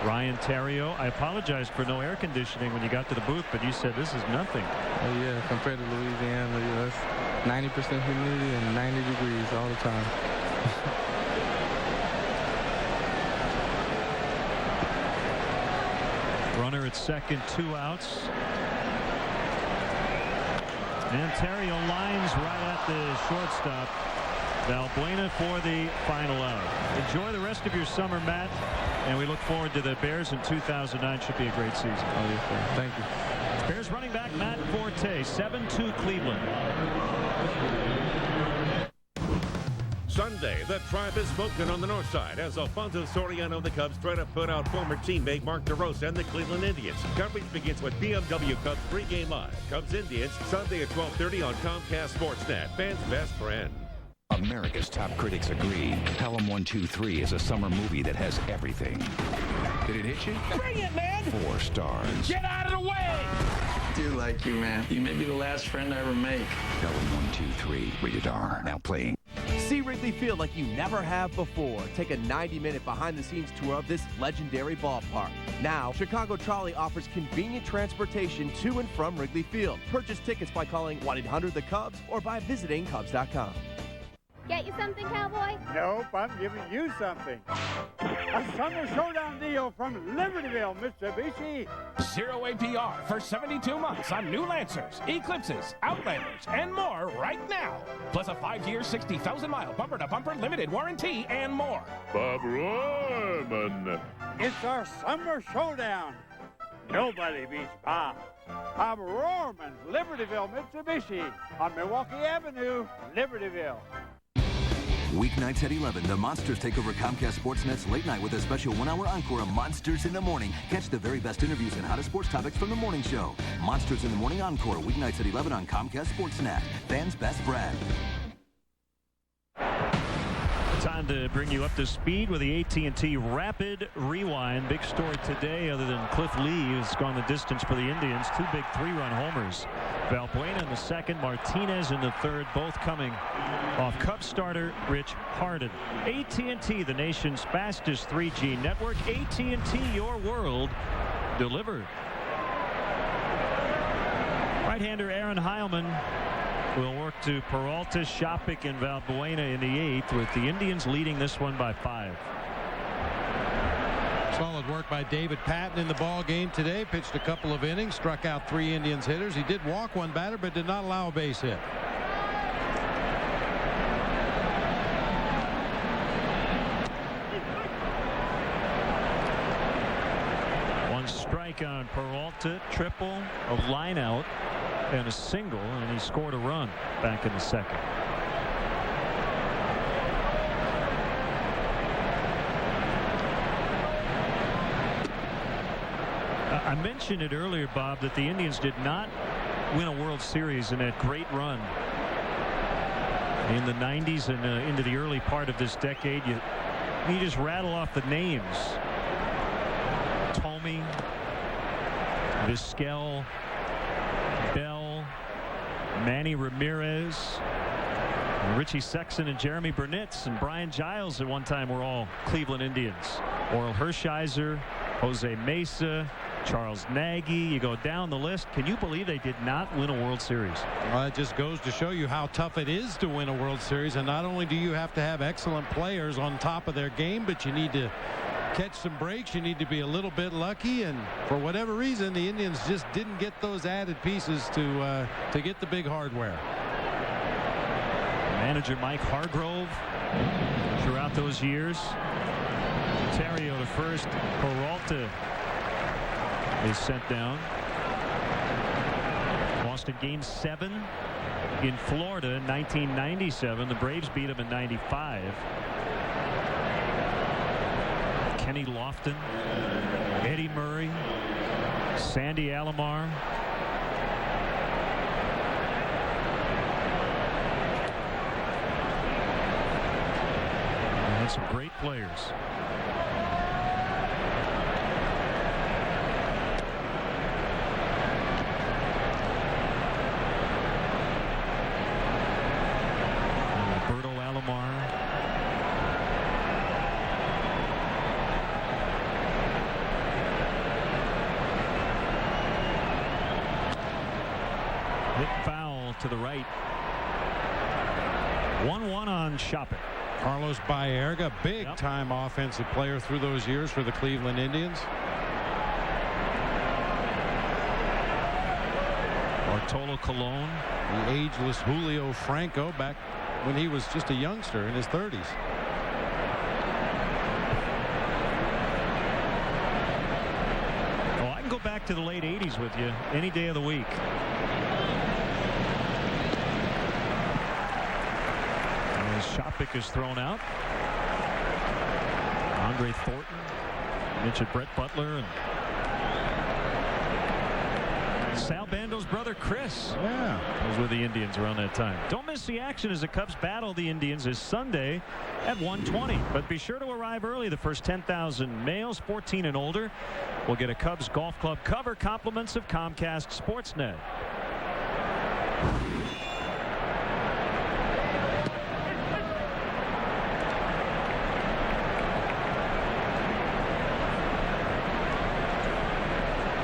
Ryan Theriot. I apologized for no air conditioning when you got to the booth, but you said this is nothing. Oh, yeah, compared to Louisiana, that's 90% humidity and 90 degrees all the time. Runner at second, 2 outs. And Theriot lines right at the shortstop. Valbuena for the final out. Enjoy the rest of your summer, Matt, and we look forward to the Bears in 2009. Should be a great season. Oh, yes, sir. Thank you. Bears running back Matt Forte, 7-2 Cleveland. Sunday, the tribe is spoken on the north side as Alfonso Soriano of the Cubs try to put out former teammate Mark DeRosa and the Cleveland Indians. Coverage begins with BMW Cubs pregame live. Cubs Indians, Sunday at 12:30 on Comcast Sportsnet. Fans' best friend. America's top critics agree Pelham 123 is a summer movie that has everything. Did it hit you? Bring it, man! 4 stars. Get out of the way! I do like you, man. You may be the last friend I ever make. Pelham 123, rated R, now playing. See Wrigley Field like you never have before. Take a 90-minute behind-the-scenes tour of this legendary ballpark. Now, Chicago Trolley offers convenient transportation to and from Wrigley Field. Purchase tickets by calling 1-800-THE-CUBS or by visiting Cubs.com. Get you something, cowboy? Nope, I'm giving you something. A summer showdown deal from Libertyville, Mitsubishi. 0 APR for 72 months on new Lancers, Eclipses, Outlanders, and more right now. Plus a 5-year, 60,000-mile bumper-to-bumper limited warranty and more. Bob Rohrman. It's our summer showdown. Nobody beats Bob. Bob Rohrman, Libertyville, Mitsubishi on Milwaukee Avenue, Libertyville. Weeknights at 11, the Monsters take over Comcast Sportsnet's late night with a special 1-hour encore of Monsters in the Morning. Catch the very best interviews and hottest sports topics from the morning show. Monsters in the Morning Encore, weeknights at 11 on Comcast Sportsnet. Fans' best friend. Time to bring you up to speed with the AT&T Rapid Rewind. Big story today, other than Cliff Lee, who's gone the distance for the Indians. 2 big 3-run homers. Valbuena in the second, Martinez in the third, both coming off Cubs starter Rich Harden. AT&T, the nation's fastest 3G network. AT&T, your world delivered. Right-hander Aaron Heilman will work to Peralta, Shopik, and Valbuena in the 8th, with the Indians leading this one by 5. Solid work by David Patton in the ball game today. Pitched a couple of innings, struck out 3 Indians hitters. He did walk 1 batter, but did not allow a base hit. One strike on Peralta, triple, a line out, and a single, and he scored a run back in the second. I mentioned it earlier, Bob, that the Indians did not win a World Series in that great run in the 90s and into the early part of this decade. You just rattle off the names: Tomey, Vizquel, Bell, Manny Ramirez, Richie Sexson, and Jeremy Burnitz, and Brian Giles at one time were all Cleveland Indians. Orel Hershiser, Jose Mesa, Charles Nagy. You go down the list. Can you believe they did not win a World Series? Well, it just goes to show you how tough it is to win a World Series. And not only do you have to have excellent players on top of their game, but you need to catch some breaks. You need to be a little bit lucky, and for whatever reason, the Indians just didn't get those added pieces to get the big hardware. Manager Mike Hargrove throughout those years. Ontario to first. Peralta is sent down. Lost in Game 7 in Florida in 1997. The Braves beat them in 95. Kenny Lofton, Eddie Murray, Sandy Alomar. And some great players. Hit foul to the right. 1-1 on Shopping. Carlos Baerga, big-time offensive player through those years for the Cleveland Indians. Bartolo Colon. The ageless Julio Franco back when he was just a youngster in his 30s. Oh, I can go back to the late 80s with you any day of the week. As Shopik is thrown out. Andre Thornton. Mentioned Brett Butler and Sal Bando's brother Chris was with the Indians around that time. Don't miss the action as the Cubs battle the Indians this Sunday at 1:20. But be sure to arrive early. The first 10,000 males 14 and older will get a Cubs Golf Club cover, compliments of Comcast Sportsnet.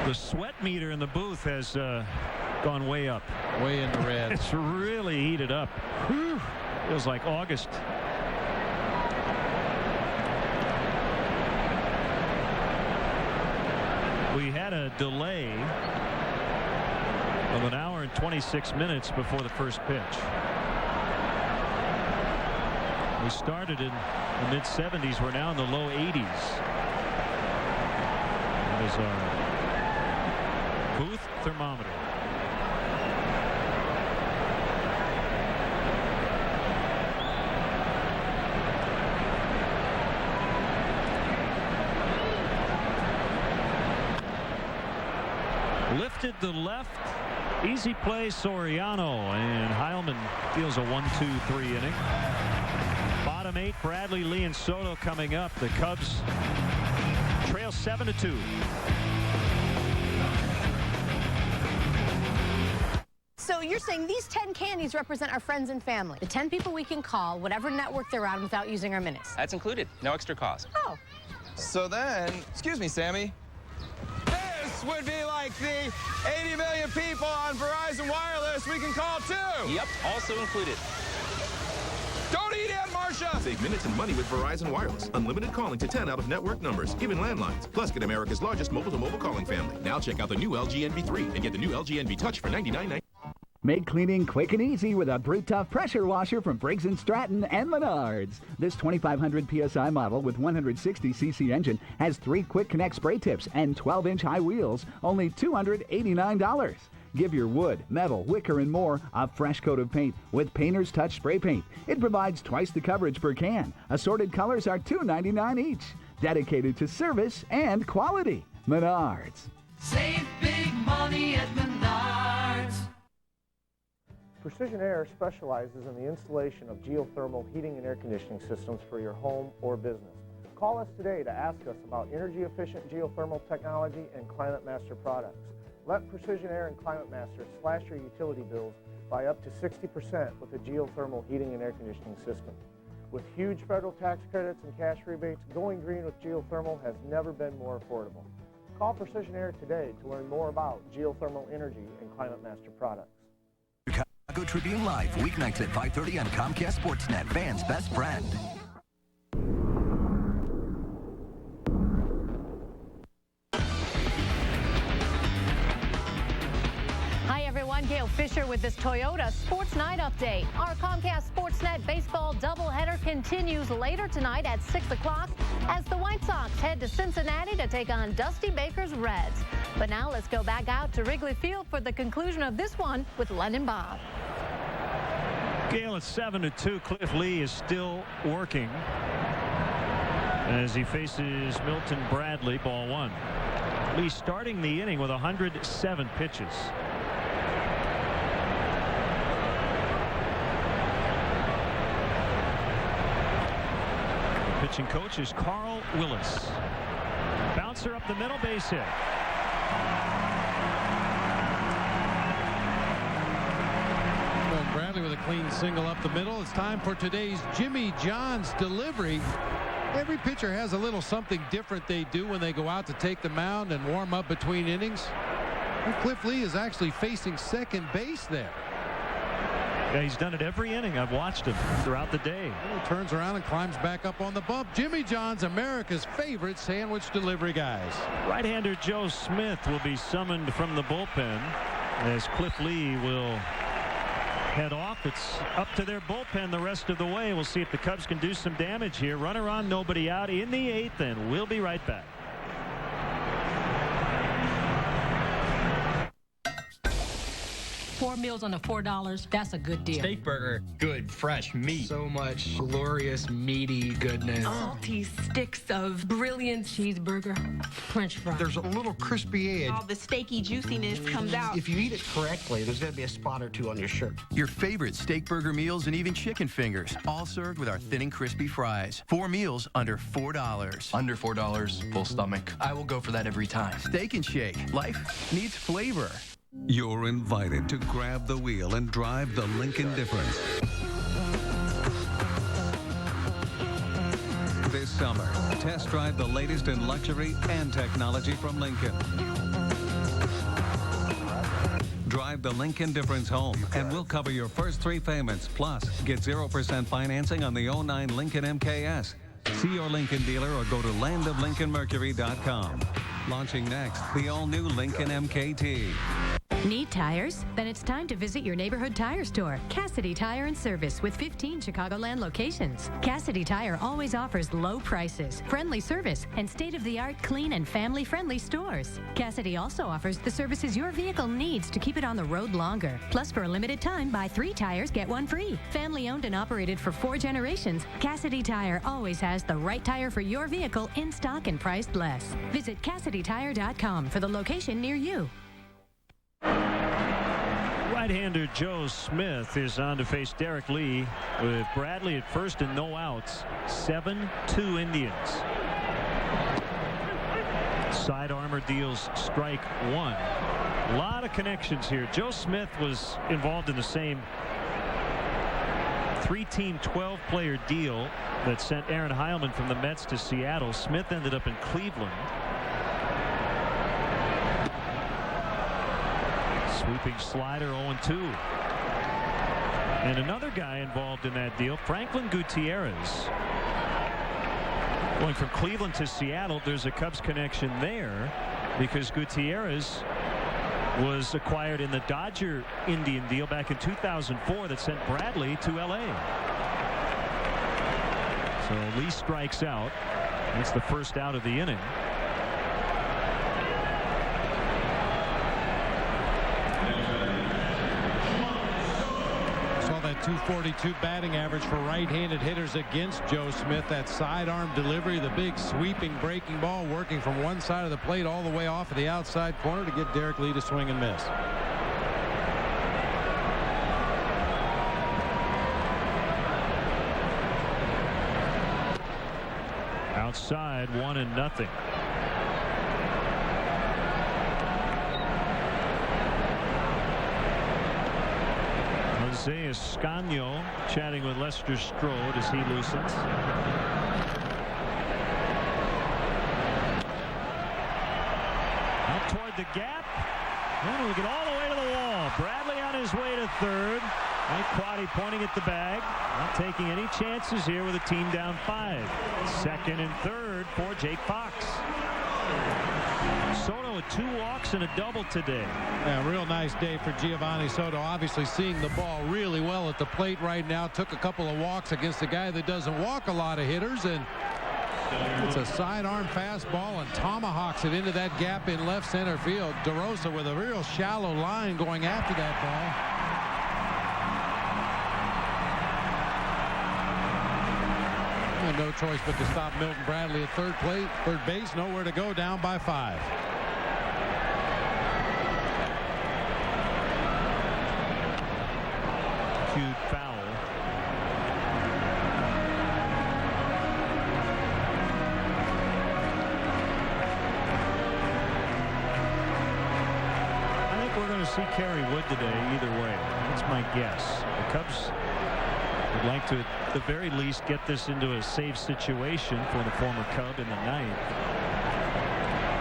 The sweat meter in the booth has gone way up. Way in the red. It's really heated up. Whew. Feels like August. We had a delay of 1 hour and 26 minutes before the first pitch. We started in the mid-70s. We're now in the low 80s. That is our booth thermometer. Lifted to left. Easy play, Soriano, and Heilman deals a 1-2-3 inning. Bottom 8, Bradley, Lee, and Soto coming up. The Cubs trail 7-2. So you're saying these 10 candies represent our friends and family, the 10 people we can call, whatever network they're on, without using our minutes. That's included. No extra cost. Oh. So then, excuse me, Sammy. This would be like the 80 million people on Verizon Wireless we can call too. Yep, also included. Don't eat Aunt Marcia! Save minutes and money with Verizon Wireless. Unlimited calling to 10 out-of-network numbers, even landlines. Plus, get America's largest mobile-to-mobile calling family. Now check out the new LG NV3 and get the new LG NV Touch for $99.99. Make cleaning quick and easy with a Brute Tough pressure washer from Briggs & Stratton and Menards. This 2,500 PSI model with 160cc engine has 3 quick connect spray tips and 12-inch high wheels, only $289. Give your wood, metal, wicker, and more a fresh coat of paint with Painter's Touch Spray Paint. It provides twice the coverage per can. Assorted colors are $2.99 each. Dedicated to service and quality. Menards. Save big money at Menards. Precision Air specializes in the installation of geothermal heating and air conditioning systems for your home or business. Call us today to ask us about energy-efficient geothermal technology and Climate Master products. Let Precision Air and Climate Master slash your utility bills by up to 60% with a geothermal heating and air conditioning system. With huge federal tax credits and cash rebates, going green with geothermal has never been more affordable. Call Precision Air today to learn more about geothermal energy and Climate Master products. Chicago Tribune Live, weeknights at 5:30 on Comcast Sportsnet, fans' best friend. I'm Gail Fisher with this Toyota Sports Night update. Our Comcast Sportsnet baseball doubleheader continues later tonight at 6 o'clock as the White Sox head to Cincinnati to take on Dusty Baker's Reds. But now let's go back out to Wrigley Field for the conclusion of this one with Len and Bob. Gail, it's 7-2. Cliff Lee is still working as he faces Milton Bradley, ball one. Lee starting the inning with 107 pitches. The pitching coach is Carl Willis. Bouncer up the middle, base hit. Bradley with a clean single up the middle. It's time for today's Jimmy John's delivery. Every pitcher has a little something different they do when they go out to take the mound and warm up between innings. And Cliff Lee is actually facing second base there. Yeah, he's done it every inning. I've watched him throughout the day. He turns around and climbs back up on the bump. Jimmy John's, America's favorite sandwich delivery guys. Right-hander Joe Smith will be summoned from the bullpen as Cliff Lee will head off. It's up to their bullpen the rest of the way. We'll see if the Cubs can do some damage here. Runner on, nobody out in the 8th, and we'll be right back. Four meals under $4. That's a good deal. Steak burger, good, fresh meat. So much glorious, meaty goodness. Salty sticks of brilliant cheeseburger, French fries. There's a little crispy edge. All the steaky juiciness comes out. If you eat it correctly, there's going to be a spot or two on your shirt. Your favorite steak burger meals and even chicken fingers, all served with our thin and crispy fries. 4 meals under $4. Under $4, full stomach. I will go for that every time. Steak and Shake. Life needs flavor. You're invited to grab the wheel and drive the Lincoln difference. This summer, test drive the latest in luxury and technology from Lincoln. Drive the Lincoln difference home, and we'll cover your first 3 payments. Plus, get 0% financing on the 09 Lincoln MKS. See your Lincoln dealer or go to landoflincolnmercury.com. Launching next, the all-new Lincoln MKT. Need tires? Then it's time to visit your neighborhood tire store, Cassidy Tire and Service, with 15 Chicagoland locations. Cassidy Tire always offers low prices, friendly service, and state-of-the-art clean and family-friendly stores. Cassidy also offers the services your vehicle needs to keep it on the road longer. Plus, for a limited time, buy 3 tires, get 1 free. Family-owned and operated for 4 generations, Cassidy Tire always has the right tire for your vehicle in stock and priced less. Visit CassidyTire.com for the location near you. Right-hander Joe Smith is on to face Derek Lee with Bradley at first and no outs. 7-2 Indians. Side armor deals strike 1. A lot of connections here. Joe Smith was involved in the same 3-team 12-player deal that sent Aaron Heilman from the Mets to Seattle. Smith ended up in Cleveland. Sweeping slider 0-2. And another guy involved in that deal, Franklin Gutierrez. Going from Cleveland to Seattle, there's a Cubs connection there because Gutierrez was acquired in the Dodger Indian deal back in 2004 that sent Bradley to LA. So Lee strikes out. That's the first out of the inning. .242 batting average for right-handed hitters against Joe Smith. That sidearm delivery, the big sweeping breaking ball working from one side of the plate all the way off of the outside corner to get Derek Lee to swing and miss. Outside, 1-0. Jose Escanio chatting with Lester Strode as he loosens. Up toward the gap. And we get all the way to the wall. Bradley on his way to third. Mike Quaddy pointing at the bag. Not taking any chances here with a team down 5. Second and third for Jake Fox. Soto with 2 walks and a double today. Yeah, real nice day for Giovanni Soto. Obviously seeing the ball really well at the plate right now. Took a couple of walks against a guy that doesn't walk a lot of hitters, and it's a sidearm fastball and tomahawks it into that gap in left center field. DeRosa with a real shallow line going after that ball. And no choice but to stop Milton Bradley at third base. Nowhere to go, down by 5. Cute foul. I think we're going to see Kerry Wood today either way. That's my guess. The Cubs would like to, at the very least, get this into a safe situation for the former Cub in the ninth.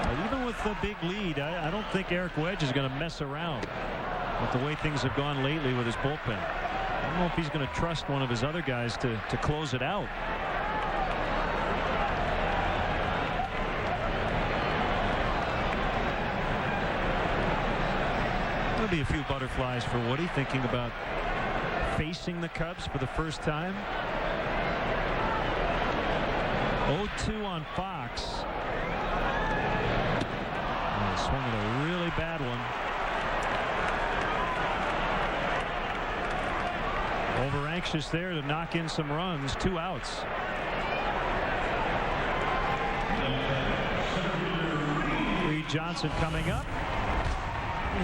But even with the big lead, I don't think Eric Wedge is going to mess around with the way things have gone lately with his bullpen. I don't know if he's going to trust one of his other guys to close it out. There'll be a few butterflies for Woody, thinking about facing the Cubs for the first time. 0-2 on Fox. Swinging a really bad one. Over anxious there to knock in some runs. 2 outs. Reed Johnson coming up.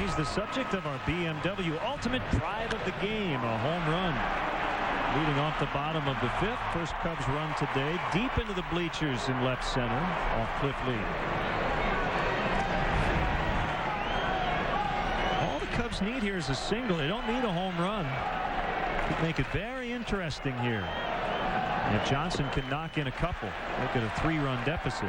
He's the subject of our BMW Ultimate Drive of the Game, a home run. Leading off the bottom of the 5th. First Cubs run today, deep into the bleachers in left center, off Cliff Lee. All the Cubs need here is a single. They don't need a home run. Could make it very interesting here. And if Johnson can knock in a couple, look at a 3-run deficit.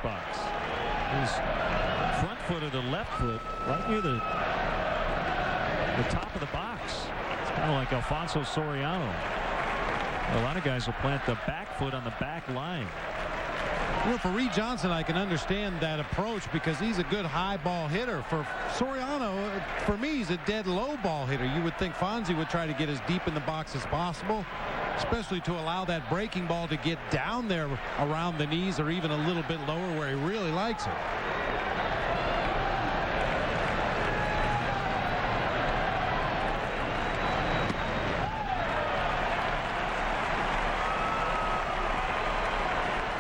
Box. His front foot or the left foot right near the top of the box. It's kind of like Alfonso Soriano. A lot of guys will plant the back foot on the back line. You know, for Reed Johnson, I can understand that approach because he's a good high ball hitter. For Soriano, for me, he's a dead low ball hitter. You would think Fonzie would try to get as deep in the box as possible, especially to allow that breaking ball to get down there around the knees or even a little bit lower where he really likes it.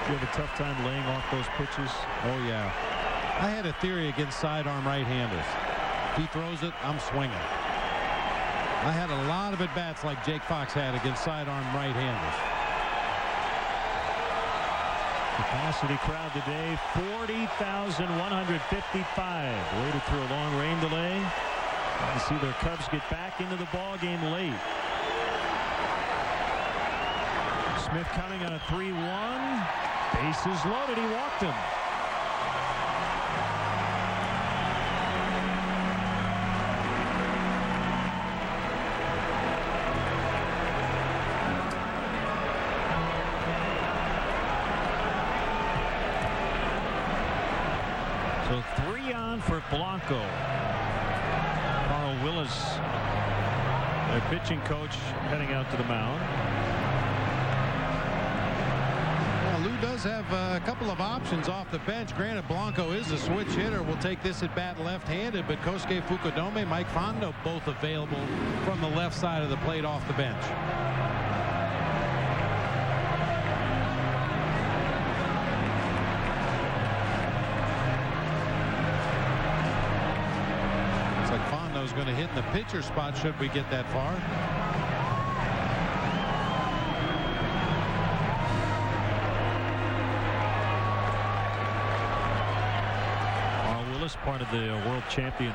You have a tough time laying off those pitches? Oh, yeah. I had a theory against sidearm right-handers. If he throws it, I'm swinging. I had a lot of at-bats like Jake Fox had against sidearm right-handers. Capacity crowd today, 40,155. Waited through a long rain delay. You see their Cubs get back into the ball game late. Smith coming on a 3-1. Bases loaded. He walked him. So 3 on for Blanco. Carl Willis, their pitching coach, heading out to the mound. Lou does have a couple of options off the bench. Granted, Blanco is a switch hitter. Will take this at bat left-handed, but Kosuke Fukudome, Mike Fondo, both available from the left side of the plate off the bench. is going to hit in the pitcher spot should we get that far. Part of the world champion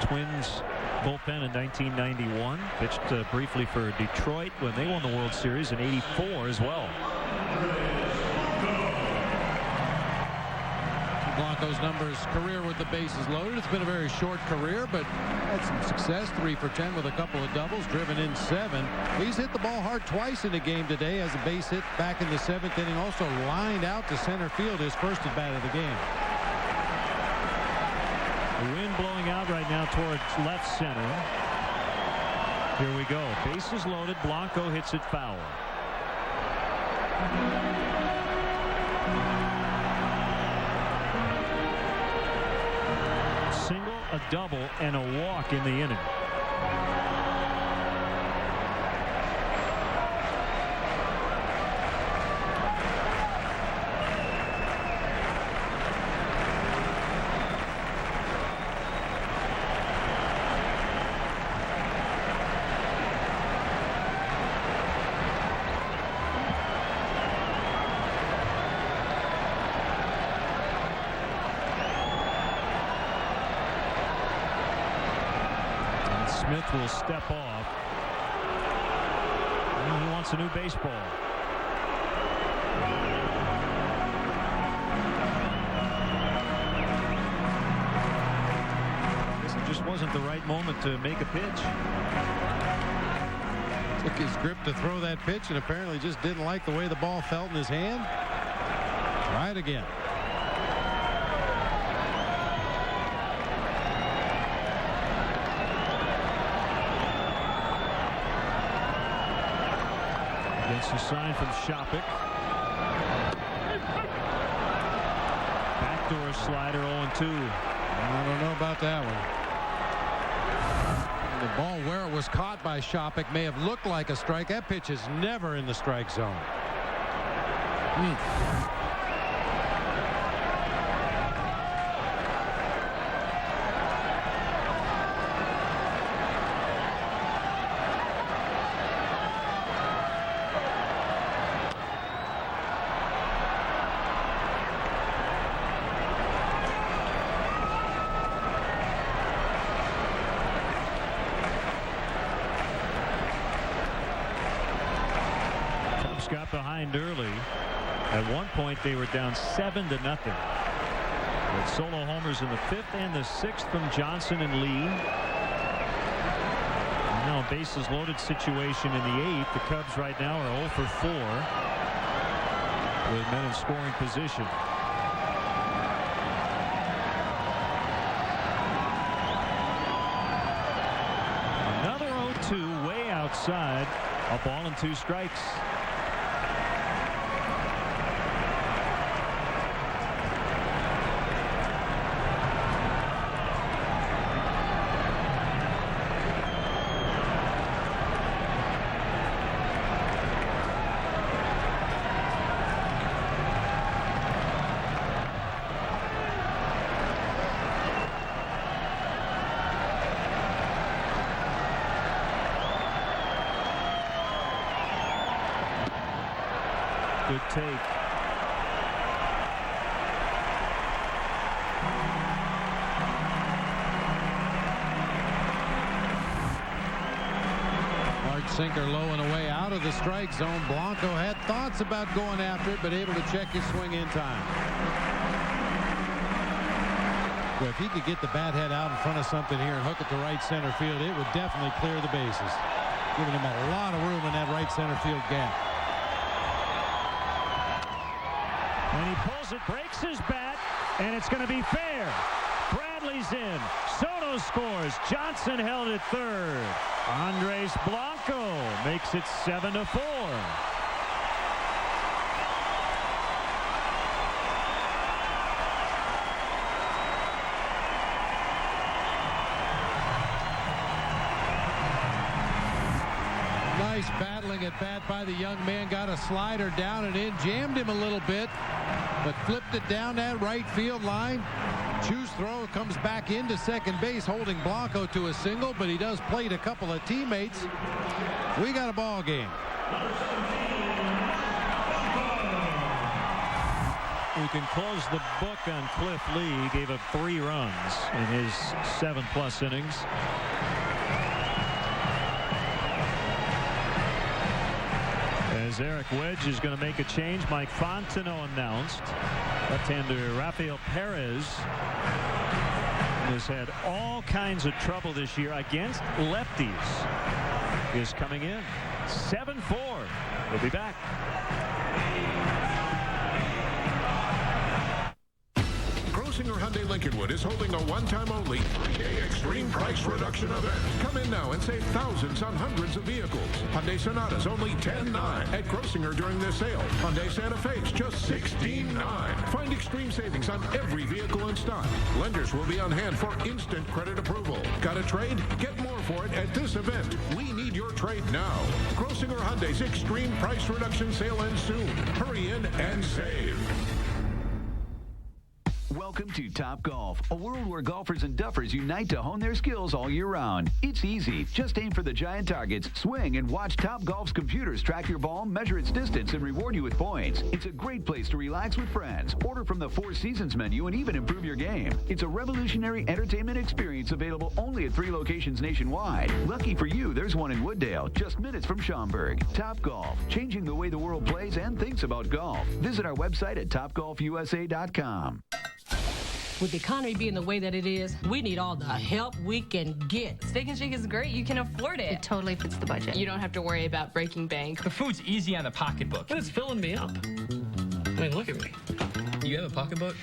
Twins bullpen in 1991. Pitched briefly for Detroit when they won the World Series in '84 as well. Blanco's numbers, career with the bases loaded. It's been a very short career, but had some success. 3 for 10 with a couple of doubles, driven in 7. He's hit the ball hard twice in the game today, as a base hit back in the 7th inning. Also lined out to center field, his first at bat of the game. The wind blowing out right now towards left center. Here we go. Bases loaded. Blanco hits it foul. Single, a double, and a walk in the inning. Smith will step off. He wants a new baseball. This just wasn't the right moment to make a pitch. Took his grip to throw that pitch and apparently just didn't like the way the ball felt in his hand. Try it again. Gets a sign from Shopik. Backdoor slider 0-2. I don't know about that one. The ball where it was caught by Shopik may have looked like a strike. That pitch is never in the strike zone. Got behind early. At one point they were down 7-0. With solo homers in the 5th and the 6th from Johnson and Lee. Now a bases loaded situation in the 8th. The Cubs right now are 0 for 4 with men in scoring position. Another 0-2 way outside. A ball and 2 strikes. Good take. Large sinker low and away out of the strike zone. Blanco had thoughts about going after it, but able to check his swing in time. Well, if he could get the bat head out in front of something here and hook it to right center field, it would definitely clear the bases, giving him a lot of room in that right center field gap. And he pulls it, breaks his bat, and it's going to be fair. Bradley's in. Soto scores. Johnson held at third. Andres Blanco makes it 7-4. Nice battling at bat by the young man. Got a slider down and in. Jammed him a little bit, but flipped it down that right field line. Chu's throw comes back into second base, holding Blanco to a single, but he does plate a couple of teammates. We got a ball game. We can close the book on Cliff Lee. He gave up 3 runs in his 7+ innings. As Eric Wedge is going to make a change, Mike Fontenot announced. Left-hander Rafael Perez has had all kinds of trouble this year against lefties. Is coming in. 7-4. We'll be back. Grosinger Hyundai Lincolnwood is holding a one-time only 3-day extreme price reduction event. Come in now and save thousands on hundreds of vehicles. Hyundai Sonata's only $10,900 at Grosinger during this sale. Hyundai Santa Fe's just $16,900. Find extreme savings on every vehicle in stock. Lenders will be on hand for instant credit approval. Got a trade? Get more for it at this event. We need your trade now. Grosinger Hyundai's extreme price reduction sale ends soon. Hurry in and save. Welcome to Top Golf, a world where golfers and duffers unite to hone their skills all year round. It's easy. Just aim for the giant targets, swing, and watch Top Golf's computers track your ball, measure its distance, and reward you with points. It's a great place to relax with friends, order from the Four Seasons menu, and even improve your game. It's a revolutionary entertainment experience available only at 3 locations nationwide. Lucky for you, there's one in Wooddale, just minutes from Schaumburg. Top Golf, changing the way the world plays and thinks about golf. Visit our website at topgolfusa.com. With the economy being the way that it is, we need all the help we can get. Steak and Shake is great. You can afford it. It totally fits the budget. You don't have to worry about breaking bank. The food's easy on the pocketbook. And it's filling me up. I mean, look at me. You have a pocketbook?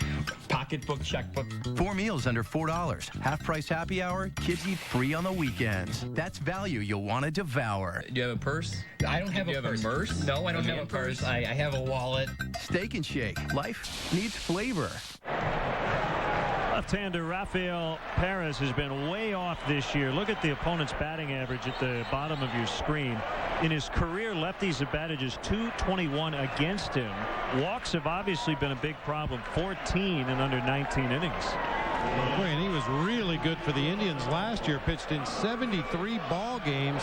Pocketbook, checkbook. 4 meals under $4. Half-price happy hour. Kids eat free on the weekends. That's value you'll want to devour. Do you have a purse? I don't have a purse. You have a purse? No, I don't have a purse. I have a wallet. Steak and Shake. Life needs flavor. Left-hander Rafael Perez has been way off this year. Look at the opponent's batting average at the bottom of your screen. In his career, lefties have batted just .221 against him. Walks have obviously been a big problem. 14 in under 19 innings. Boy, and he was really good for the Indians last year. Pitched in 73 ball games.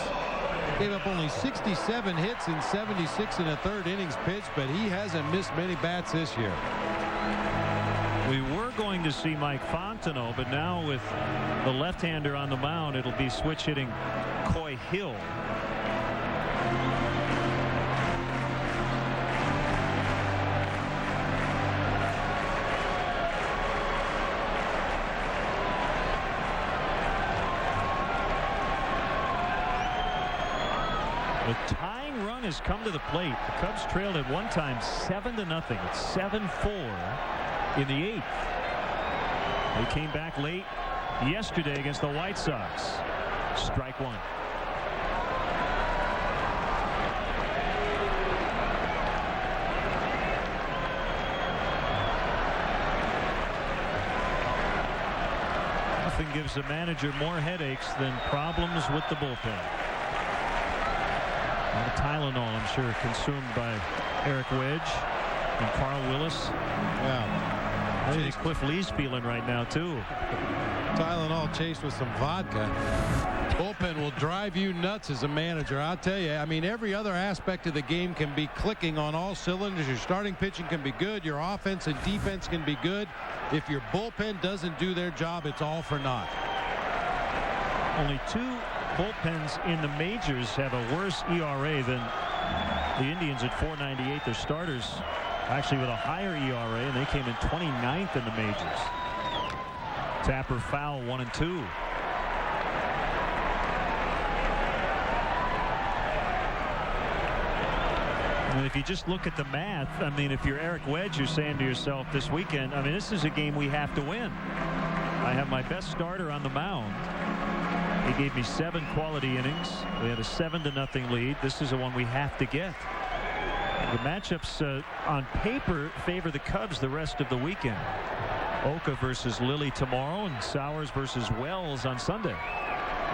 Gave up only 67 hits in 76 in a third innings pitched, but he hasn't missed many bats this year. We were going to see Mike Fontenot, but now with the left-hander on the mound, it'll be switch hitting Coy Hill. The tying run has come to the plate. The Cubs trailed at one time 7-0. It's 7-4 in the 8th. They came back late yesterday against the White Sox. Strike one. Nothing gives a manager more headaches than problems with the bullpen. A lot of Tylenol, I'm sure, consumed by Eric Wedge and Carl Willis. Yeah. I think Cliff Lee's feeling right now, too. Tylenol chased with some vodka. Bullpen will drive you nuts as a manager. I'll tell you, I mean, every other aspect of the game can be clicking on all cylinders. Your starting pitching can be good. Your offense and defense can be good. If your bullpen doesn't do their job, it's all for naught. Only 2 bullpens in the majors have a worse ERA than the Indians at 4.98. Their starters actually with a higher ERA, and they came in 29th in the majors. Tapper foul, 1-2. And if you just look at the math, I mean, if you're Eric Wedge, you're saying to yourself this weekend, I mean, this is a game we have to win. I have my best starter on the mound. He gave me 7 quality innings. We had a 7-0 lead. This is the one we have to get. The matchups on paper favor the Cubs the rest of the weekend. Oka versus Lilly tomorrow, and Sowers versus Wells on Sunday.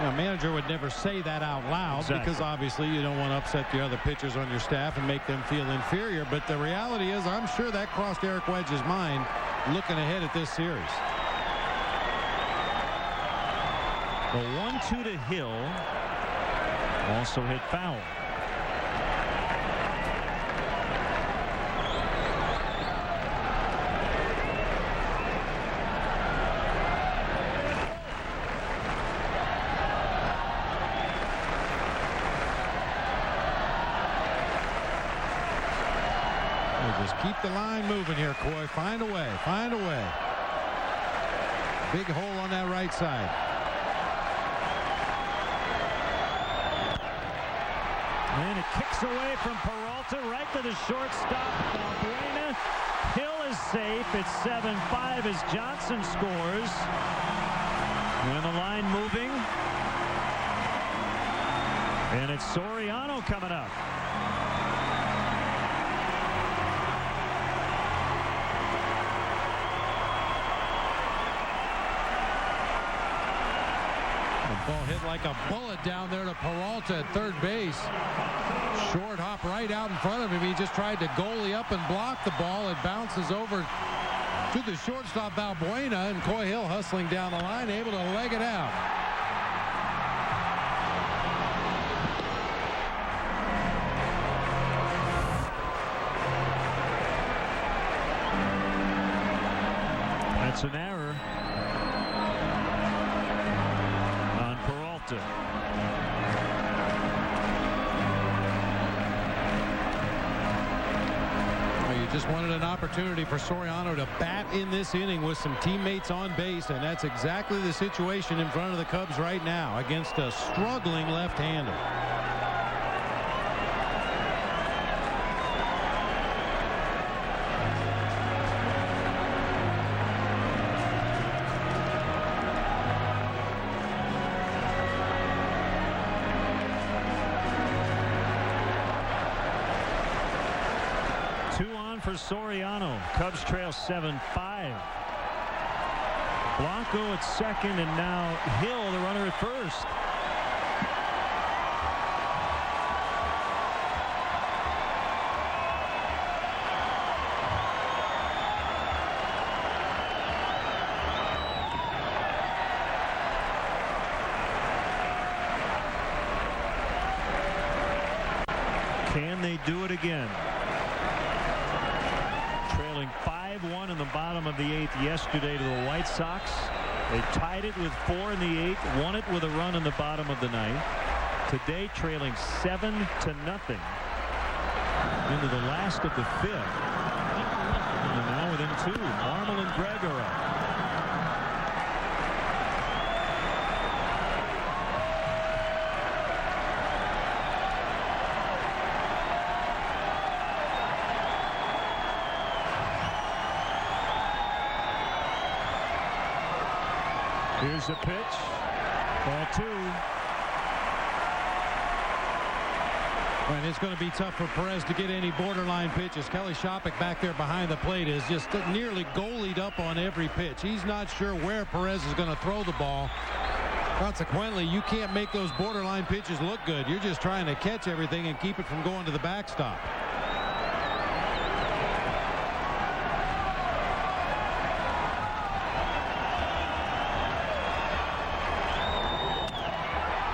A manager would never say that out loud, because obviously you don't want to upset the other pitchers on your staff and make them feel inferior. But the reality is, I'm sure that crossed Eric Wedge's mind looking ahead at this series. The 1-2 to Hill. Also hit foul. Just keep the line moving here, Coy. Find a way. Find a way. Big hole on that right side. And it kicks away from Peralta right to the shortstop. Balbuena. Hill is safe. It's 7-5 as Johnson scores. And the line moving. And it's Soriano coming up. Ball hit like a bullet down there to Peralta at third base. Short hop right out in front of him. He just tried to goalie up and block the ball. It bounces over to the shortstop Balbuena, and Coy Hill hustling down the line, able to leg it out. That's an error. You just wanted an opportunity for Soriano to bat in this inning with some teammates on base, and that's exactly the situation in front of the Cubs right now against a struggling left-hander. For Soriano. Cubs trail 7-5. Blanco at second, and now Hill, the runner at first. Can they do it again? Trailing 5-1 in the bottom of the 8th yesterday to the White Sox. They tied it with 4 in the 8th, won it with a run in the bottom of the 9th. Today trailing 7-0 into the last of the 5th. And now within 2, Marmol and Gregg are up. Here's a pitch. Ball 2. And it's going to be tough for Perez to get any borderline pitches. Kelly Shopik back there behind the plate is just nearly goalied up on every pitch. He's not sure where Perez is going to throw the ball. Consequently, you can't make those borderline pitches look good. You're just trying to catch everything and keep it from going to the backstop.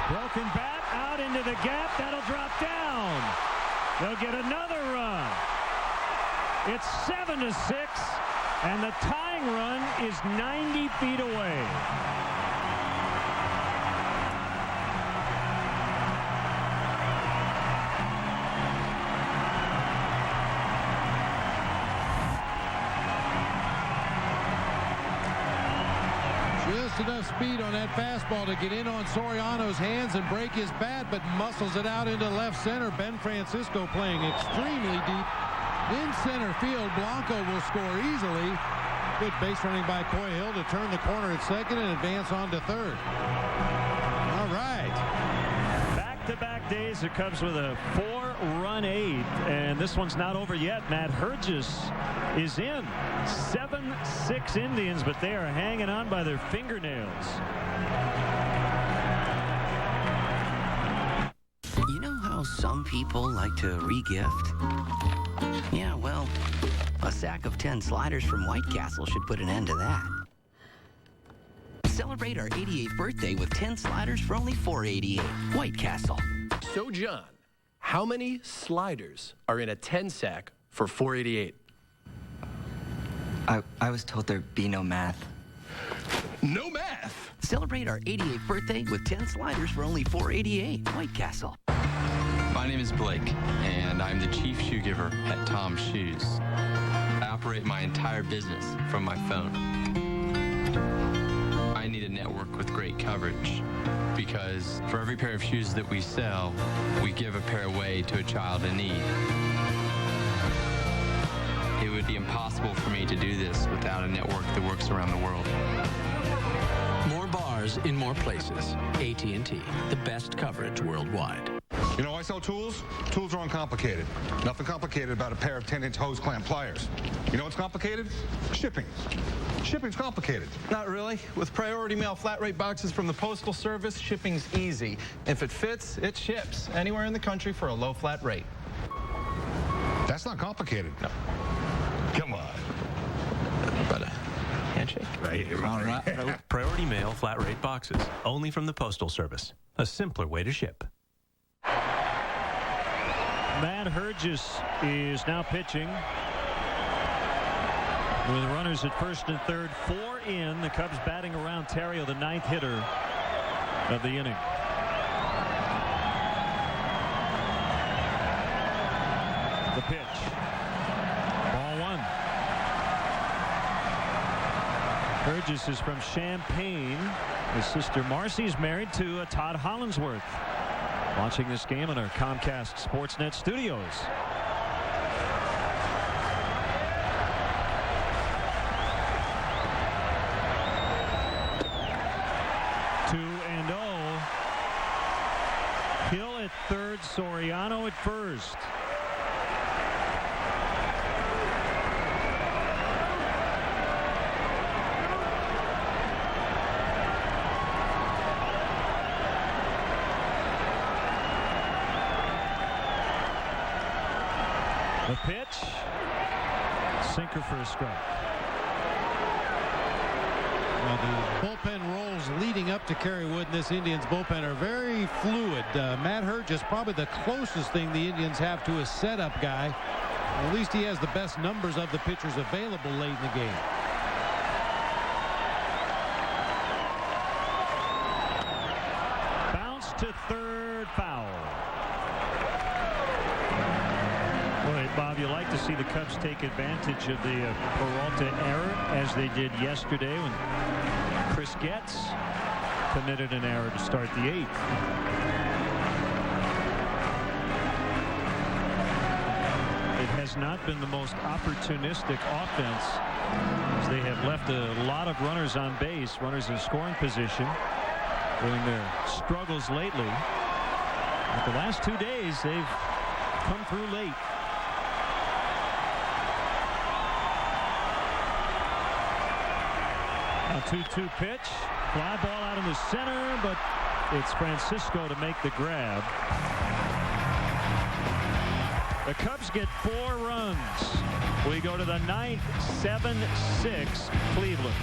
Broken bat out into the gap. That'll drop down. They'll get another run. It's 7-6, and the tying run is 90 feet away. Just enough speed on that fastball to get in on Soriano's hands and break his bat, but muscles it out into left center. Ben Francisco playing extremely deep in center field. Blanco will score easily. Good base running by Coy Hill to turn the corner at second and advance on to third. All right. Back-to-back days, the Cubs with a 4-run 8th, and this one's not over yet. Matt Hergis is in. 7-6 Indians, but they are hanging on by their fingernails. You know how some people like to re-gift? Yeah, well, a sack of 10 sliders from White Castle should put an end to that. Celebrate our 88th birthday with 10 sliders for only $4.88. White Castle. So, John, how many sliders are in a 10-sack for $4.88? I was told there'd be no math. No math? Celebrate our 88th birthday with 10 sliders for only $4.88. White Castle. My name is Blake, and I'm the chief shoe giver at Tom's Shoes. I operate my entire business from my phone. I need a network with great coverage because for every pair of shoes that we sell, we give a pair away to a child in need. It would be impossible for me to do this without a network that works around the world. More bars in more places. AT&T, the best coverage worldwide. You know, I sell tools. Tools are uncomplicated. Nothing complicated about a pair of 10-inch hose clamp pliers. You know what's complicated? Shipping. Shipping's complicated. Not really. With priority mail flat rate boxes from the Postal Service, shipping's easy. If it fits, it ships anywhere in the country for a low flat rate. That's not complicated. No. Come on. But a handshake? Right here. All right. Priority mail flat rate boxes. Only from the Postal Service. A simpler way to ship. Matt Hergis is now pitching with runners at first and third, 4 in. The Cubs batting around Terrio, the 9th hitter of the inning. The pitch. Ball 1. Hergis is from Champaign. His sister Marcy is married to Todd Hollingsworth. Watching this game in our Comcast Sportsnet studios. Hill at third, Soriano at first. The pitch. Sinker for a strike. Well, the bullpen roles leading up to Kerry Wood in this Indians bullpen are very fluid. Matt Hergis probably the closest thing the Indians have to a setup guy. At least he has the best numbers of the pitchers available late in the game. Bounce to third, foul. Boy, Bob, you like to see the Cubs take advantage of the Peralta error as they did yesterday when Chris Getz committed an error to start the 8th. It has not been the most opportunistic offense as they have left a lot of runners on base, runners in scoring position during their struggles lately. But the last 2 days they've come through late. A 2-2 pitch. Fly ball out in the center, but it's Francisco to make the grab. The Cubs get 4 runs. We go to the 9th, 7-6 Cleveland.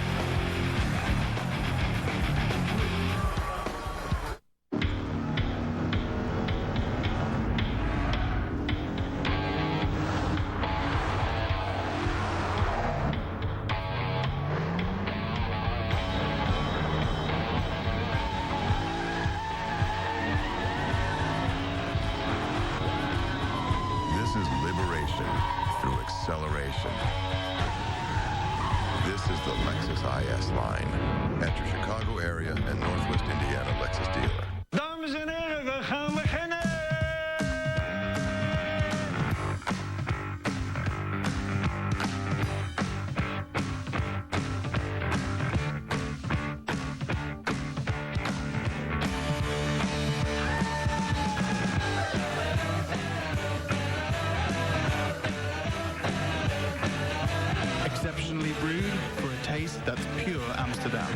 Exceptionally brewed for a taste that's pure Amsterdam.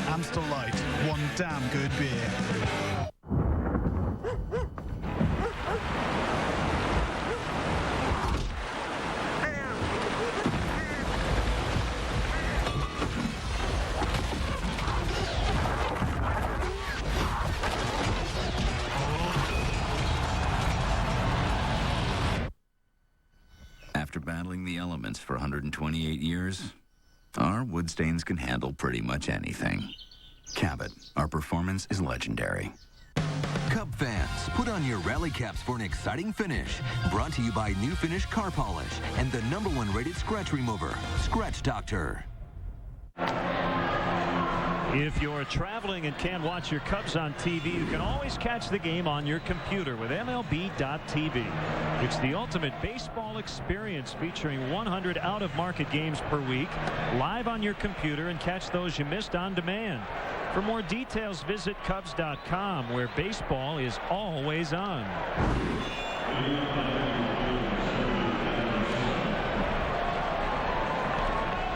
Amstel Light, one damn good beer. elements for 128 years, our wood stains can handle pretty much anything. Cabot, our performance is legendary. Cub fans, put on your rally caps for an exciting finish. Brought to you by New Finish Car Polish and the #1 rated scratch remover, Scratch Doctor. If you're traveling and can't watch your Cubs on TV, you can always catch the game on your computer with MLB.tv. It's the ultimate baseball experience, featuring 100 out-of-market games per week, live on your computer, and catch those you missed on demand. For more details, visit Cubs.com, where baseball is always on.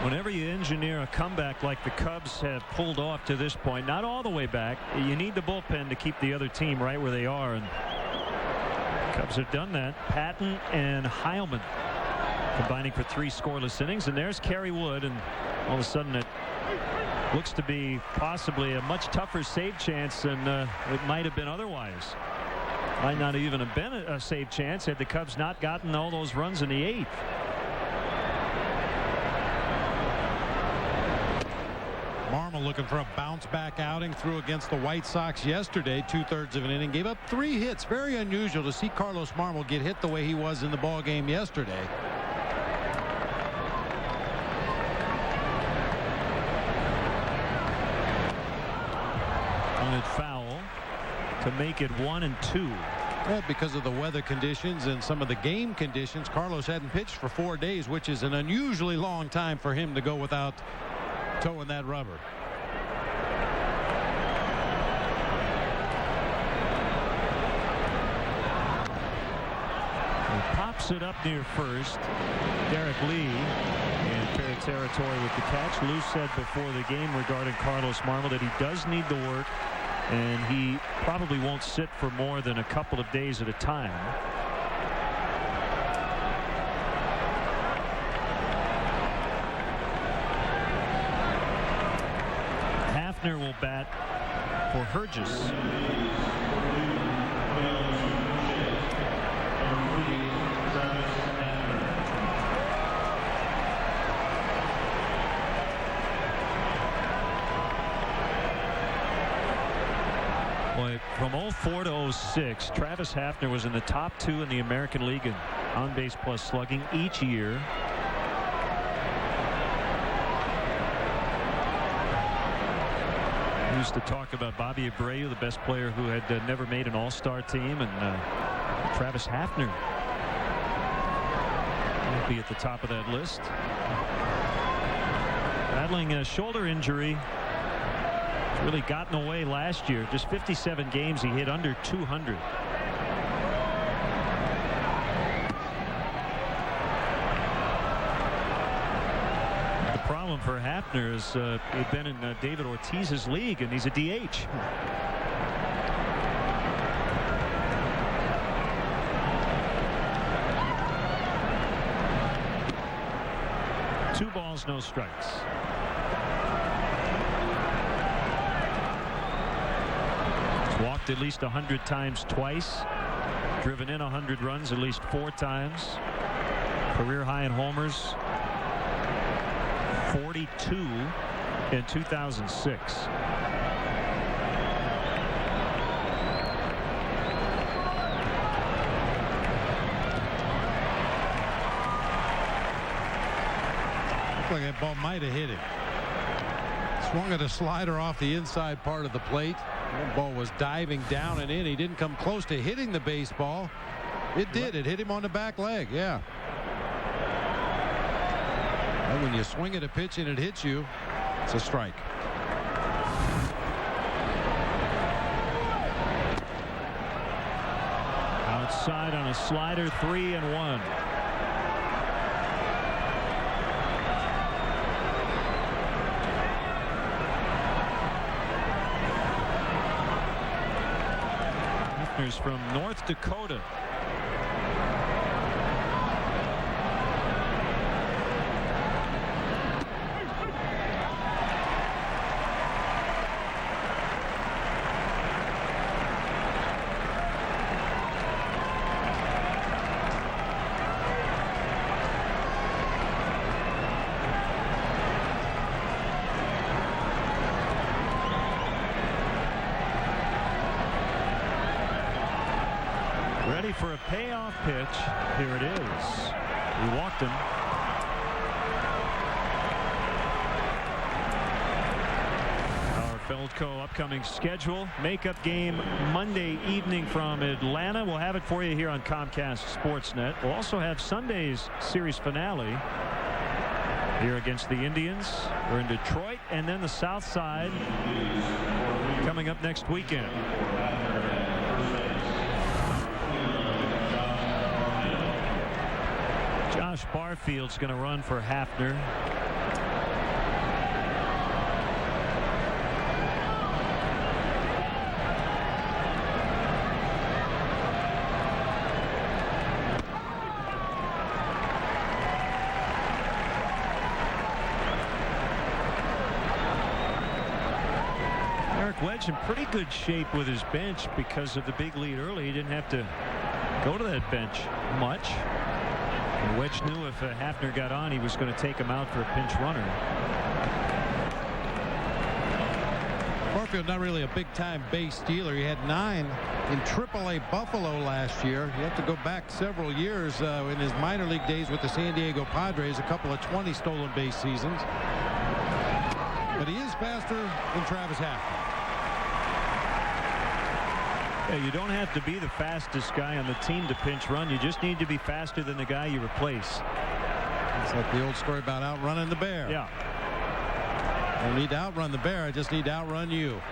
Whenever you engineer a comeback like the Cubs have pulled off to this point, not all the way back, you need the bullpen to keep the other team right where they are, and the Cubs have done that. Patton and Heilman combining for 3 scoreless innings, and there's Kerry Wood, and all of a sudden it looks to be possibly a much tougher save chance than it might have been otherwise. Might not even have been a save chance had the Cubs not gotten all those runs in the 8th. Marmol looking for a bounce-back outing. Threw against the White Sox yesterday, 2/3 of an inning. Gave up 3 hits. Very unusual to see Carlos Marmol get hit the way he was in the ball game yesterday. On it foul to make it 1-2. Yeah, because of the weather conditions and some of the game conditions, Carlos hadn't pitched for 4 days, which is an unusually long time for him to go without towing that rubber. He pops it up near first. Derek Lee in fair territory with the catch. Lou said before the game regarding Carlos Marmol that he does need the work, and he probably won't sit for more than a couple of days at a time. Hafner will bat for Hergis. Boy, from 04 to 06, Travis Hafner was in the top 2 in the American League in on-base plus slugging each year. We used to talk about Bobby Abreu, the best player who had never made an all-star team, and Travis Hafner will be at the top of that list. Battling a shoulder injury. It's really gotten away last year. Just 57 games, he hit under 200. For Hafner is he'd been in David Ortiz's league, and he's a DH. Two balls, no strikes. He's walked at least 100 times twice, driven in 100 runs at least 4 times. Career high in homers, 42 in 2006. Looked like that ball might have hit him. Swung at a slider off the inside part of the plate. That ball was diving down and in. He didn't come close to hitting the baseball. It did. It hit him on the back leg. Yeah. And when you swing at a pitch and it hits you, it's a strike. Outside on a slider, 3-1. Hafner's from North Dakota. ready for a payoff pitch. Here it is. He walked him. Our Feldco upcoming schedule. Makeup game Monday evening from Atlanta. We'll have it for you here on Comcast Sportsnet. We'll also have Sunday's series finale here against the Indians. We're in Detroit, and then the South Side coming up next weekend. Josh Barfield's going to run for Hafner. Wedge in pretty good shape with his bench because of the big lead early. He didn't have to go to that bench much. And Wedge knew if Hafner got on, he was going to take him out for a pinch runner. Barfield not really a big-time base stealer. He had 9 in AAA Buffalo last year. You have to go back several years in his minor league days with the San Diego Padres, a couple of 20 stolen base seasons. But he is faster than Travis Hafner. Yeah, you don't have to be the fastest guy on the team to pinch run. You just need to be faster than the guy you replace. It's like the old story about outrunning the bear. Yeah. I don't need to outrun the bear. I just need to outrun you.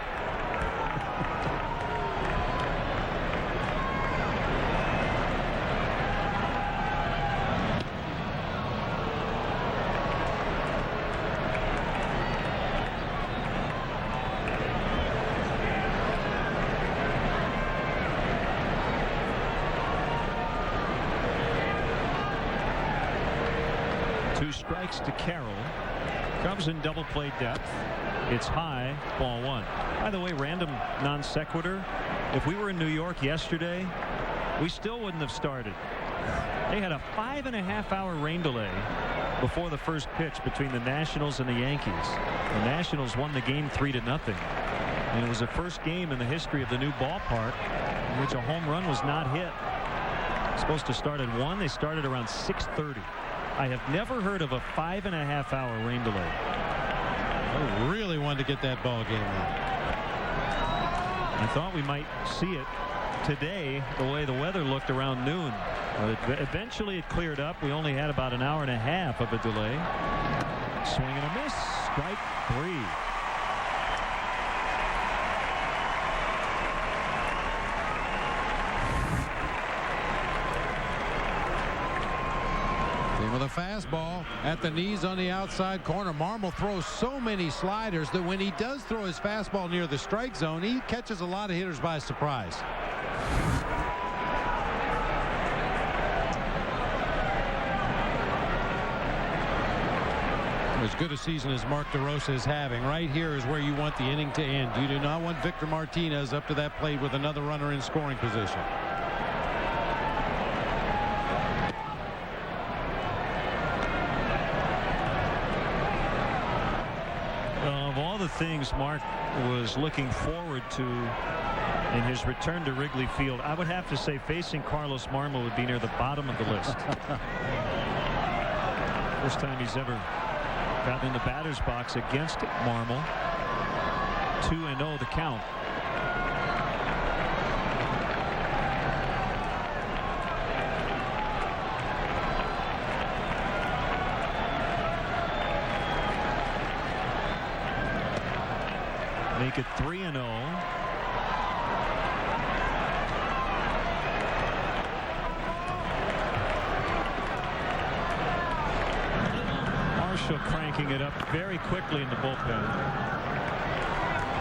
Strikes to Carroll. Cubs in double play depth. It's high, ball 1. By the way, random non sequitur. If we were in New York yesterday, we still wouldn't have started. They had a 5.5-hour rain delay before the first pitch between the Nationals and the Yankees. The Nationals won the game 3-0. And it was the first game in the history of the new ballpark in which a home run was not hit. It's supposed to start at 1. They started around 6:30. I have never heard of a 5.5-hour rain delay. I really wanted to get that ball game in. I thought we might see it today the way the weather looked around noon. Eventually it cleared up. We only had about an hour and a half of a delay. Swing and a miss. Strike 3. With a fastball at the knees on the outside corner. Marmol throws so many sliders that when he does throw his fastball near the strike zone, he catches a lot of hitters by surprise. As good a season as Mark DeRosa is having, right here is where you want the inning to end. You do not want Victor Martinez up to that plate with another runner in scoring position. Things Mark was looking forward to in his return to Wrigley Field, I would have to say facing Carlos Marmol would be near the bottom of the list. First time he's ever gotten in the batter's box against Marmol. 2-0 the count. Make it 3-0. Marshall cranking it up very quickly in the bullpen.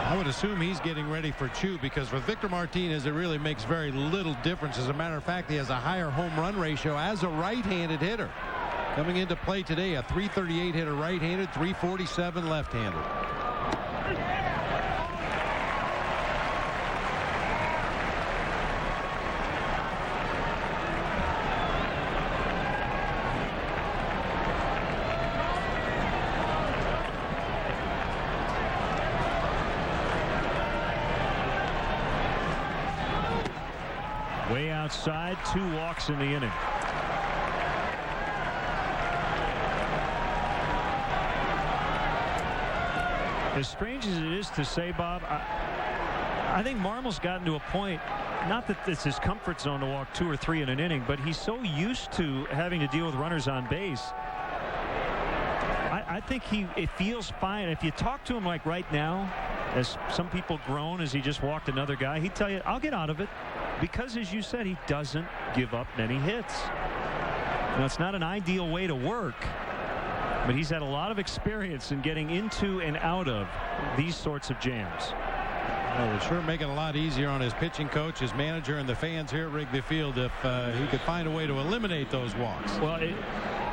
I would assume he's getting ready for Chew, because with Victor Martinez it really makes very little difference. As a matter of fact, he has a higher home run ratio as a right-handed hitter. Coming into play today, a .338 hitter right-handed, .347 left-handed. Way outside, 2 walks in the inning. As strange as it is to say, Bob, I think Marmol's gotten to a point, not that it's his comfort zone to walk 2 or 3 in an inning, but he's so used to having to deal with runners on base. I think it feels fine. If you talk to him like right now, as some people groan as he just walked another guy, he'd tell you, I'll get out of it. Because, as you said, he doesn't give up many hits. Now, it's not an ideal way to work, but he's had a lot of experience in getting into and out of these sorts of jams. Well, it would sure make it a lot easier on his pitching coach, his manager, and the fans here at Wrigley Field if he could find a way to eliminate those walks. Well,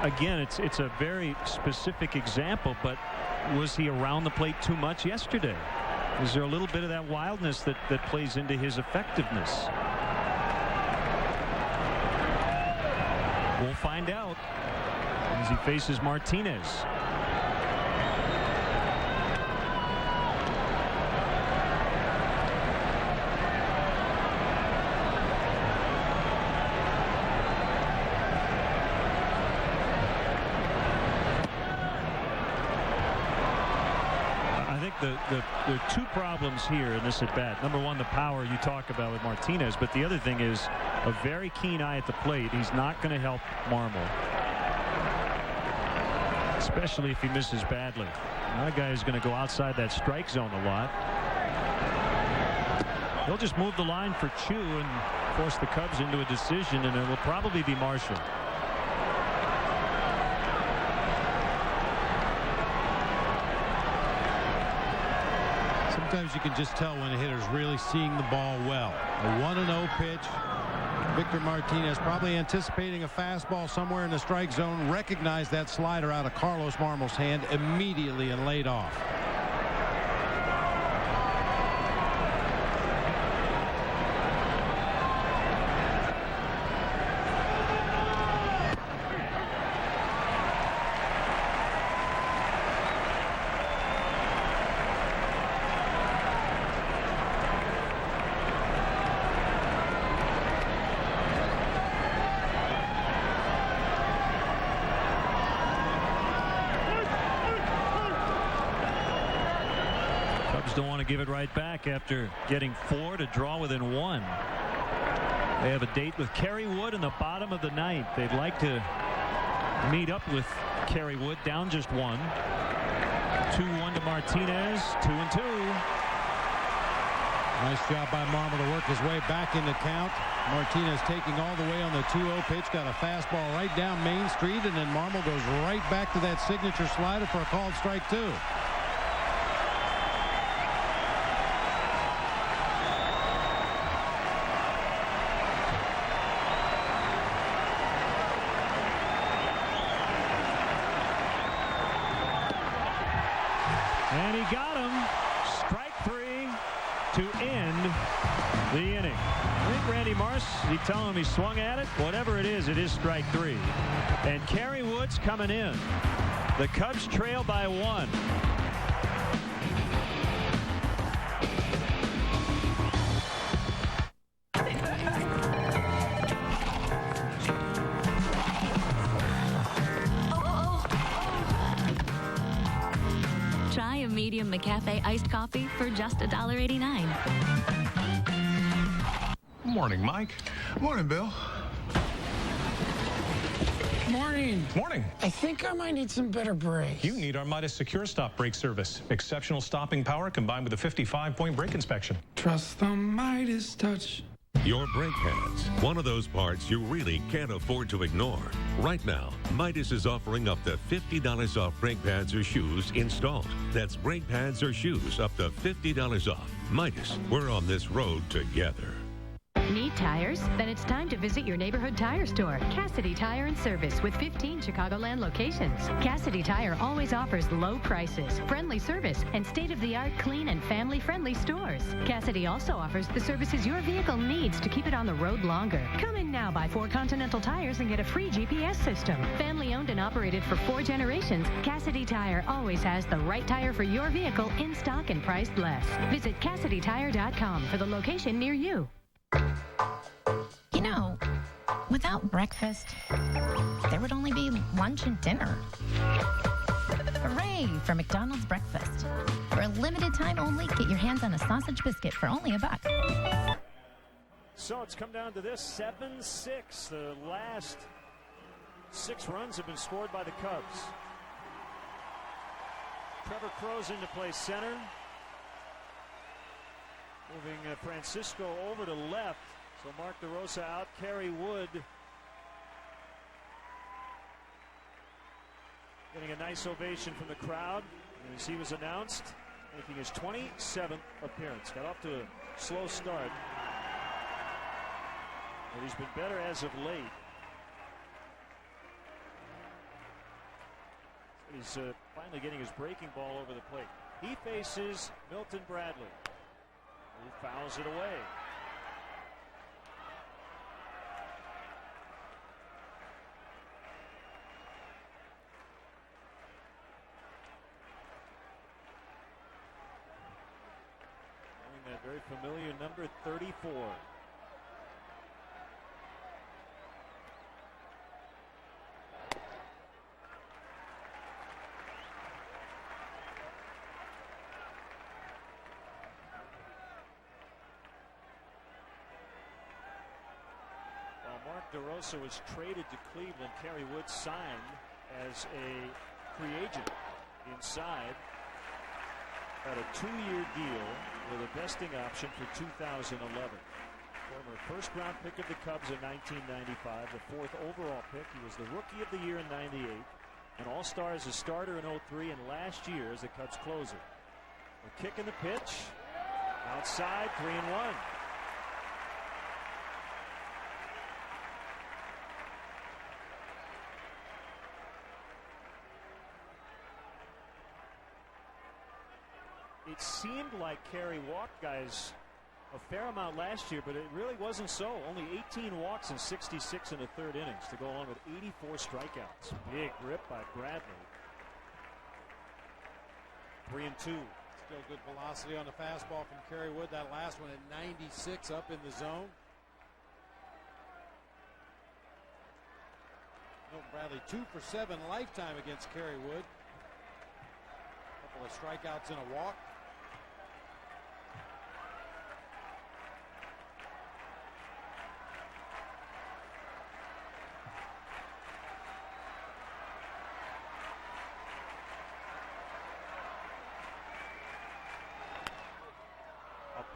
again, it's a very specific example, but was he around the plate too much yesterday? Is there a little bit of that wildness that plays into his effectiveness? We'll find out as he faces Martinez. There are 2 problems here in this at bat. Number one, the power you talk about with Martinez, but the other thing is a very keen eye at the plate. He's not going to help Marmol, especially if he misses badly. That guy is going to go outside that strike zone a lot. They'll just move the line for Chu and force the Cubs into a decision, and it will probably be Marshall. Sometimes you can just tell when a hitter's really seeing the ball well. A 1-0 pitch. Victor Martinez probably anticipating a fastball somewhere in the strike zone, recognized that slider out of Carlos Marmol's hand immediately and laid off. Don't want to give it right back after getting 4 to draw within 1. They have a date with Kerry Wood in the bottom of the 9th. They'd like to meet up with Kerry Wood, down just 1. 2-1 to Martinez, 2-2. Nice job by Marmol to work his way back in the count. Martinez taking all the way on the 2-0 pitch, got a fastball right down Main Street, and then Marmol goes right back to that signature slider for a called strike 2. And he got him. Strike 3 to end the inning. I think Randy Marsh, he tell him he swung at it. Whatever it is strike 3. And Kerry Wood's coming in. The Cubs trail by 1. Try a medium McCafe iced coffee for just $1.89. Morning, Mike. Morning, Bill. Morning. Morning. I think I might need some better brakes. You need our Midas Secure Stop brake service. Exceptional stopping power combined with a 55-point brake inspection. Trust the Midas touch. Your brake pads, one of those parts you really can't afford to ignore. Right now, Midas is offering up to $50 off brake pads or shoes installed. That's brake pads or shoes up to $50 off. Midas, we're on this road together. Need tires? Then it's time to visit your neighborhood tire store, Cassidy Tire and Service, with 15 Chicagoland locations. Cassidy Tire always offers low prices, friendly service, and state-of-the-art clean and family-friendly stores. Cassidy also offers the services your vehicle needs to keep it on the road longer. Come in now, buy 4 Continental tires and get a free GPS system. Family-owned and operated for 4 generations, Cassidy Tire always has the right tire for your vehicle in stock and priced less. Visit CassidyTire.com for the location near you. You know, without breakfast, there would only be lunch and dinner. Hooray for McDonald's breakfast. For a limited time only, get your hands on a sausage biscuit for only $1. So it's come down to this, 7-6. The last 6 runs have been scored by the Cubs. Trevor Crow's in to play center. Moving Francisco over to left. So Mark DeRosa out. Kerry Wood getting a nice ovation from the crowd as he was announced, making his 27th appearance. Got off to a slow start, but he's been better as of late. He's finally getting his breaking ball over the plate. He faces Milton Bradley, who fouls it away. Wearing that very familiar number 34. DeRosa was traded to Cleveland. Kerry Wood signed as a free agent inside. Got a 2-year deal with a vesting option for 2011. Former first-round pick of the Cubs in 1995, the 4th overall pick. He was the Rookie of the Year in '98, an All-Star as a starter in '03, and last year as the Cubs closer. A kick in the pitch, outside, 3-1. It seemed like Kerry walked guys a fair amount last year, but it really wasn't so. Only 18 walks and 66 in the 3rd innings to go along with 84 strikeouts. Big rip by Bradley. 3-2. Still good velocity on the fastball from Kerry Wood. That last one at 96 up in the zone. Milton Bradley 2 for 7 lifetime against Kerry Wood. Couple of strikeouts and a walk.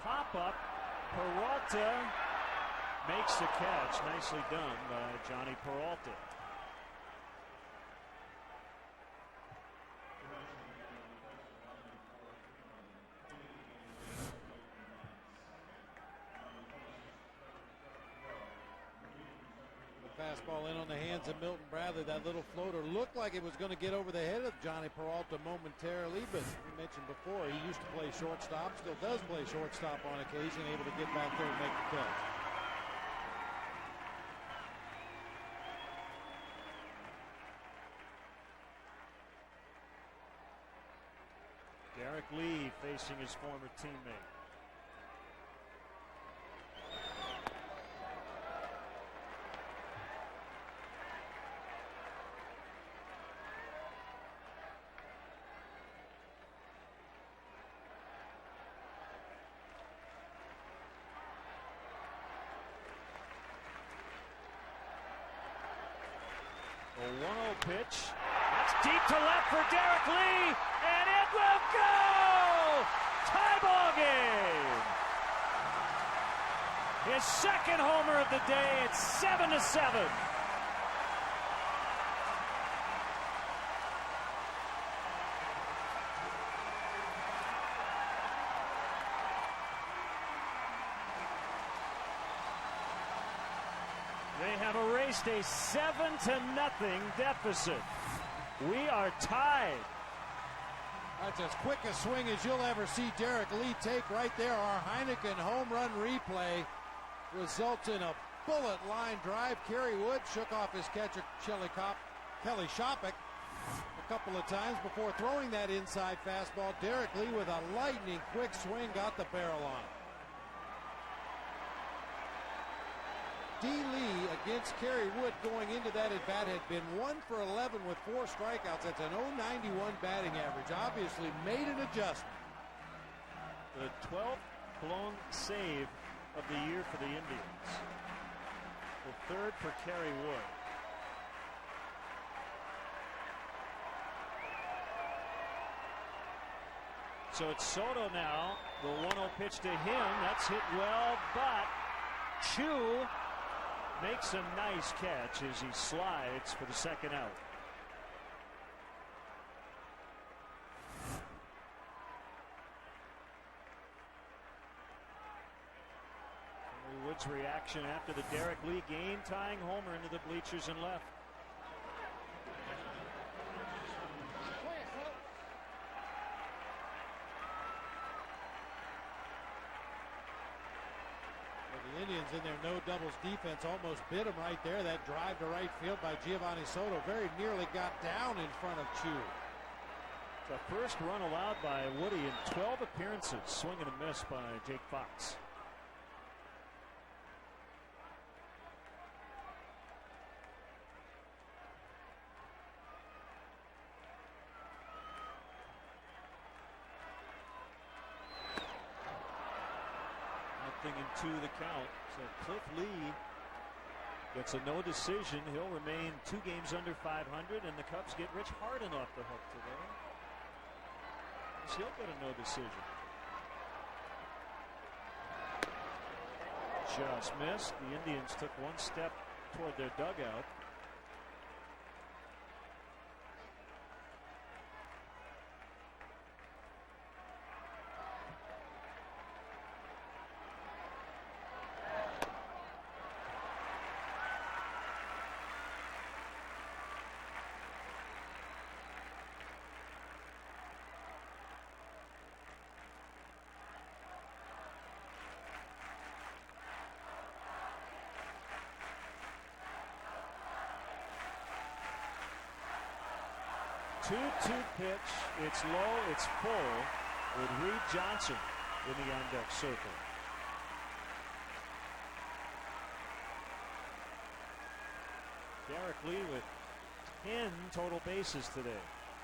Pop-up, Peralta makes the catch. Nicely done by Johnny Peralta. The fastball in on the hands of Milton Bradley. That little floater looked like it was going to get over the head of Johnny Peralta momentarily, but we mentioned before he used to play shortstop, still does play shortstop on occasion, able to get back there and make the catch. Derek Lee facing his former teammate. A 1-0 pitch. That's deep to left for Derek Lee, and it will go! Tie ball game. His 2nd homer of the day. It's 7-7. They have erased a 7-0 deficit. We are tied. That's as quick a swing as you'll ever see Derek Lee take right there. Our Heineken home run replay results in a bullet line drive. Kerry Wood shook off his catcher, Kelly Shopik, a couple of times before throwing that inside fastball. Derek Lee with a lightning quick swing got the barrel on. D. Lee against Kerry Wood going into that at-bat had been 1 for 11 with 4 strikeouts. That's an .091 batting average. Obviously made an adjustment. The 12th blown save of the year for the Indians. The 3rd for Kerry Wood. So it's Soto now. The 1-0 pitch to him. That's hit well, but Chu makes a nice catch as he slides for the second out. Kerry Wood's reaction after the Derek Lee game-tying homer into the bleachers and left. The Indians in their no-doubles defense almost bit him right there. That drive to right field by Giovanni Soto very nearly got down in front of Chu. The first run allowed by Woody in 12 appearances. Swing and a miss by Jake Fox. Into the count. So Cliff Lee gets a no decision. He'll remain 2 games under 500, and the Cubs get Rich Harden off the hook today. He'll get a no decision. Just missed. The Indians took 1 step toward their dugout. Two-2 pitch. It's low. It's full with Reed Johnson in the on-deck circle. Derek Lee with 10 total bases today.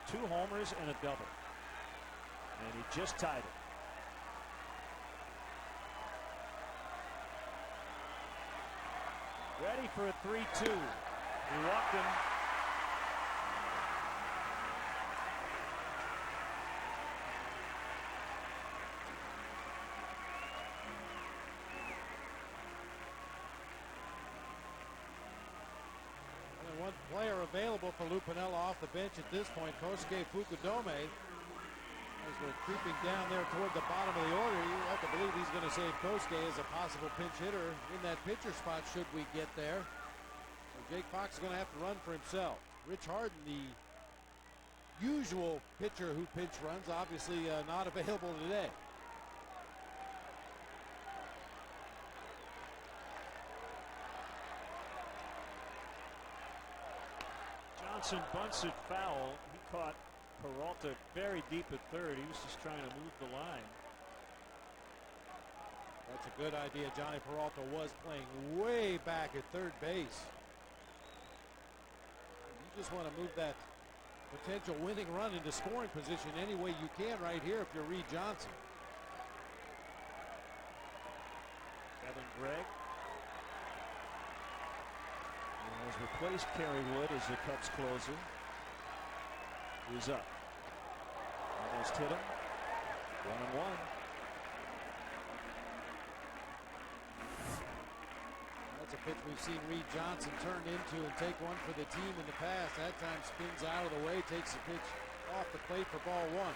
2 homers and a double. And he just tied it. Ready for a 3-2. He walked him. Player available for Lou Piniella off the bench at this point, Kosuke Fukudome. As we're creeping down there toward the bottom of the order, you have to believe he's going to save Kosuke as a possible pinch hitter in that pitcher spot should we get there. So Jake Fox is going to have to run for himself. Rich Harden, the usual pitcher who pinch runs, obviously not available today. Johnson bunts it foul. He caught Peralta very deep at third. He was just trying to move the line. That's a good idea. Johnny Peralta was playing way back at third base. You just want to move that potential winning run into scoring position any way you can right here if you're Reed Johnson. Kevin Gregg has replaced Kerry Wood as the Cubs closer. He's up. Almost hit him. 1-1. That's a pitch we've seen Reed Johnson turn into and take one for the team in the past. That time spins out of the way, takes the pitch off the plate for ball 1.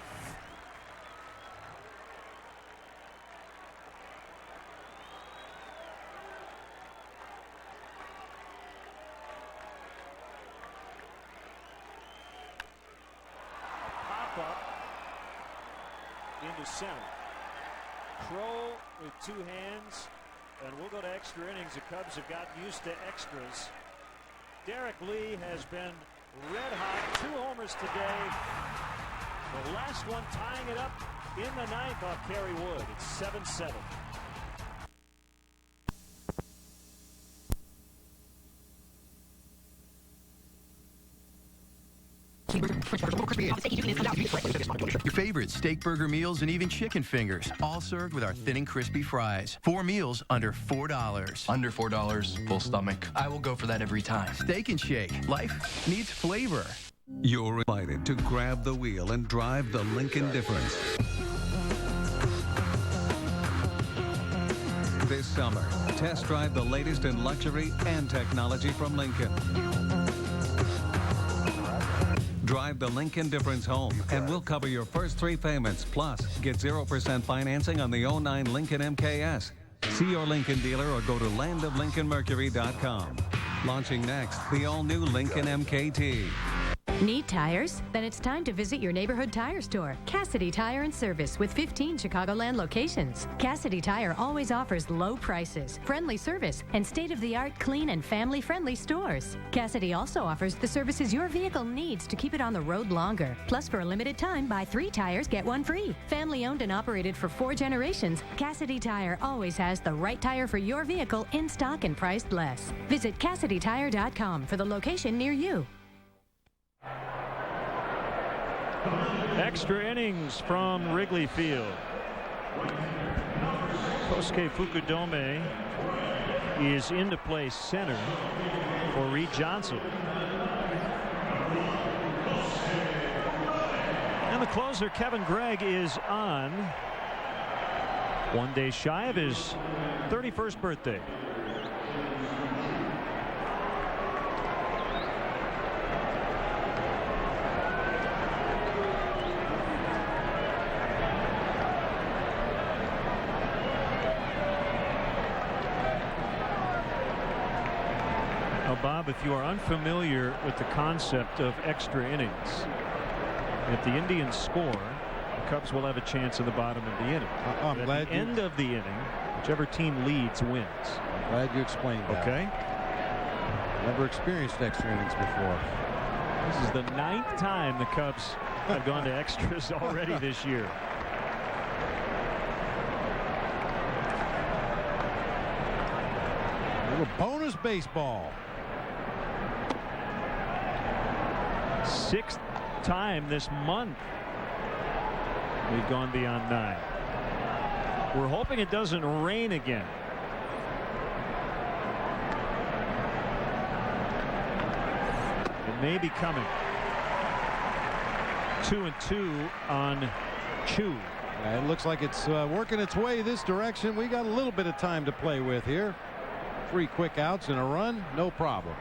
Into center. Crow with 2 hands, and we'll go to extra innings. The Cubs have gotten used to extras. Derek Lee has been red hot. 2 homers today. The last one tying it up in the 9th off Kerry Wood. It's 7-7. Your favorite steak burger meals and even chicken fingers, all served with our thin and crispy fries. 4 meals under $4. Under $4, full stomach. I will go for that every time. Steak and Shake. Life needs flavor. You're invited to grab the wheel and drive the Lincoln difference. This summer, test drive the latest in luxury and technology from Lincoln. Drive the Lincoln difference home, and we'll cover your first 3 payments. Plus, get 0% financing on the 09 Lincoln MKS. See your Lincoln dealer or go to landoflincolnmercury.com. Launching next, the all-new Lincoln MKT. Need tires? Then it's time to visit your neighborhood tire store, Cassidy Tire and Service, with 15 Chicagoland locations. Cassidy Tire always offers low prices, friendly service, and state-of-the-art clean and family-friendly stores. Cassidy also offers the services your vehicle needs to keep it on the road longer. Plus, for a limited time, buy 3 tires, get 1 free. Family owned and operated for 4 generations, Cassidy Tire always has the right tire for your vehicle in stock and priced less. Visit CassidyTire.com for the location near you. Extra innings from Wrigley Field. Kosuke Fukudome is in to play center for Reed Johnson. And the closer, Kevin Gregg, is on. 1 day shy of his 31st birthday. Bob, if you are unfamiliar with the concept of extra innings, if the Indians score, the Cubs will have a chance in the bottom of the inning. I'm glad at the end of the inning, whichever team leads wins. I'm glad you explained that. Okay. Never experienced extra innings before. This is the 9th time the Cubs have gone to extras already this year. A little bonus baseball. 6th time this month we've gone beyond 9. We're hoping it doesn't rain again. It may be coming. 2-2 on Chu. It looks like it's working its way this direction. We got a little bit of time to play with here. 3 quick outs and a run, no problem.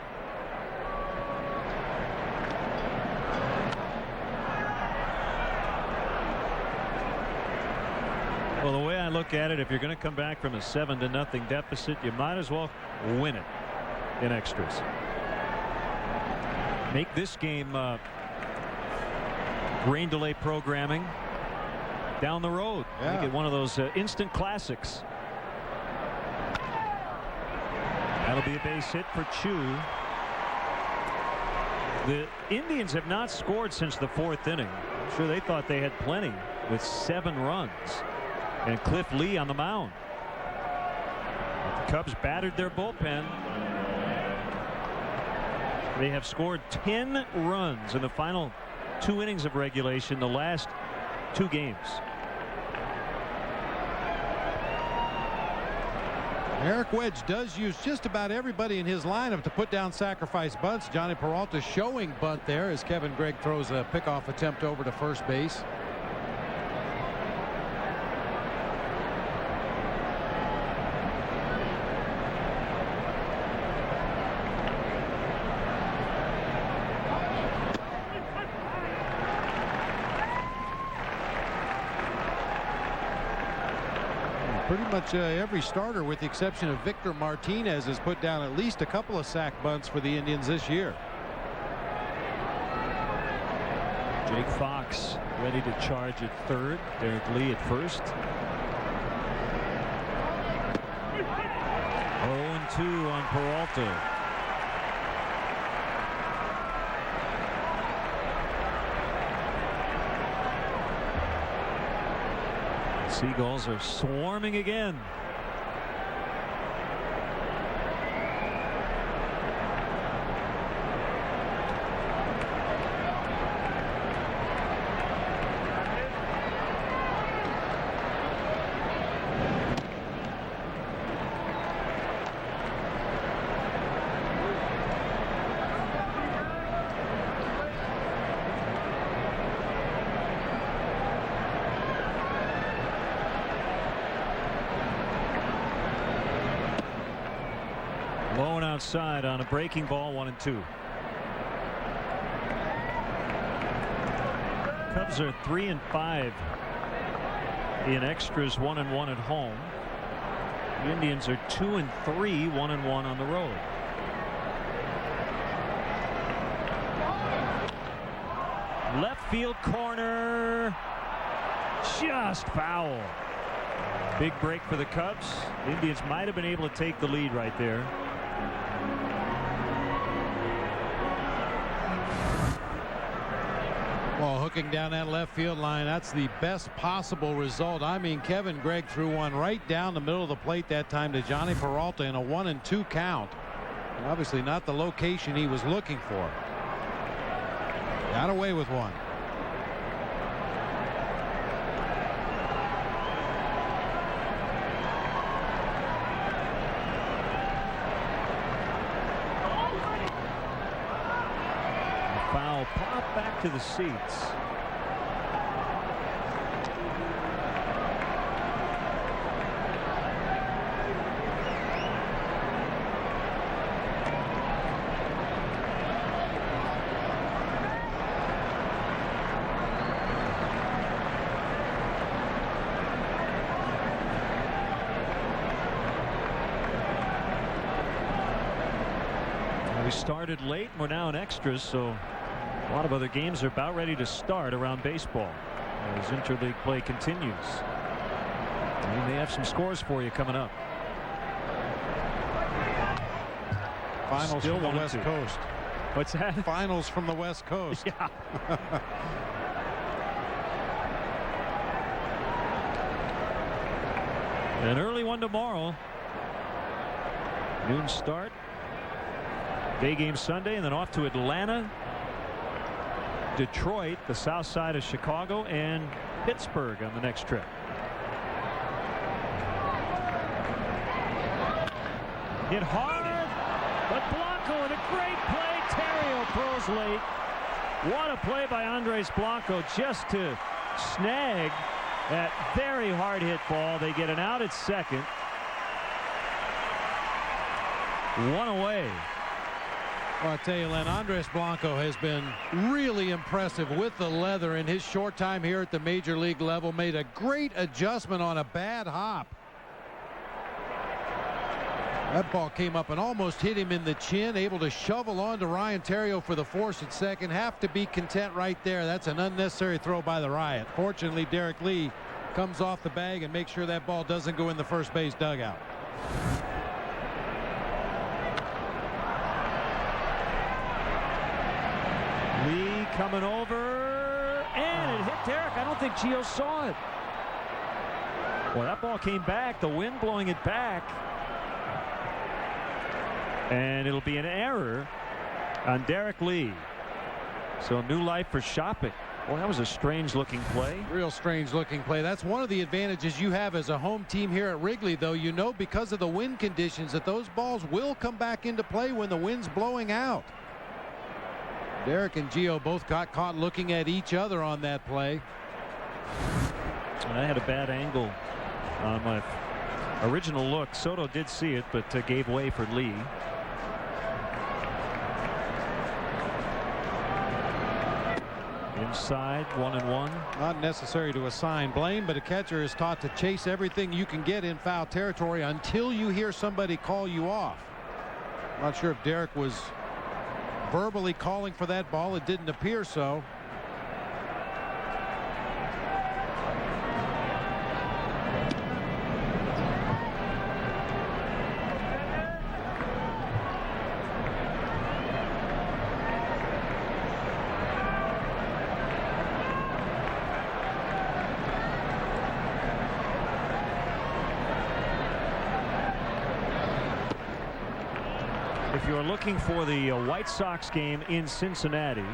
Well, the way I look at it, if you're going to come back from a 7-0 deficit, you might as well win it in extras. Make this game rain delay programming down the road. Yeah. Make it one of those instant classics. That'll be a base hit for Chu. The Indians have not scored since the 4th inning. I'm sure they thought they had plenty with 7 runs. And Cliff Lee on the mound. The Cubs battered their bullpen. They have scored 10 runs in the final 2 innings of regulation, the last 2 games. Eric Wedge does use just about everybody in his lineup to put down sacrifice bunts. Johnny Peralta showing bunt there as Kevin Gregg throws a pickoff attempt over to first base. Pretty much every starter, with the exception of Victor Martinez, has put down at least a couple of sack bunts for the Indians this year. Jake Fox ready to charge at third. Derek Lee at first. 0-2 on Peralta. Seagulls are swarming again. Low and outside on a breaking ball, 1-2. Cubs are 3-5 in extras, 1-1 at home. The Indians are 2-3, 1-1 on the road. Left field corner, just foul. Big break for the Cubs. The Indians might have been able to take the lead right there. Well, hooking down that left field line, that's the best possible result. I mean, Kevin Gregg threw one right down the middle of the plate that time to Johnny Peralta in a 1-2 count. And obviously not the location he was looking for. Got away with one. Foul pop back to the seats. We started late and we're now in extras, so a lot of other games are about ready to start around baseball as interleague play continues. We may have some scores for you coming up. Finals Still from the West Coast. What's that? Finals from the West Coast. Yeah. An early one tomorrow. Noon start. Day game Sunday, and then off to Atlanta, Detroit, the south side of Chicago, and Pittsburgh on the next trip. Hit hard, but Blanco with a great play. Terrio throws late. What a play by Andres Blanco just to snag that very hard hit ball. They get an out at second. One away. Well, I tell you, Len, Andres Blanco has been really impressive with the leather in his short time here at the major league level. Made a great adjustment on a bad hop. That ball came up and almost hit him in the chin. Able to shovel on to Ryan Terrio for the force at second. Have to be content right there. That's an unnecessary throw by the Riot. Fortunately, Derek Lee comes off the bag and makes sure that ball doesn't go in the first base dugout. Lee coming over, and it hit Derek. I don't think Gio saw it. Well, that ball came back, the wind blowing it back. And it'll be an error on Derek Lee. So new life for Shopping. Well, that was a strange looking play. Real strange looking play. That's one of the advantages you have as a home team here at Wrigley, though. You know, because of the wind conditions, that those balls will come back into play when the wind's blowing out. Derek and Gio both got caught looking at each other on that play. And I had a bad angle on my original look. Soto did see it, but gave way for Lee. Inside, 1-1. Not necessary to assign blame, but a catcher is taught to chase everything you can get in foul territory until you hear somebody call you off. Not sure if Derek was verbally calling for that ball. It didn't appear so. If you're looking for the White Sox game in Cincinnati,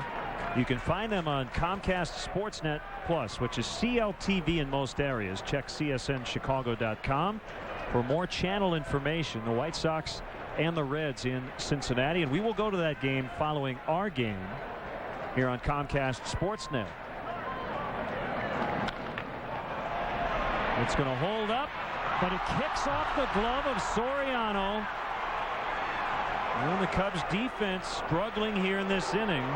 you can find them on Comcast Sportsnet Plus, which is CLTV in most areas. Check CSNChicago.com for more channel information. The White Sox and the Reds in Cincinnati, and we will go to that game following our game here on Comcast Sportsnet. It's going to hold up, but it kicks off the glove of Soriano. And the Cubs defense struggling here in this inning.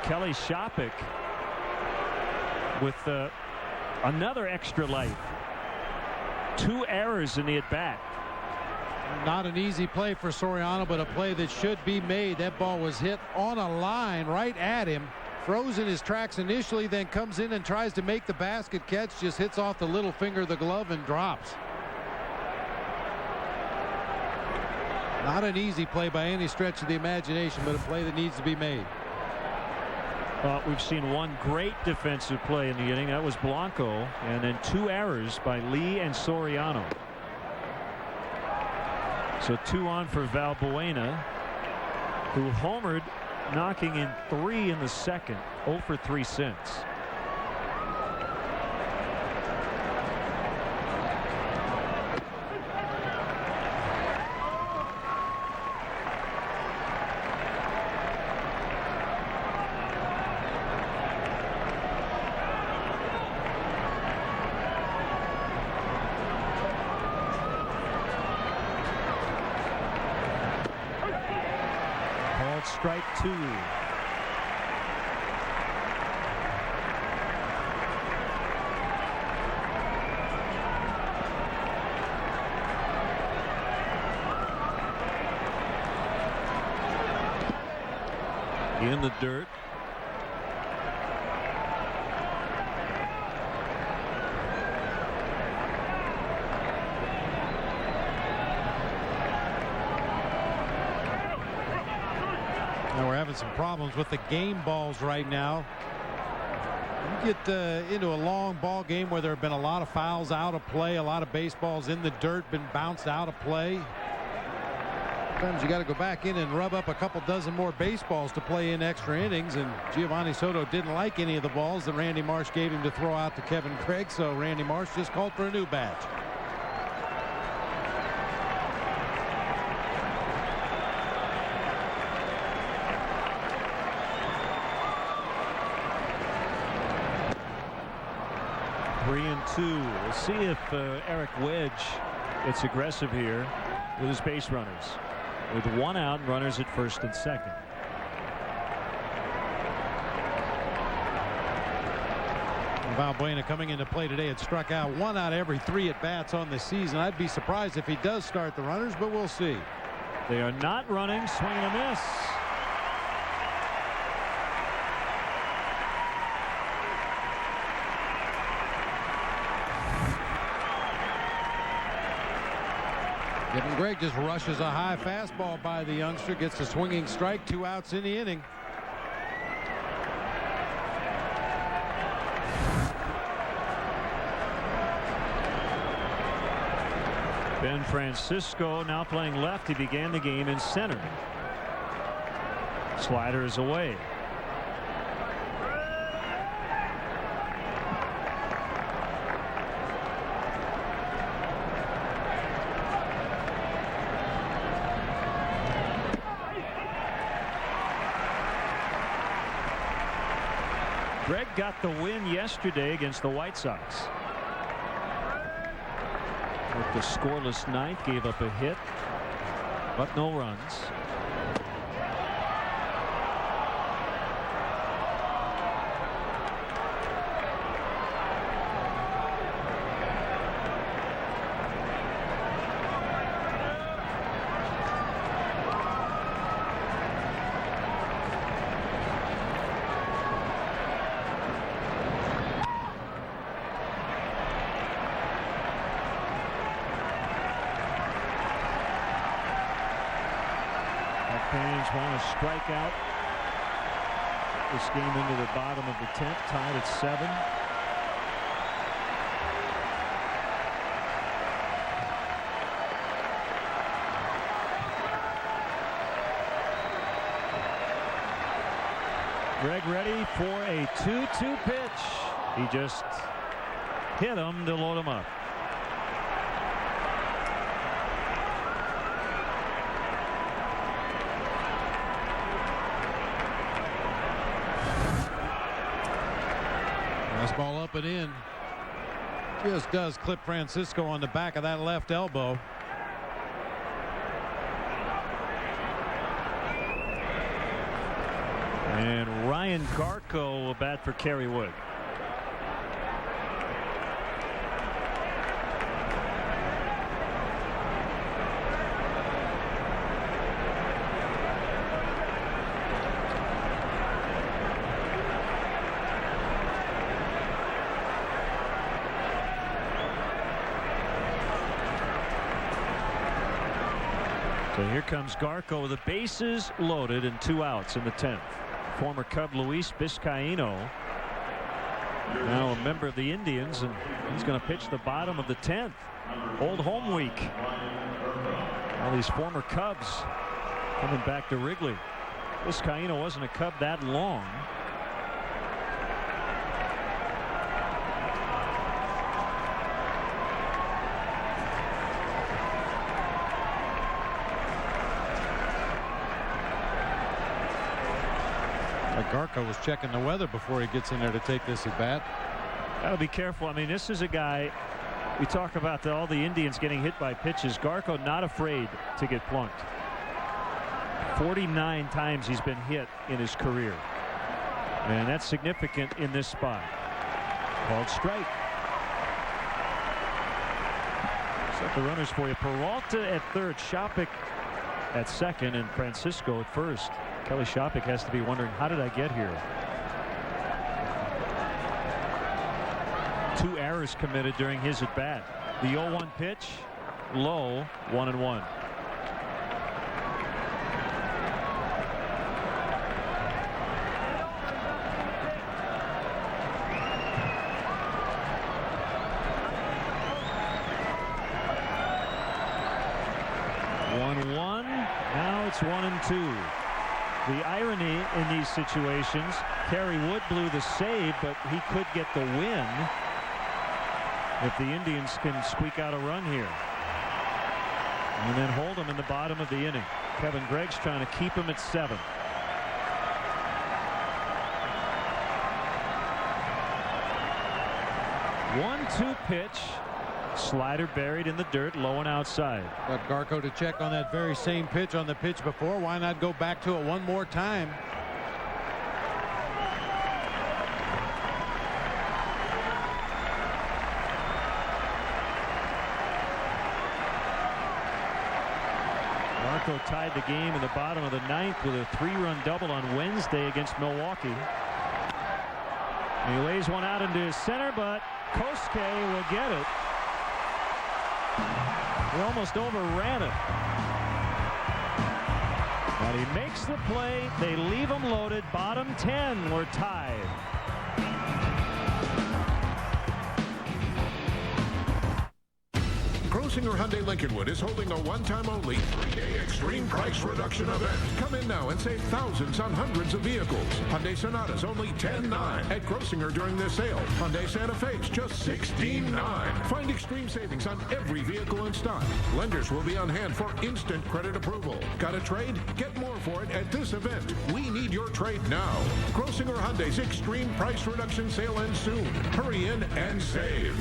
Kelly Shopik with another extra life. 2 errors in the at-bat. Not an easy play for Soriano, but a play that should be made. That ball was hit on a line right at him. Froze in his tracks initially, then comes in and tries to make the basket catch. Just hits off the little finger of the glove and drops. Not an easy play by any stretch of the imagination, but a play that needs to be made. We've seen one great defensive play in the inning. That was Blanco. And then 2 errors by Lee and Soriano. So 2 on for Valbuena, who homered, knocking in 3 in the second. 0 for 3 since. Strike 2. In the dirt. We're having some problems with the game balls right now. You get into a long ball game where there have been a lot of fouls out of play, a lot of baseballs in the dirt, been bounced out of play. Sometimes you got to go back in and rub up a couple dozen more baseballs to play in extra innings, and Giovanni Soto didn't like any of the balls that Randy Marsh gave him to throw out to Kevin Craig, so Randy Marsh just called for a new batch. We'll see if Eric Wedge gets aggressive here with his base runners. With 1 out and runners at first and second. Valbuena coming into play today had struck out 1 out of every 3 at bats on the season. I'd be surprised if he does start the runners, but we'll see. They are not running. Swing and a miss. Kevin Gregg just rushes a high fastball by the youngster, gets a swinging strike, 2 outs in the inning. Ben Francisco now playing left. He began the game in center. Slider is away. Greg got the win yesterday against the White Sox. With the scoreless ninth, gave up a hit, but no runs. Pains want to strike out. This game into the bottom of the 10th, tied at 7. Greg ready for a 2-2 pitch. He just hit him to load him up. Ball up and in. Just does clip Francisco on the back of that left elbow. And Ryan Garko will bat for Kerry Wood. So here comes Garko with the bases loaded and 2 outs in the 10th. Former Cub Luis Vizcaino, now a member of the Indians, and he's going to pitch the bottom of the 10th. Old home week. All these former Cubs coming back to Wrigley. Vizcaino wasn't a Cub that long. Garko was checking the weather before he gets in there to take this at bat. Gotta be careful. I mean, this is a guy, we talk about all the Indians getting hit by pitches. Garko not afraid to get plunked. 49 times he's been hit in his career. And that's significant in this spot. Called strike. Set the runners for you. Peralta at third, Shopik at second, and Francisco at first. Kelly Shopik has to be wondering, how did I get here? 2 errors committed during his at bat. The 0-1 pitch, low, 1-1. Now it's 1-2. The irony in these situations, Kerry Wood blew the save, but he could get the win if the Indians can squeak out a run here. And then hold them in the bottom of the inning. Kevin Gregg's trying to keep him at 7. One-two pitch. Slider buried in the dirt, low and outside. But Garko to check on that very same pitch on the pitch before. Why not go back to it one more time? Garko tied the game in the bottom of the 9th with a 3-run double on Wednesday against Milwaukee. And he lays one out into his center, but Kosuke will get it. He almost overran it. And he makes the play. They leave him loaded. Bottom 10. We're tied. Grosinger Hyundai Lincolnwood is holding a one-time only 3-day extreme price reduction event. Come in now and save thousands on hundreds of vehicles. Hyundai Sonata's only $10,900 at Grosinger during this sale. Hyundai Santa Fe's just $16,900. Find extreme savings on every vehicle in stock. Lenders will be on hand for instant credit approval. Got a trade? Get more for it at this event. We need your trade now. Grosinger Hyundai's extreme price reduction sale ends soon. Hurry in and save.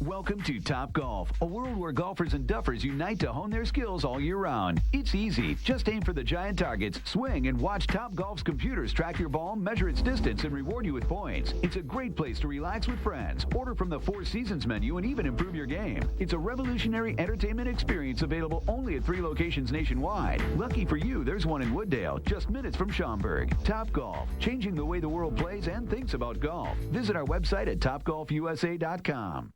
Welcome to Top Golf, a world where golfers and duffers unite to hone their skills all year round. It's easy. Just aim for the giant targets, swing, and watch Top Golf's computers track your ball, measure its distance, and reward you with points. It's a great place to relax with friends, order from the Four Seasons menu, and even improve your game. It's a revolutionary entertainment experience available only at 3 locations nationwide. Lucky for you, there's one in Wooddale, just minutes from Schaumburg. Top Golf, changing the way the world plays and thinks about golf. Visit our website at topgolfusa.com.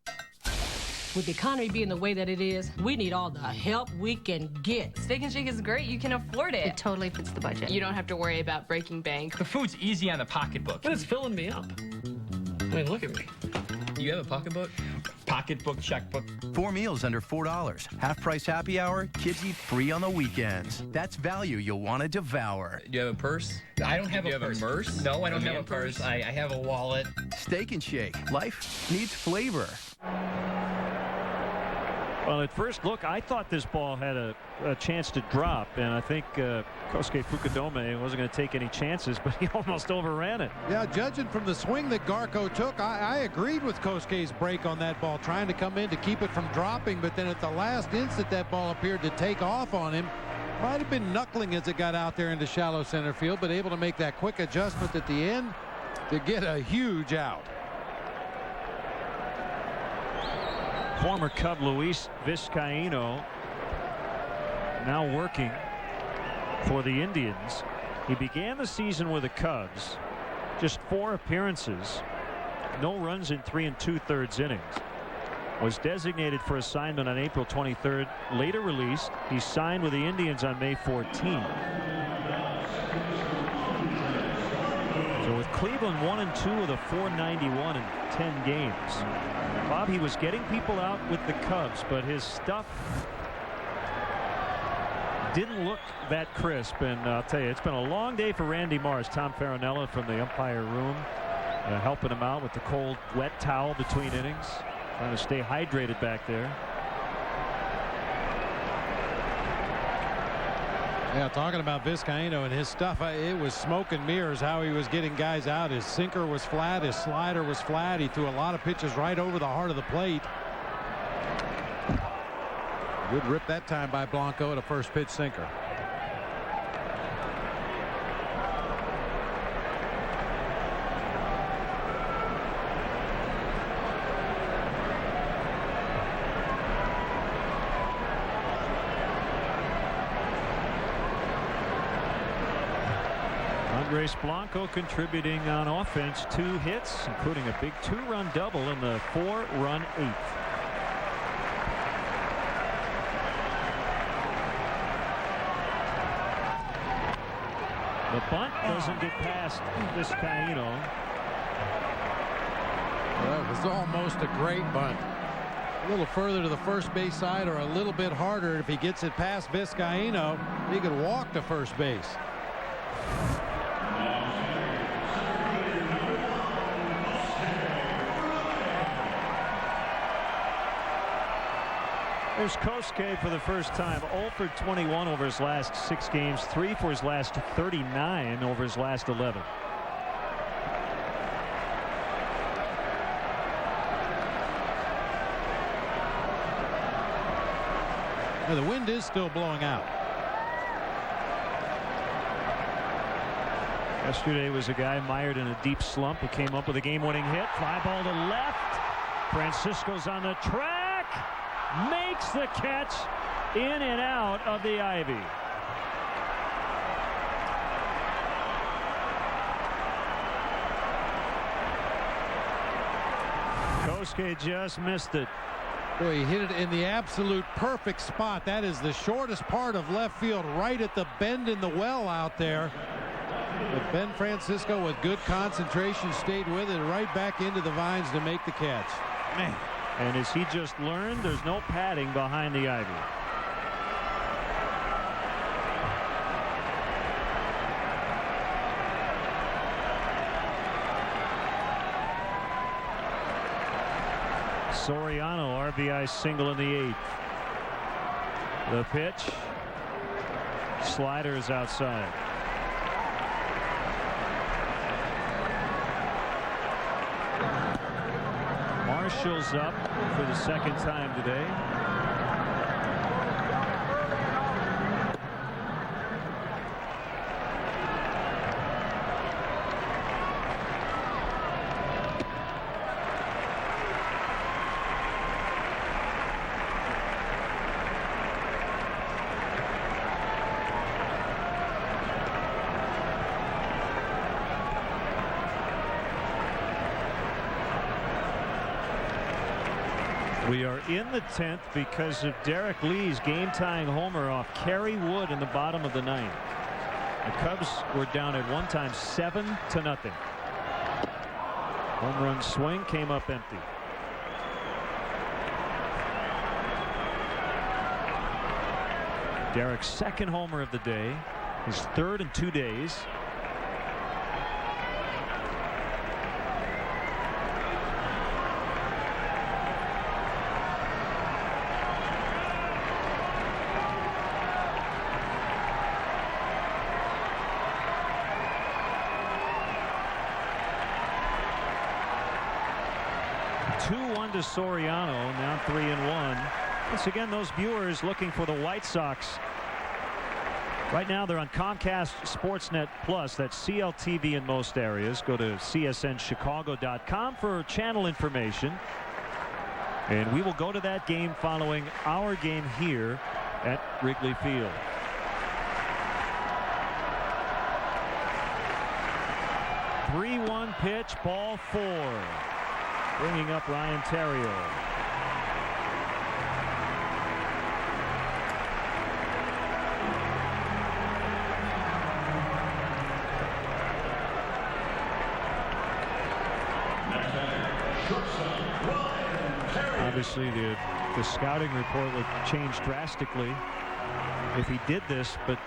With the economy being the way that it is, we need all the help we can get. Steak and Shake is great. You can afford it. It totally fits the budget. You don't have to worry about breaking bank. The food's easy on the pocketbook. But it's filling me up. I mean, look at me. You have a pocketbook? Pocketbook, checkbook. 4 meals under $4. Half-price happy hour. Kids eat free on the weekends. That's value you'll want to devour. Do you have a purse? I don't have a purse. Do you have a purse? No, I don't have a purse. I have a wallet. Steak and Shake. Life needs flavor. Well, at first look, I thought this ball had a chance to drop, and I think Kosuke Fukudome wasn't going to take any chances, but he almost overran it. Yeah, judging from the swing that Garko took, I agreed with Kosuke's break on that ball, trying to come in to keep it from dropping, but then at the last instant, that ball appeared to take off on him, Might have been knuckling as it got out there into shallow center field, but able to make that quick adjustment at the end to get a huge out. Former Cub Luis Vizcaíno now working for the Indians. He began the season with the Cubs, just 4 appearances, no runs in 3 2/3 innings. Was designated for assignment on April 23rd, later released. He signed with the Indians on May 14th. So with Cleveland 1-2 with a .491 in 10 games. Bob, he was getting people out with the Cubs, but his stuff didn't look that crisp. And I'll tell you, it's been a long day for Randy Mars. Tom Farinella from the umpire room helping him out with the cold, wet towel between innings. Trying to stay hydrated back there. Yeah, talking about Vizcaíno and his stuff, it was smoke and mirrors how he was getting guys out. His sinker was flat, his slider was flat. He threw a lot of pitches right over the heart of the plate. Good rip that time by Blanco at a first pitch sinker. Andres Blanco contributing on offense, 2 hits, including a big 2-run double in the 4-run 8th. The bunt doesn't get past Vizcaíno. Well, it was almost a great bunt. A little further to the first base side or a little bit harder. If he gets it past Vizcaíno, he could walk to first base. There's Kosuke for the first time. 0 for 21 over his last 6 games. 3 for his last 39 over his last 11. Now the wind is still blowing out. Yesterday was a guy mired in a deep slump who came up with a game-winning hit. Fly ball to left. Francisco's on the track. Makes the catch in and out of the ivy. Kosuke just missed it. Boy, he hit it in the absolute perfect spot. That is the shortest part of left field, right at the bend in the well out there. But Ben Francisco, with good concentration, stayed with it right back into the vines to make the catch. Man. And as he just learned, there's no padding behind the ivy. Soriano, RBI single in the 8th. The pitch. Slider is outside. Marshall's up for the second time today. We are in the 10th because of Derek Lee's game-tying homer off Kerry Wood in the bottom of the 9th. The Cubs were down at one time 7-0. Home run swing came up empty. Derek's second homer of the day, his 3rd in 2 days. To Soriano, now 3-1. Once again, those viewers looking for the White Sox Right now they're on Comcast Sportsnet Plus. That's CLTV in most areas. Go to csnchicago.com for channel information. And we will go to that game following our game here at Wrigley Field. (3-1) pitch, ball 4. Bringing up Ryan Theriot. Obviously, the scouting report would change drastically if he did this, but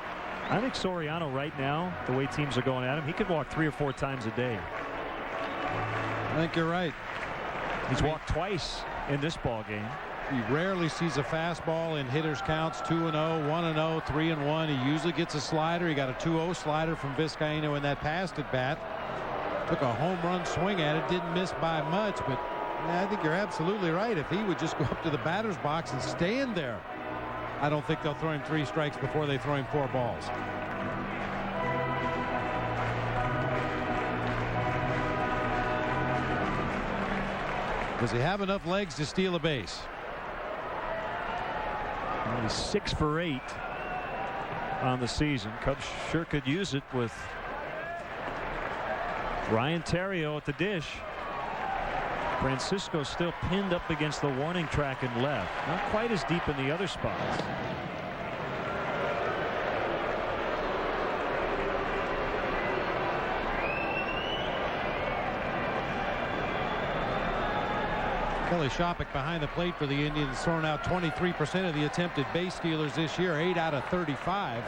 I think Soriano right now, the way teams are going at him, he could walk 3 or 4 times a day. I think you're right. He's walked twice in this ball game. He rarely sees a fastball in hitters counts. 2-0, 1-0, 3-1. He usually gets a slider. He got a 2-0 slider from Vizcaíno in that past at bat. Took a home run swing at it. Didn't miss by much, but I think you're absolutely right. If he would just go up to the batter's box and stand there, I don't think they'll throw him 3 strikes before they throw him 4 balls. Does he have enough legs to steal a base? Well, he's 6 for 8 on the season. Cubs sure could use it with Ryan Theriot at the dish. Francisco still pinned up against the warning track and left. Not quite as deep in the other spots. Kelly Shoppach behind the plate for the Indians, thrown out 23% of the attempted base stealers this year, 8 out of 35.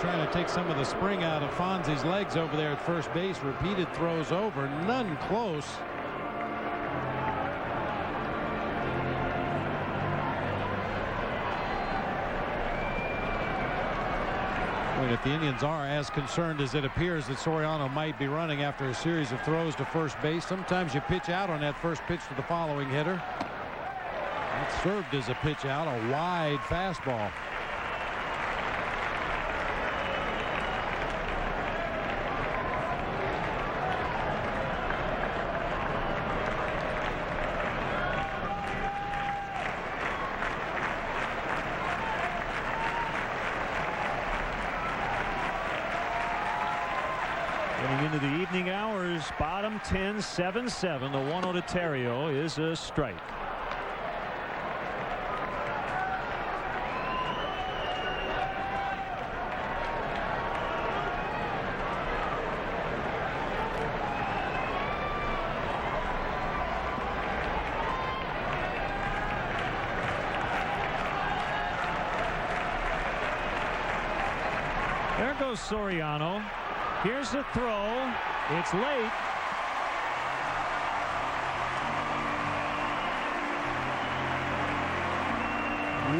Trying to take some of the spring out of Fonzie's legs over there at first base. Repeated throws over, none close. But if the Indians are as concerned as it appears that Soriano might be running after a series of throws to first base, sometimes you pitch out on that first pitch to the following hitter. That served as a pitch out, a wide fastball. Into the evening hours, bottom 10, 7-7. The 1-0 to Theriot is a strike. There goes Soriano. Here's the throw. It's late.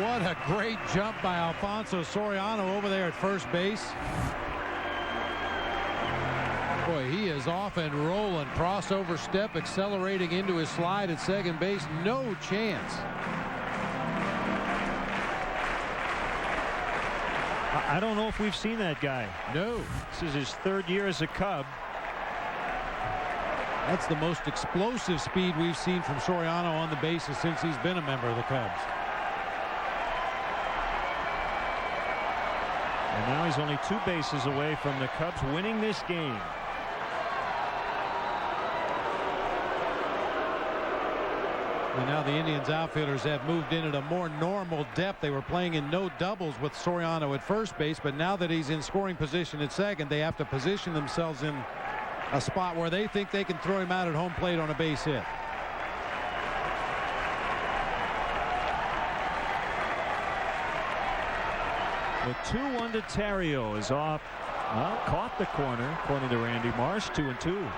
What a great jump by Alfonso Soriano over there at first base. Boy, he is off and rolling. Crossover step, accelerating into his slide at second base. No chance. I don't know if we've seen that guy. No. This is his 3rd year as a Cub. That's the most explosive speed we've seen from Soriano on the bases since he's been a member of the Cubs. And now he's only 2 bases away from the Cubs winning this game. And now the Indians outfielders have moved in at a more normal depth. They were playing in no doubles with Soriano at first base, but now that he's in scoring position at second, they have to position themselves in a spot where they think they can throw him out at home plate on a base hit. The 2-1 to Theriot is off. Well, caught the corner, according to Randy Marsh. 2-2.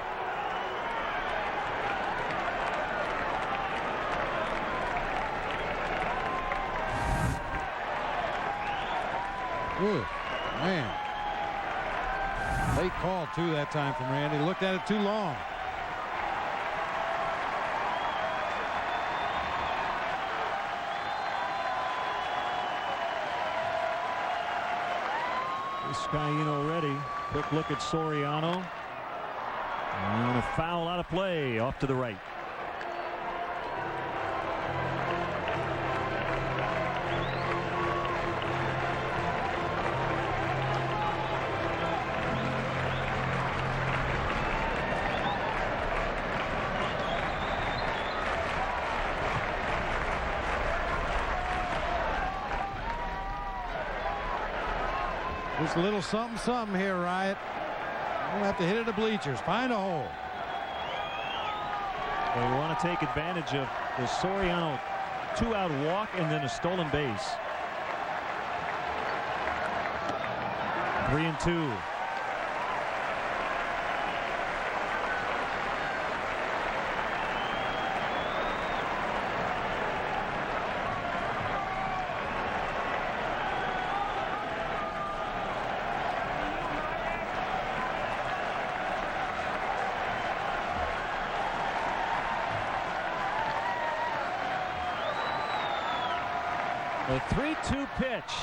Ooh, man. Late call, too, that time from Randy. Looked at it too long. Vizcaino ready. Quick look at Soriano. And a foul out of play off to the right. Just a little something here, Riot. We'll have to hit it to bleachers. Find a hole. They want to take advantage of the Soriano 2-out walk and then a stolen base. 3-2. The 3-2 pitch.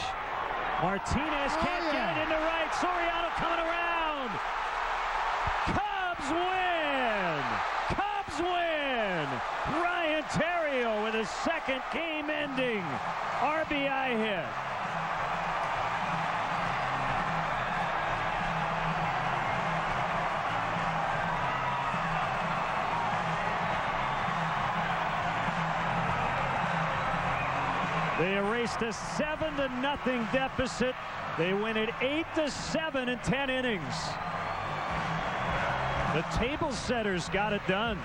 Martinez can't get it into right. Soriano coming around. Cubs win. Cubs win. Ryan Theriot with his second game-ending RBI hit. They erased a 7-0 deficit. They win it 8-7 in 10 innings. The table setters got it done.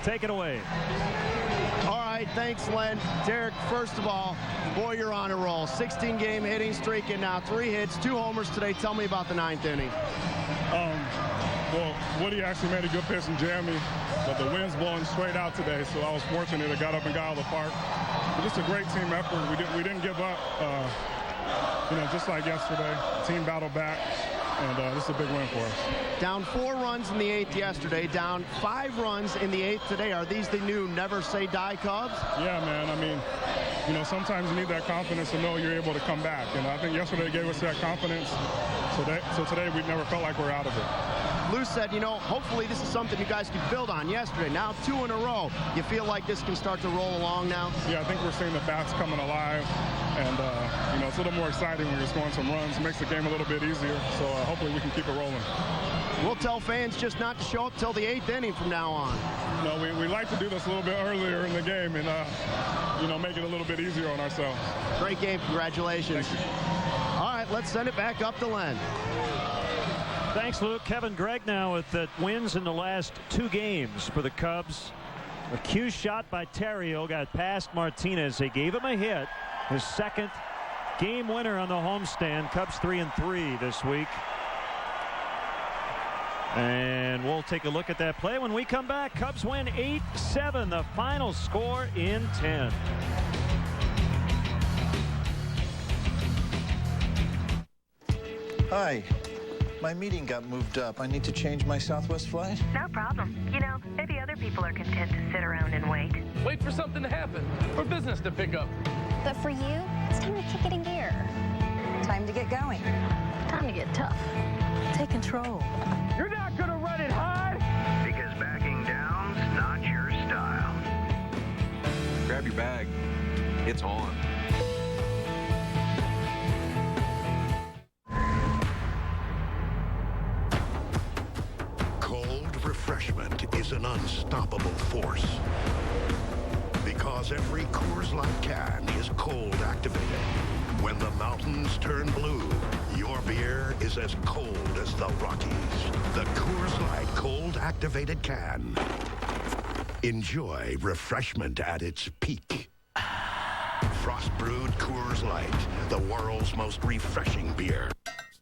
Take it away. All right, thanks, Len. Derek, first of all, boy, you're on a roll. 16-game hitting streak and now 3 hits, 2 homers today. Tell me about the 9th inning. Well, Woody actually made a good pitch and jammed me, but the wind's blowing straight out today, so I was fortunate. I got up and got out of the park. But just a great team effort. We didn't give up. Just like yesterday, the team battled back. And this is a big win for us. Down 4 runs in the 8th yesterday, down 5 runs in the 8th today. Are these the new never say die Cubs? Yeah, man. I mean, sometimes you need that confidence to know you're able to come back. And I think yesterday gave us that confidence. So today we never felt like we're out of it. Lou said, hopefully this is something you guys can build on yesterday. Now 2 in a row. You feel like this can start to roll along now? Yeah, I think we're seeing the bats coming alive. And, it's a little more exciting when you're scoring some runs. It makes the game a little bit easier. So hopefully we can keep it rolling. We'll tell fans just not to show up till the 8th inning from now on. No, we like to do this a little bit earlier in the game and, make it a little bit easier on ourselves. Great game. Congratulations. All right, let's send it back up to Len. Thanks, Luke. Kevin Gregg now with the wins in the last 2 games for the Cubs. A cue shot by Theriot got past Martinez. They gave him a hit. His second game winner on the homestand. Cubs 3-3 this week. And we'll take a look at that play when we come back. Cubs win 8-7. The final score in 10. Hi. My meeting got moved up. I need to change my Southwest flight. No problem. Maybe other people are content to sit around and wait. Wait for something to happen. For business to pick up. But for you, it's time to kick it in gear. Time to get going. Time to get tough. Take control. You're not gonna run it high. Because backing down's not your style. Grab your bag. It's on. is an unstoppable force. Because every Coors Light can is cold activated. When the mountains turn blue, your beer is as cold as the Rockies. The Coors Light cold activated can. Enjoy refreshment at its peak. Frost brewed Coors Light, the world's most refreshing beer.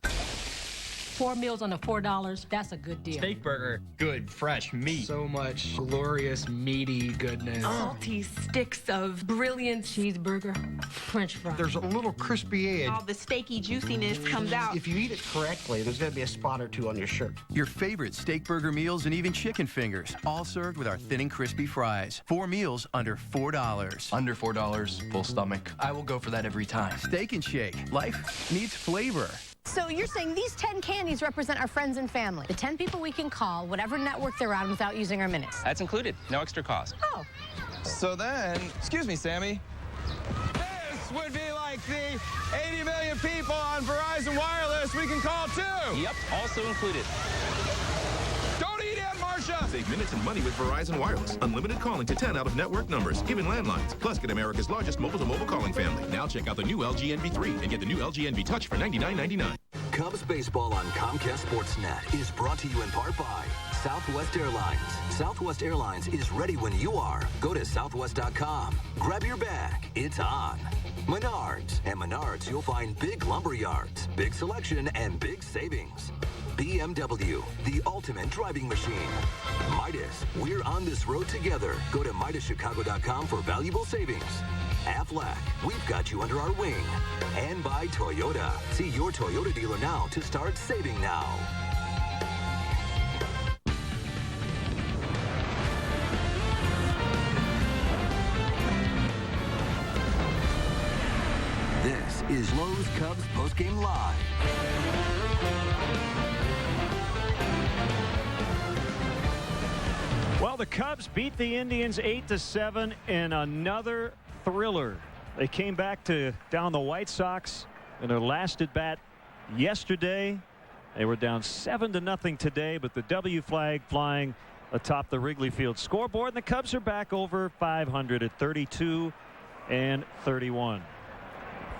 4 meals under $4, that's a good deal. Steak burger, good, fresh meat. So much glorious, meaty goodness. Salty sticks of brilliant cheeseburger, French fries. There's a little crispy edge. All the steaky juiciness comes out. If you eat it correctly, there's going to be a spot or two on your shirt. Your favorite steak burger meals and even chicken fingers, all served with our thin and crispy fries. 4 meals under $4. Under $4, full stomach. I will go for that every time. Steak and Shake. Life needs flavor. So you're saying these 10 candies represent our friends and family? The 10 people we can call, whatever network they're on, without using our minutes? That's included. No extra cost. Oh. So then, excuse me, Sammy. This would be like the 80 million people on Verizon Wireless we can call too. Yep, also included. Don't eat Aunt Marcia. Save minutes and money with Verizon Wireless. Unlimited calling to 10 out-of-network numbers, even landlines. Plus, get America's largest mobile-to-mobile calling family. Now check out the new LG NV3 and get the new LG NV Touch for $99.99. Cubs baseball on Comcast Sportsnet is brought to you in part by Southwest Airlines. Southwest Airlines is ready when you are. Go to southwest.com. Grab your bag. It's on. Menards. At Menards, you'll find big lumber yards, big selection, and big savings. BMW, the ultimate driving machine. Midas, we're on this road together. Go to MidasChicago.com for valuable savings. Aflac, we've got you under our wing. And by Toyota. See your Toyota dealer now to start saving now. This is Lowe's Cubs Postgame Live. Well, the Cubs beat the Indians 8-7 in another thriller. They came back to down the White Sox in their last at bat yesterday. They were down 7-0 today, but the W flag flying atop the Wrigley Field scoreboard. And the Cubs are back over 500 at 32 and 31.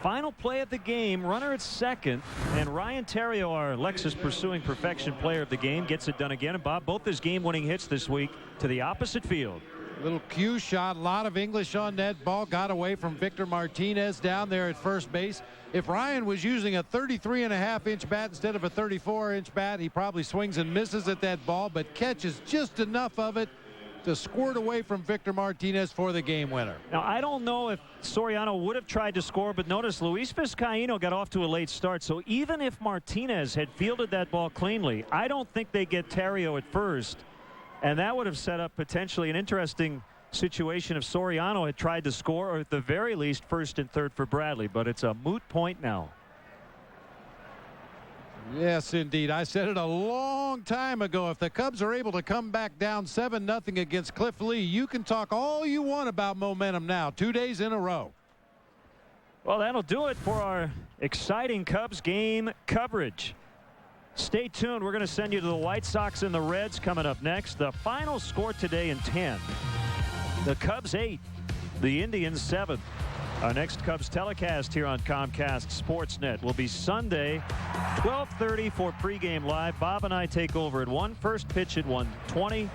Final play of the game, runner at second, and Ryan Theriot, our Lexus Pursuing Perfection player of the game, gets it done again. And Bob, both his game-winning hits this week to the opposite field. Little cue shot, a lot of English on net. Ball got away from Victor Martinez down there at first base. If Ryan was using a 33.5-inch bat instead of a 34-inch bat, he probably swings and misses at that ball, but catches just enough of it to squirt away from Victor Martinez for the game winner. Now, I don't know if Soriano would have tried to score, but notice Luis Vizcaíno got off to a late start. So even if Martinez had fielded that ball cleanly, I don't think they get Theriot at first. And that would have set up potentially an interesting situation if Soriano had tried to score, or at the very least first and third for Bradley. But it's a moot point now. Yes, indeed. I said it a long time ago. If the Cubs are able to come back down 7-0 against Cliff Lee, you can talk all you want about momentum now. 2 days in a row. Well, that'll do it for our exciting Cubs game coverage. Stay tuned. We're going to send you to the White Sox and the Reds coming up next. The final score today in 10. The Cubs 8, the Indians 7. Our next Cubs telecast here on Comcast Sportsnet will be Sunday, 12:30 for pregame live. Bob and I take over at 1. First pitch at 1:20.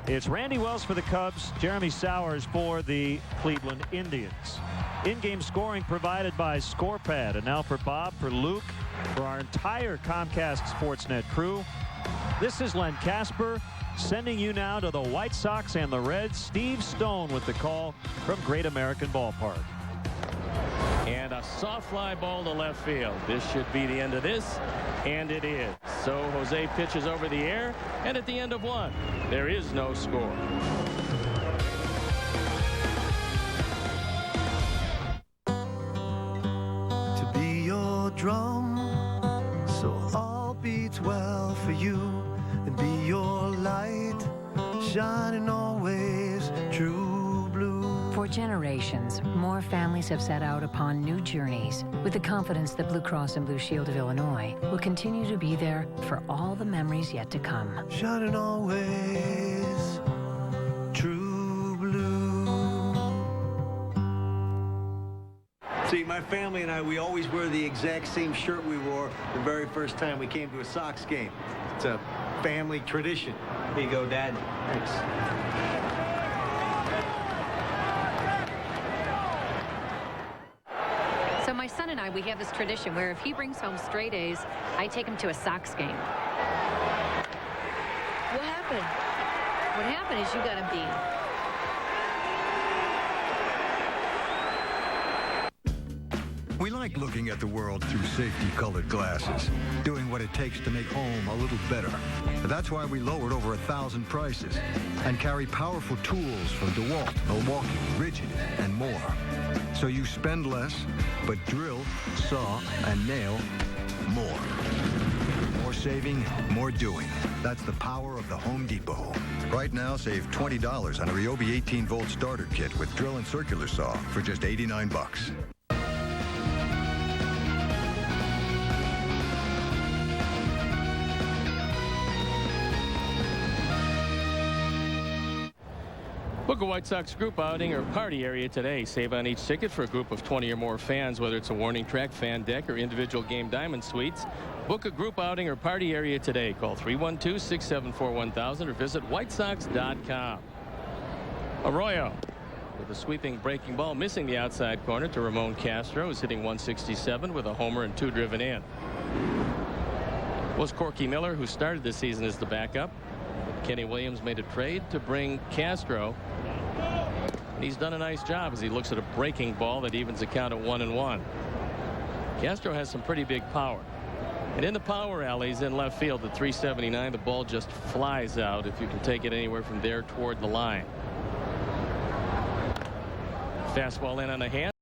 It's Randy Wells for the Cubs, Jeremy Sowers for the Cleveland Indians. In-game scoring provided by ScorePad. And now for Bob, for Luke, for our entire Comcast Sportsnet crew, this is Len Casper sending you now to the White Sox and the Reds. Steve Stone with the call from Great American Ballpark. And a soft fly ball to left field. This should be the end of this, and it is. So Jose pitches over the air, and at the end of 1, there is no score. To be your drum, so all beats well for you, and be your light, shining always true. For generations, more families have set out upon new journeys with the confidence that Blue Cross and Blue Shield of Illinois will continue to be there for all the memories yet to come. Shining always See, my family and I, we always wear the exact same shirt we wore the very first time we came to a Sox game. It's a family tradition. Here you go, Dad. Thanks. So my son and I, we have this tradition where if he brings home straight A's, I take him to a Sox game. What happened? What happened is you got a B. We like looking at the world through safety-colored glasses, doing what it takes to make home a little better. That's why we lowered over 1,000 prices and carry powerful tools from DeWalt, Milwaukee, Rigid, and more. So you spend less, but drill, saw, and nail more. More saving, more doing. That's the power of the Home Depot. Right now, save $20 on a Ryobi 18-volt starter kit with drill and circular saw for just $89. Book a White Sox group outing or party area today. Save on each ticket for a group of 20 or more fans, whether it's a warning track, fan deck, or individual game diamond suites. Book a group outing or party area today. Call 312-674-1000 or visit whitesox.com. Arroyo with a sweeping breaking ball, missing the outside corner to Ramon Castro, who's hitting 167 with a homer and 2 driven in. Was Corky Miller, who started this season as the backup. Kenny Williams made a trade to bring Castro. He's done a nice job as he looks at a breaking ball that evens the count at 1-1. Castro has some pretty big power. And in the power alleys in left field at 379, the ball just flies out if you can take it anywhere from there toward the line. Fastball in on the hand.